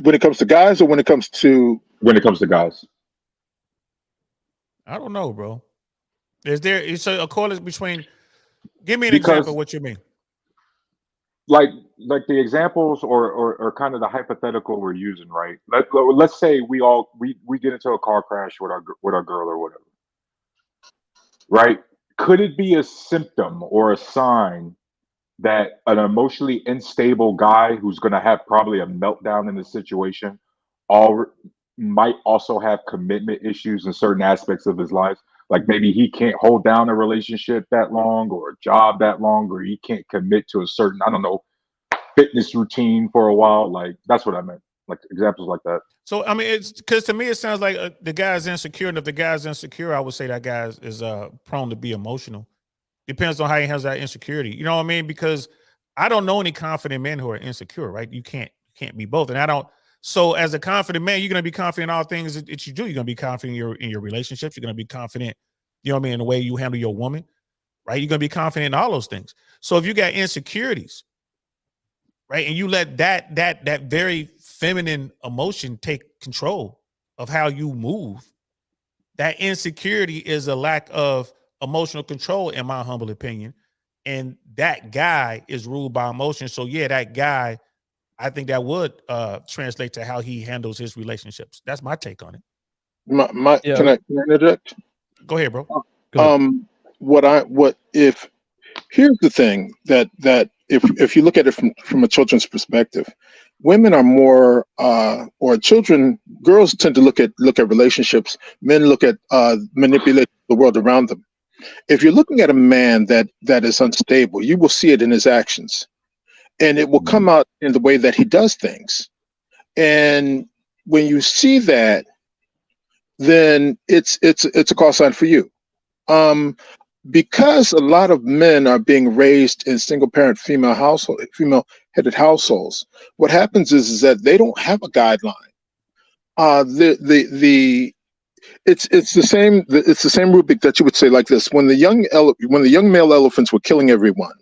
When it comes to guys, or when it comes to guys? I don't know, bro. Is a correlation between? Give me an example of what you mean. Like the examples or kind of the hypothetical we're using, right? Let's say we get into a car crash with our girl or whatever, right? Could it be a symptom or a sign that an emotionally unstable guy who's going to have probably a meltdown in the situation might also have commitment issues in certain aspects of his life. Like maybe he can't hold down a relationship that long or a job that long, or he can't commit to a certain, I don't know, fitness routine for a while. Like that's what I meant. Like examples like that. So I mean, it's because to me it sounds like the guy's insecure, and if the guy's insecure, I would say that guy is prone to be emotional. Depends on how he has that insecurity. You know what I mean? Because I don't know any confident men who are insecure, right? You can't be both, and I don't. So as a confident man, you're gonna be confident in all things that you do. You're gonna be confident in your relationships. You're gonna be confident, you know what I mean, in the way you handle your woman, right? You're gonna be confident in all those things. So if you got insecurities, right, and you let that very feminine emotion take control of how you move, that insecurity is a lack of emotional control, in my humble opinion. And that guy is ruled by emotion. So yeah, that guy, I think that would translate to how he handles his relationships. That's my take on it. Yeah. Can I interject? Go ahead, bro. Here's the thing that if you look at it from a children's perspective, women are more or girls tend to look at relationships, men look at manipulate the world around them. If you're looking at a man that is unstable, you will see it in his actions, and it will come out in the way that he does things. And when you see that, then it's a call sign for you. Because a lot of men are being raised in single parent female headed households, what happens is that they don't have a guideline. It's the same rubric that you would say like this: when the young male elephants were killing everyone,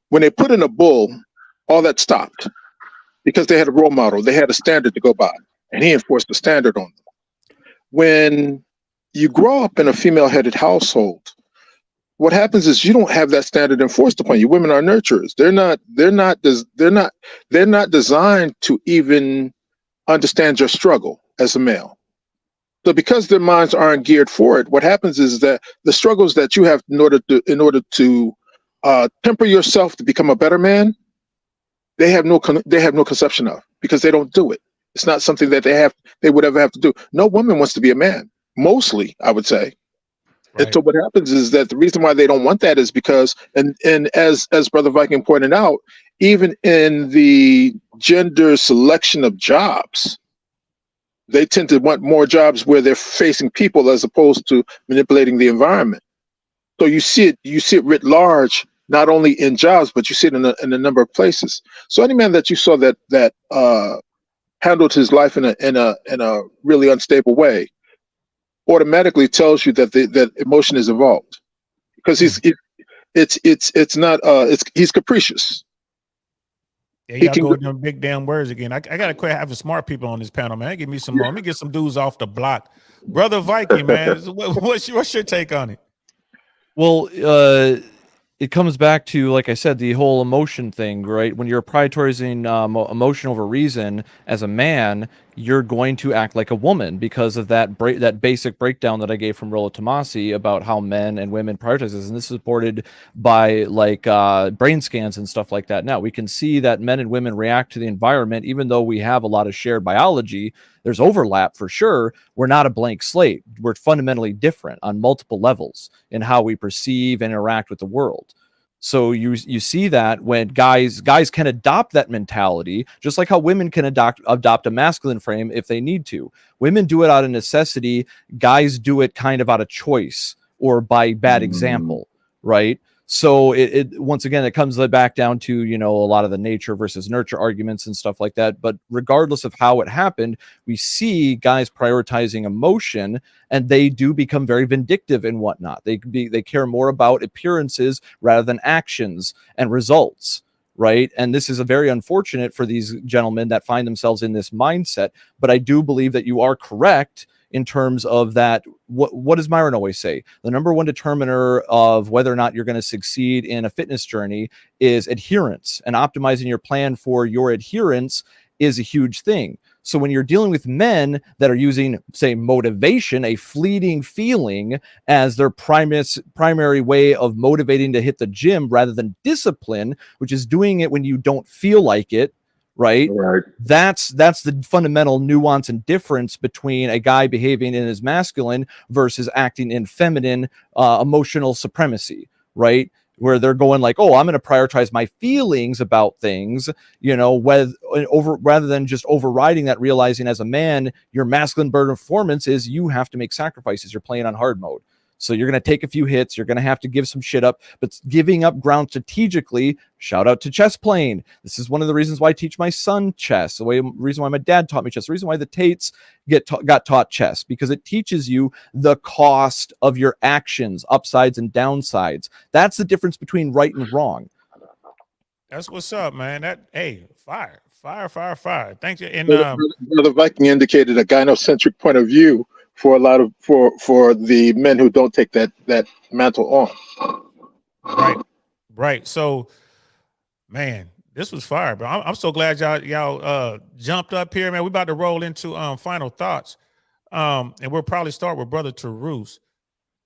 when they put in a bull, all that stopped because they had a role model, they had a standard to go by, and he enforced the standard on them. When you grow up in a female headed household, what happens is you don't have that standard enforced upon you. Women are nurturers. They're not designed to even understand your struggle as a male. So because their minds aren't geared for it, what happens is that the struggles that you have in order to temper yourself to become a better man, they have no conception of, because they don't do it. It's not something that they would ever have to do. No woman wants to be a man, mostly, I would say. Right. And so what happens is that the reason why they don't want that is because, and as Brother Viking pointed out, even in the gender selection of jobs, they tend to want more jobs where they're facing people as opposed to manipulating the environment. So you see it writ large, not only in jobs, but you see it in a number of places. So any man that you saw that handled his life in a really unstable way automatically tells you that that emotion is involved, because he's capricious. Yeah, y'all go with them big damn words again. I gotta quit having smart people on this panel, man. Give me some more. Let me get some dudes off the block. Brother Viking, man, what's your take on it? Well, it comes back to, like I said, the whole emotion thing, right? When you're prioritizing emotion over reason as a man, you're going to act like a woman because of that basic breakdown that I gave from Rollo Tomasi about how men and women prioritize this. And this is supported by like brain scans and stuff like that. Now we can see that men and women react to the environment, even though we have a lot of shared biology. There's overlap for sure. We're not a blank slate. We're fundamentally different on multiple levels in how we perceive and interact with the world. So you see that when guys can adopt that mentality, just like how women can adopt a masculine frame if they need to. Women do it out of necessity. Guys do it kind of out of choice or by bad example, right? So it once again, it comes back down to, you know, a lot of the nature versus nurture arguments and stuff like that. But regardless of how it happened, we see guys prioritizing emotion, and they do become very vindictive and whatnot. They care more about appearances rather than actions and results, right? And this is a very unfortunate for these gentlemen that find themselves in this mindset. But I do believe that you are correct in terms of that. What does Myron always say? The number one determiner of whether or not you're going to succeed in a fitness journey is adherence, and optimizing your plan for your adherence is a huge thing. So when you're dealing with men that are using, say, motivation, a fleeting feeling, as their primary way of motivating to hit the gym rather than discipline, which is doing it when you don't feel like it, right? Right. That's the fundamental nuance and difference between a guy behaving in his masculine versus acting in feminine emotional supremacy, right? Where they're going like, oh, I'm going to prioritize my feelings about things, you know, rather than just overriding that, realizing as a man, your masculine burden of performance is you have to make sacrifices. You're playing on hard mode. So you're going to take a few hits. You're going to have to give some shit up, but giving up ground strategically. Shout out to chess playing. This is one of the reasons why I teach my son chess. The reason why my dad taught me chess. The reason why the Tates got taught chess, because it teaches you the cost of your actions, upsides and downsides. That's the difference between right and wrong. That's what's up, man. Fire. Thank you. And Brother Viking indicated a gynocentric point of view for a lot of for the men who don't take that mantle on. Right. So, man, this was fire, bro. I'm so glad y'all jumped up here, man. We're about to roll into final thoughts, and we'll probably start with Brother Tarus.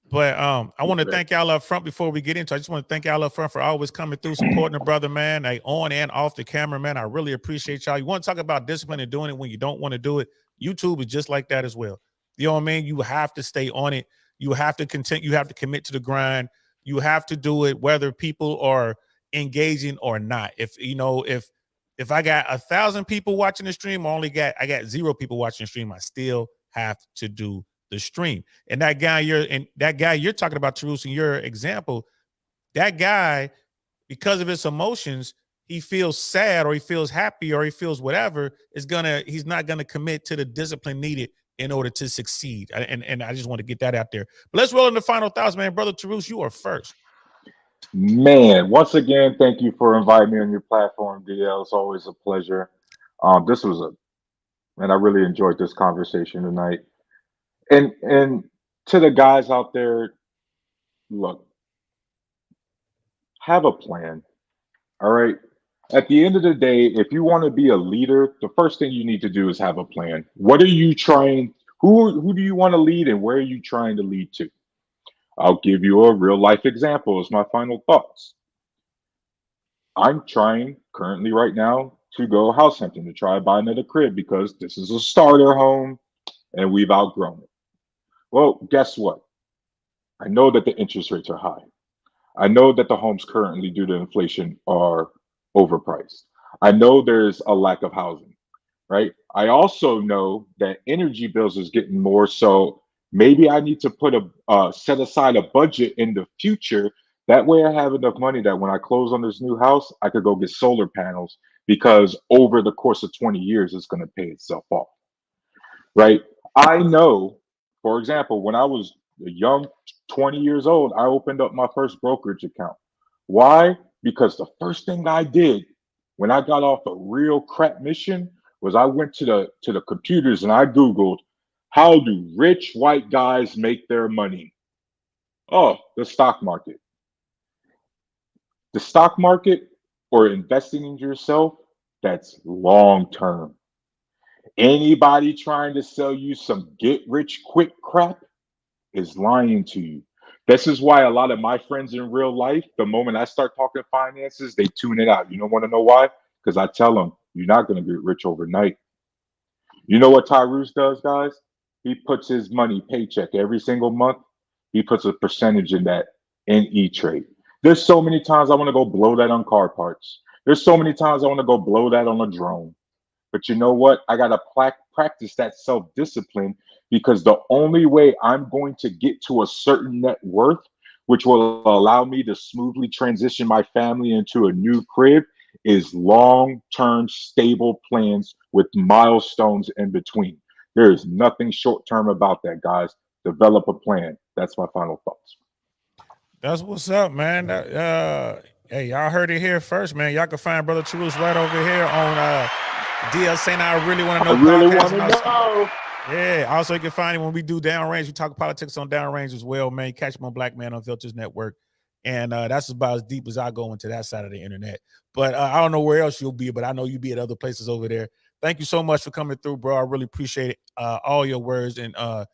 But I want to thank y'all up front before we get into it. I just want to thank y'all up front for always coming through, supporting the brother, man. On and off the camera, man. I really appreciate y'all. You want to talk about discipline and doing it when you don't want to do it? YouTube is just like that as well. You know what I mean? You have to stay on it. You have to continue. You have to commit to the grind. You have to do it whether people are engaging or not. If I got 1,000 people watching the stream, I got 0 people watching the stream, I still have to do the stream. And that guy you're talking about, Tarus, in your example, that guy, because of his emotions, he feels sad or he feels happy or he feels whatever, he's not gonna commit to the discipline needed in order to succeed. And I just want to get that out there. But let's roll in the final thoughts, man. Brother Tarus, you are first. Man, once again, thank you for inviting me on your platform, DL. It's always a pleasure. I really enjoyed this conversation tonight. And to the guys out there, look, have a plan. All right. At the end of the day, if you want to be a leader, the first thing you need to do is have a plan. What are you trying? Who do you want to lead, and where are you trying to lead to? I'll give you a real life example as my final thoughts. I'm trying currently right now to go house hunting to try to buy another crib because this is a starter home and we've outgrown it. Well, guess what? I know that the interest rates are high. I know that the homes currently, due to inflation, are overpriced. I know there's a lack of housing, right? I also know that energy bills is getting more. So maybe I need to set aside a budget in the future. That way I have enough money that when I close on this new house, I could go get solar panels, because over the course of 20 years, it's going to pay itself off, right? I know, for example, when I was a young 20 years old, I opened up my first brokerage account. Why? Because the first thing I did when I got off a real crap mission was I went to the computers and I Googled, how do rich white guys make their money? Oh, the stock market. The stock market, or investing in yourself, that's long term. Anybody trying to sell you some get rich quick crap is lying to you. This is why a lot of my friends in real life, the moment I start talking finances, they tune it out. You don't want to know why? Because I tell them, you're not going to get rich overnight. You know what Tyrus does, guys? He puts his money paycheck every single month. He puts a percentage in that in E-Trade. There's so many times I want to go blow that on car parts. There's so many times I want to go blow that on a drone. But you know what? I got to practice that self-discipline, because the only way I'm going to get to a certain net worth, which will allow me to smoothly transition my family into a new crib, is long-term stable plans with milestones in between. There is nothing short-term about that, guys. Develop a plan. That's my final thoughts. That's what's up, man. Hey, y'all heard it here first, man. Y'all can find Brother Tarus right over here on DL saying I really want to know. I really want to know. Yeah. Also, you can find him when we do Downrange. We talk politics on Downrange as well, man. Catch him on Black Man Unfiltered Network. And that's about as deep as I go into that side of the internet. But I don't know where else you'll be, but I know you'll be at other places over there. Thank you so much for coming through, bro. I really appreciate it. All your words, and I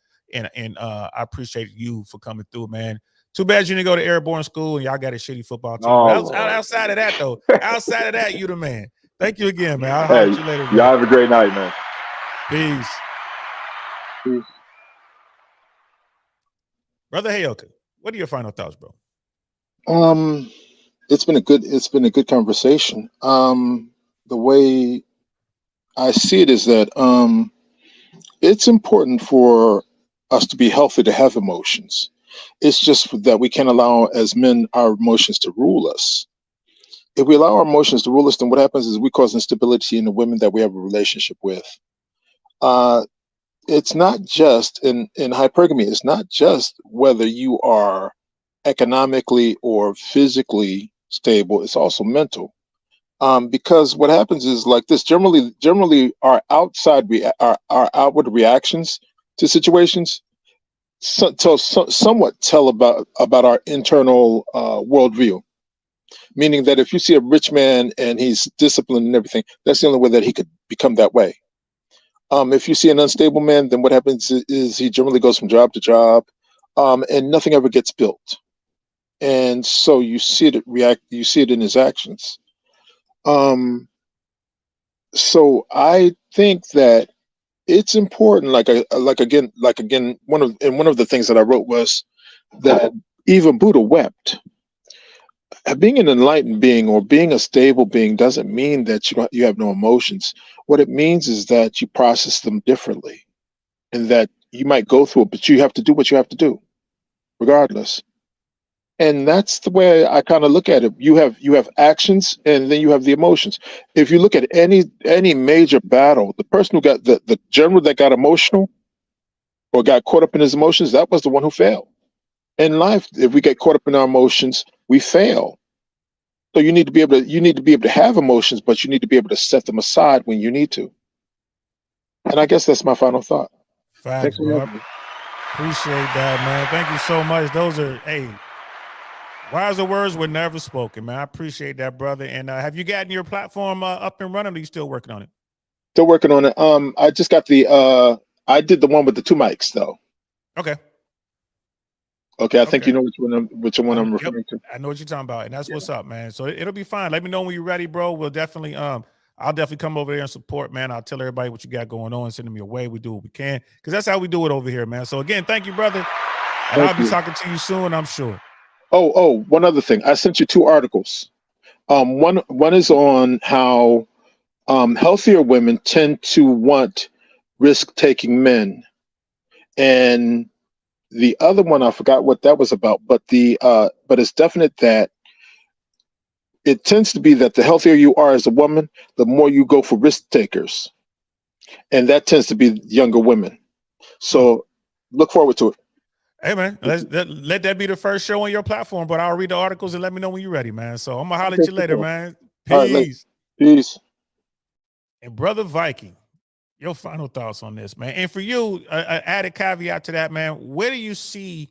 appreciate you for coming through, man. Too bad you didn't go to Airborne School and y'all got a shitty football team. Oh, Outside of that, though, outside of that, you the man. Thank you again, man. I'll Hey, holler at you later, bro. y'all have a great night, man. Peace. Peace. Brother Hayoka, what are your final thoughts, bro? It's been a good conversation. The way I see it is that it's important for us to be healthy, to have emotions. It's just that we can't allow, as men, our emotions to rule us. If we allow our emotions to rule us, then what happens is we cause instability in the women that we have a relationship with. It's not just in hypergamy. It's not just whether you are economically or physically stable. It's also mental. Because what happens is like this. Generally, our outward reactions to situations somewhat tell about our internal worldview. Meaning that if you see a rich man and he's disciplined and everything, that's the only way that he could become that way. If you see an unstable man, then what happens is he generally goes from job to job, and nothing ever gets built. And so you see it in his actions. So I think that it's important. Like again, one of the things that I wrote was that even Buddha wept. Being an enlightened being or being a stable being doesn't mean that you have no emotions. What it means is that you process them differently, and that you might go through it, but you have to do what you have to do, regardless. And that's the way I kind of look at it. You have actions, and then you have the emotions. If you look at any major battle, the person who got the general that got emotional or got caught up in his emotions, that was the one who failed. In life, if we get caught up in our emotions, we fail. So you need to be able to have emotions, but you need to be able to set them aside when you need to. And I guess that's my final thought. Facts, Thanks for bro. having me. Appreciate that, man. Thank you so much. Those are, wiser words were never spoken, man. I appreciate that, brother. And have you gotten your platform up and running, or are you still working on it? Still working on it. I just got I did the one with the 2 mics though. Okay. Okay, I think Okay. you know which one I'm referring to. I know what you're talking about, and that's what's up, man. So it'll be fine. Let me know when you're ready, bro. We'll definitely I'll definitely come over there and support, man. I'll tell everybody what you got going on, send them your way. We do what we can, because that's how we do it over here, man. So again, thank you, brother. And I'll be talking to you soon, I'm sure. Oh, one other thing. I sent you 2 articles. One is on how healthier women tend to want risk-taking men, and the other one I forgot what that was about. But but it's definite that it tends to be that the healthier you are as a woman, the more you go for risk takers, and that tends to be younger women. So look forward to it. Hey, man, let that be the first show on your platform, but I'll read the articles and let me know when you're ready, man. So I'm going to holler at you later, man. All right, Peace. Peace. And Brother Viking, your final thoughts on this, man. And for you, an added caveat to that, man, where do you see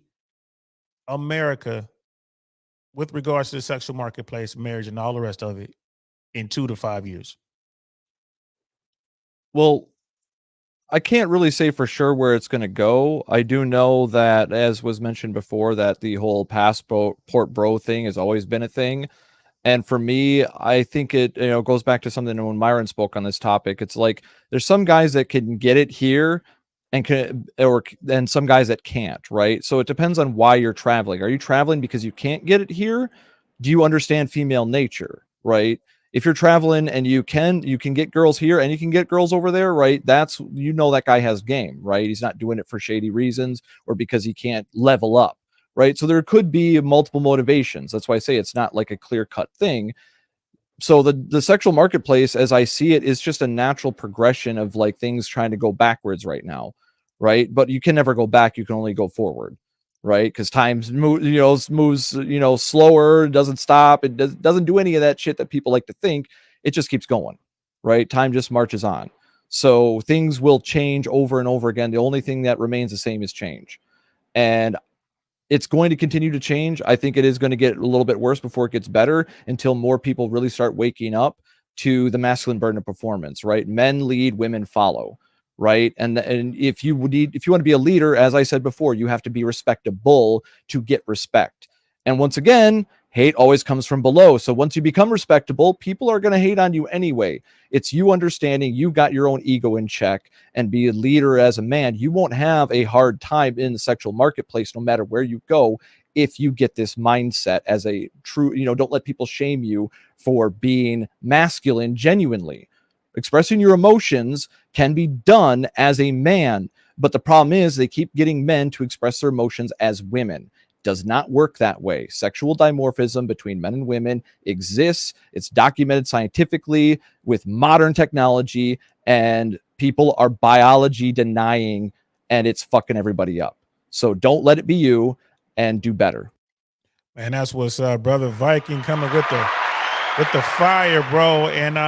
America with regards to the sexual marketplace, marriage, and all the rest of it in 2 to 5 years? Well, I can't really say for sure where it's going to go. I do know that, as was mentioned before, that the whole passport bro thing has always been a thing. And for me, I think it goes back to something when Myron spoke on this topic. It's like there's some guys that can get it here and some guys that can't, right? So it depends on why you're traveling. Are you traveling because you can't get it here? Do you understand female nature, right? If you're traveling and you can get girls here and you can get girls over there, right? That's, that guy has game, right? He's not doing it for shady reasons or because he can't level up, right? So there could be multiple motivations. That's why I say it's not like a clear-cut thing. So the sexual marketplace, as I see it, is just a natural progression of like things trying to go backwards right now, right? But you can never go back. You can only go forward, right? Because time moves slower, doesn't stop. It doesn't do any of that shit that people like to think. It just keeps going, right? Time just marches on. So things will change over and over again. The only thing that remains the same is change. And it's going to continue to change. I think it is going to get a little bit worse before it gets better until more people really start waking up to the masculine burden of performance, right? Men lead, women follow, right? And if you want to be a leader, as I said before, you have to be respectable to get respect. And once again, Hate always comes from below. So once you become respectable, people are going to hate on you anyway. It's you understanding you got your own ego in check and be a leader as a man. You won't have a hard time in the sexual marketplace, no matter where you go, if you get this mindset as a true, don't let people shame you for being masculine genuinely. Expressing your emotions can be done as a man, but the problem is they keep getting men to express their emotions as women. Does not work that way. Sexual dimorphism between men and women exists. It's documented scientifically with modern technology, and people are biology denying, and it's fucking everybody up. So don't let it be you, and do better. Man, that's what's Brother Viking coming with the fire, bro. And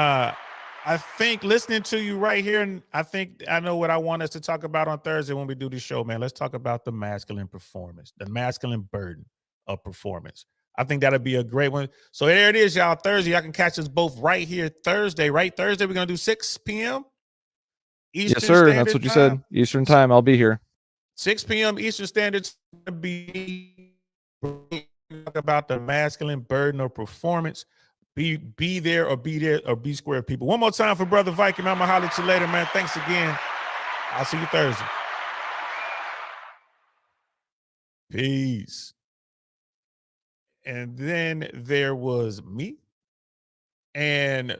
I think listening to you right here, and I think I know what I want us to talk about on Thursday when we do the show, man. Let's talk about the masculine performance, the masculine burden of performance. I think that'll be a great one. So there it is, y'all. Thursday, y'all can catch us both right here Thursday, right? Thursday, we're gonna do 6 p.m. Eastern yes, sir. Standard That's what you Time. said. Eastern time. I'll be here. 6 p.m. Eastern Standard Time. Be talk about the masculine burden of performance. Be there or be square, people. One more time for Brother Viking. I'm gonna holler at you later, man. Thanks again. I'll see you Thursday. Peace. And then there was me. And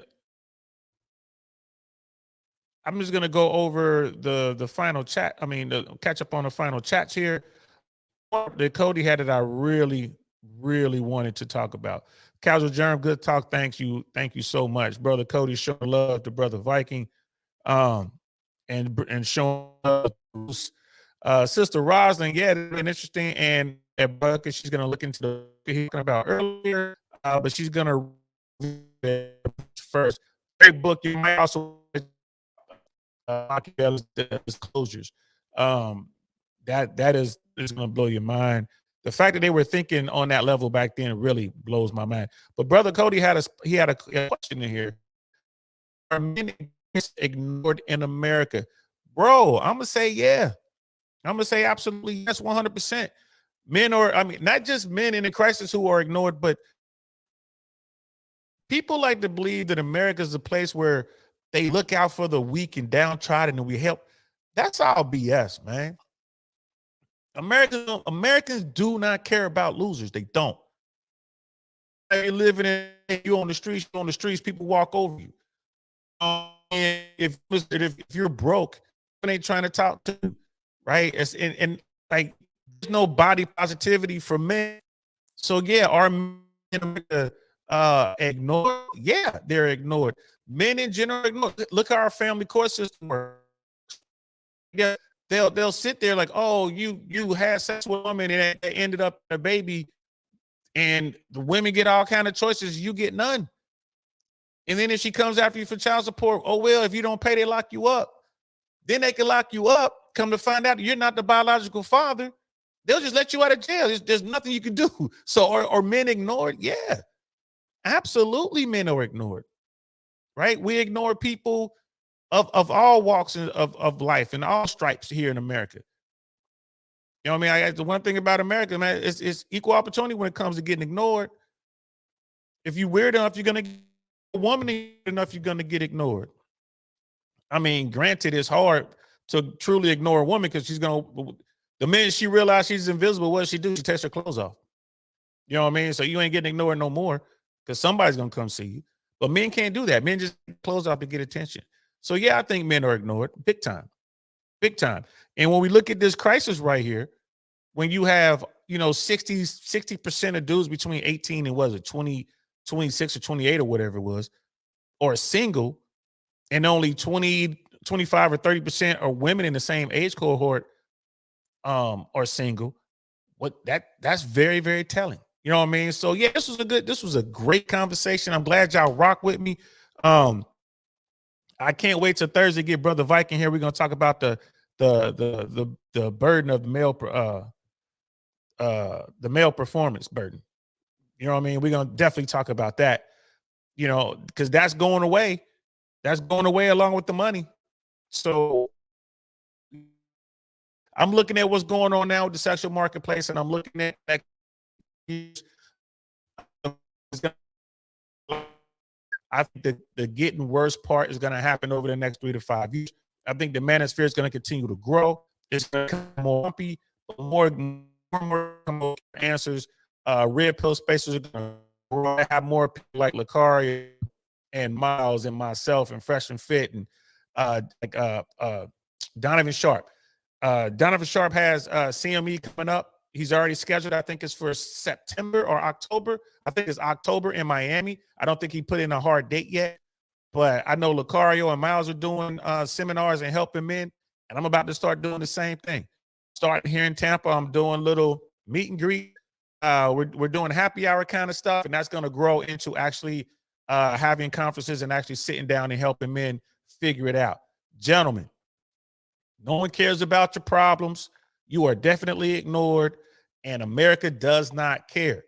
I'm just gonna go over the final chat. I mean, catch up on the final chats here. That Cody had that I really wanted to talk about. Casual Germ, good talk. Thank you so much, Brother Cody. Showing love to Brother Viking, and showing love to Sister Roslyn. Yeah, it's been interesting, and because she's gonna look into the he's talking about earlier, but she's gonna read first. Great book. You might also Machiavelli's Disclosures. That is gonna blow your mind. The fact that they were thinking on that level back then really blows my mind. But Brother Cody had a question in here. Are men ignored in America? Bro, I'm gonna say yeah. I'm gonna say absolutely yes, 100%. Men are, I mean, not just men in the crisis who are ignored, but people like to believe that America is a place where they look out for the weak and downtrodden and we help. That's all BS, man. Americans do not care about losers. They don't. You're living you're on the streets, people walk over you. And if you're broke, they ain't trying to talk to you, right? And like there's no body positivity for men. So yeah, are men in America ignored? Yeah, they're ignored. Men in general ignored. Look how our family court system works. Yeah. They'll sit there like, oh, you had sex with a woman and it ended up a baby, and the women get all kind of choices, you get none. And then if she comes after you for child support, oh well, if you don't pay, they lock you up. Then they can lock you up. Come to find out you're not the biological father, they'll just let you out of jail. There's nothing you can do. So are men ignored? Yeah, absolutely, men are ignored. Right? We ignore people of all walks of life and all stripes here in America. You know what I mean? The one thing about America, man, it's equal opportunity when it comes to getting ignored. If you're weird enough, you're gonna get a woman enough, you're gonna get ignored. I mean, granted, it's hard to truly ignore a woman because the minute she realizes she's invisible, what does she do? She takes her clothes off. You know what I mean? So you ain't getting ignored no more because somebody's gonna come see you. But men can't do that. Men just close off to get attention. So yeah, I think men are ignored big time. And when we look at this crisis right here, when you have, 60% of dudes between 18 and 26 or 28 or whatever it was, or single, and only 20, 25 or 30% are women in the same age cohort are single, that's very, very telling. You know what I mean? So yeah, this was a great conversation. I'm glad y'all rock with me. I can't wait till Thursday to get Brother Viking here. We're gonna talk about the burden of the male performance burden. You know what I mean? We're gonna definitely talk about that. Because that's going away. That's going away along with the money. So I'm looking at what's going on now with the sexual marketplace, and I'm looking at I think the getting worse part is going to happen over the next 3 to 5 years. I think the manosphere is going to continue to grow. It's going to become more bumpy, more answers. Red pill spacers are going to grow. Have more people like Lakari and Miles and myself and Fresh and Fit and Donovan Sharp. Donovan Sharp has CME coming up. He's already scheduled. I think it's for September or October. I think it's October in Miami. I don't think he put in a hard date yet, but I know Lucario and Miles are doing seminars and helping men, and I'm about to start doing the same thing. Starting here in Tampa, I'm doing little meet and greet. We're doing happy hour kind of stuff, and that's going to grow into actually having conferences and actually sitting down and helping men figure it out. Gentlemen, no one cares about your problems. You are definitely ignored, and America does not care.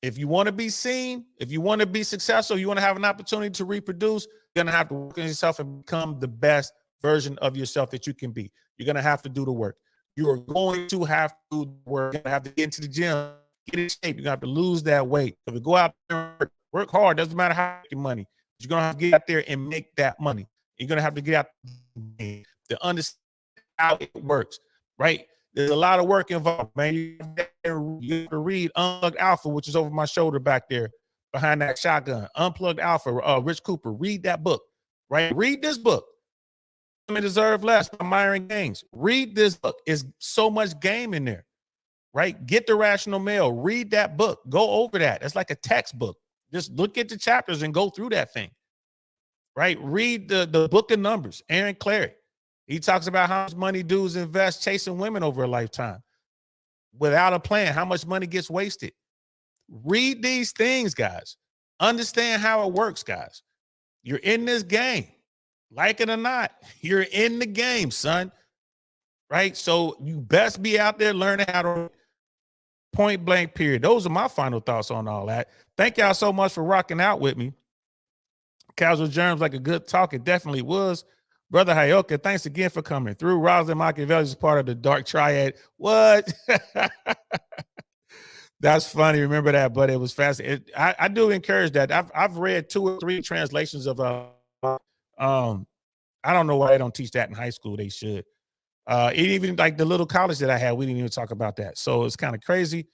If you want to be seen, if you want to be successful, you want to have an opportunity to reproduce, you're going to have to work on yourself and become the best version of yourself that you can be. You're going to have to do the work. You are going to have to do the work. You're going to have to get into the gym, get in shape. You're going to have to lose that weight. If you go out there and work hard, doesn't matter how you make money. You're going to have to get out there and make that money. You're going to have to get out to understand how it works, right? There's a lot of work involved, man. You have to read Unplugged Alpha, which is over my shoulder back there behind that shotgun. Unplugged Alpha, Rich Cooper. Read that book, right? Read this book. Women Deserve Less by Myron Gaines. Read this book. There's so much game in there, right? Get the Rational Male. Read that book. Go over that. It's like a textbook. Just look at the chapters and go through that thing, right? Read the book of Numbers, Aaron Clary. He talks about how much money dudes invest chasing women over a lifetime without a plan, how much money gets wasted. Read these things, guys. Understand how it works, guys. You're in this game. Like it or not, you're in the game, son. Right? So you best be out there learning how to point blank, period. Those are my final thoughts on all that. Thank y'all so much for rocking out with me. Casual Germs, like a good talk. It definitely was. Brother Hayoka, thanks again for coming through. Rosalind Machiavelli is part of the Dark Triad. What? That's funny. Remember that, but it was fascinating. I do encourage that. I've read 2 or 3 translations of I don't know why they don't teach that in high school. They should. Even like the little college that I had, we didn't even talk about that. So it's kind of crazy.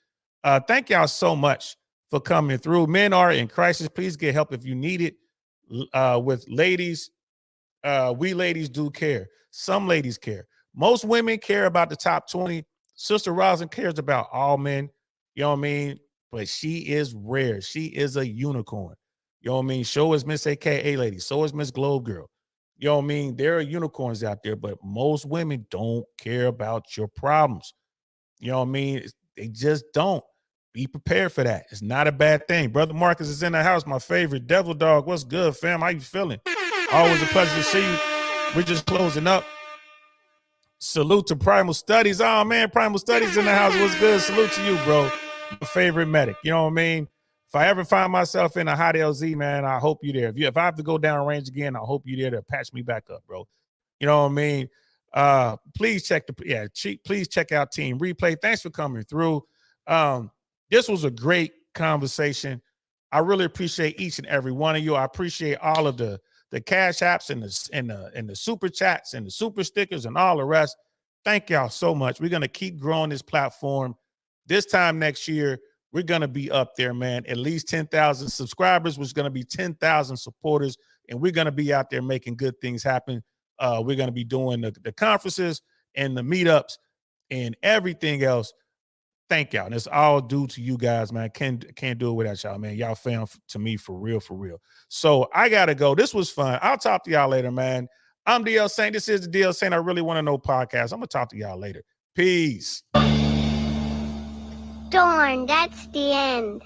Thank y'all so much for coming through. Men are in crisis. Please get help if you need it. With ladies, we ladies do care. Some ladies care. Most women care about the top 20. Sister Rosin cares about all men. You know what I mean? But she is rare. She is a unicorn. You know what I mean? So is Miss AKA lady. So is Miss Globe Girl. You know what I mean? There are unicorns out there, but most women don't care about your problems. You know what I mean? They just don't. Be prepared for that. It's not a bad thing. Brother Marcus is in the house. My favorite. Devil Dog, what's good, fam? How you feeling? Always a pleasure to see you. We're just closing up. Salute to Primal Studies. Oh, man, Primal Studies in the house. What's good? Salute to you, bro. My favorite medic. You know what I mean? If I ever find myself in a hot LZ, man, I hope you're there. If I have to go down range again, I hope you're there to patch me back up, bro. You know what I mean? Please check please check out Team Replay. Thanks for coming through. This was a great conversation. I really appreciate each and every one of you. I appreciate all of the cash apps and the super chats and the super stickers and all the rest. Thank y'all so much. We're going to keep growing this platform. This time next year, we're going to be up there, man. At least 10,000 subscribers, which is going to be 10,000 supporters, and we're going to be out there making good things happen. We're going to be doing the conferences and the meetups and everything else. Thank y'all. And it's all due to you guys, man. Can't do it without y'all, man. Y'all fam to me for real, for real. So I got to go. This was fun. I'll talk to y'all later, man. I'm DL Saint. This is the DL Saint I Really Want to Know podcast. I'm going to talk to y'all later. Peace. Darn, that's the end.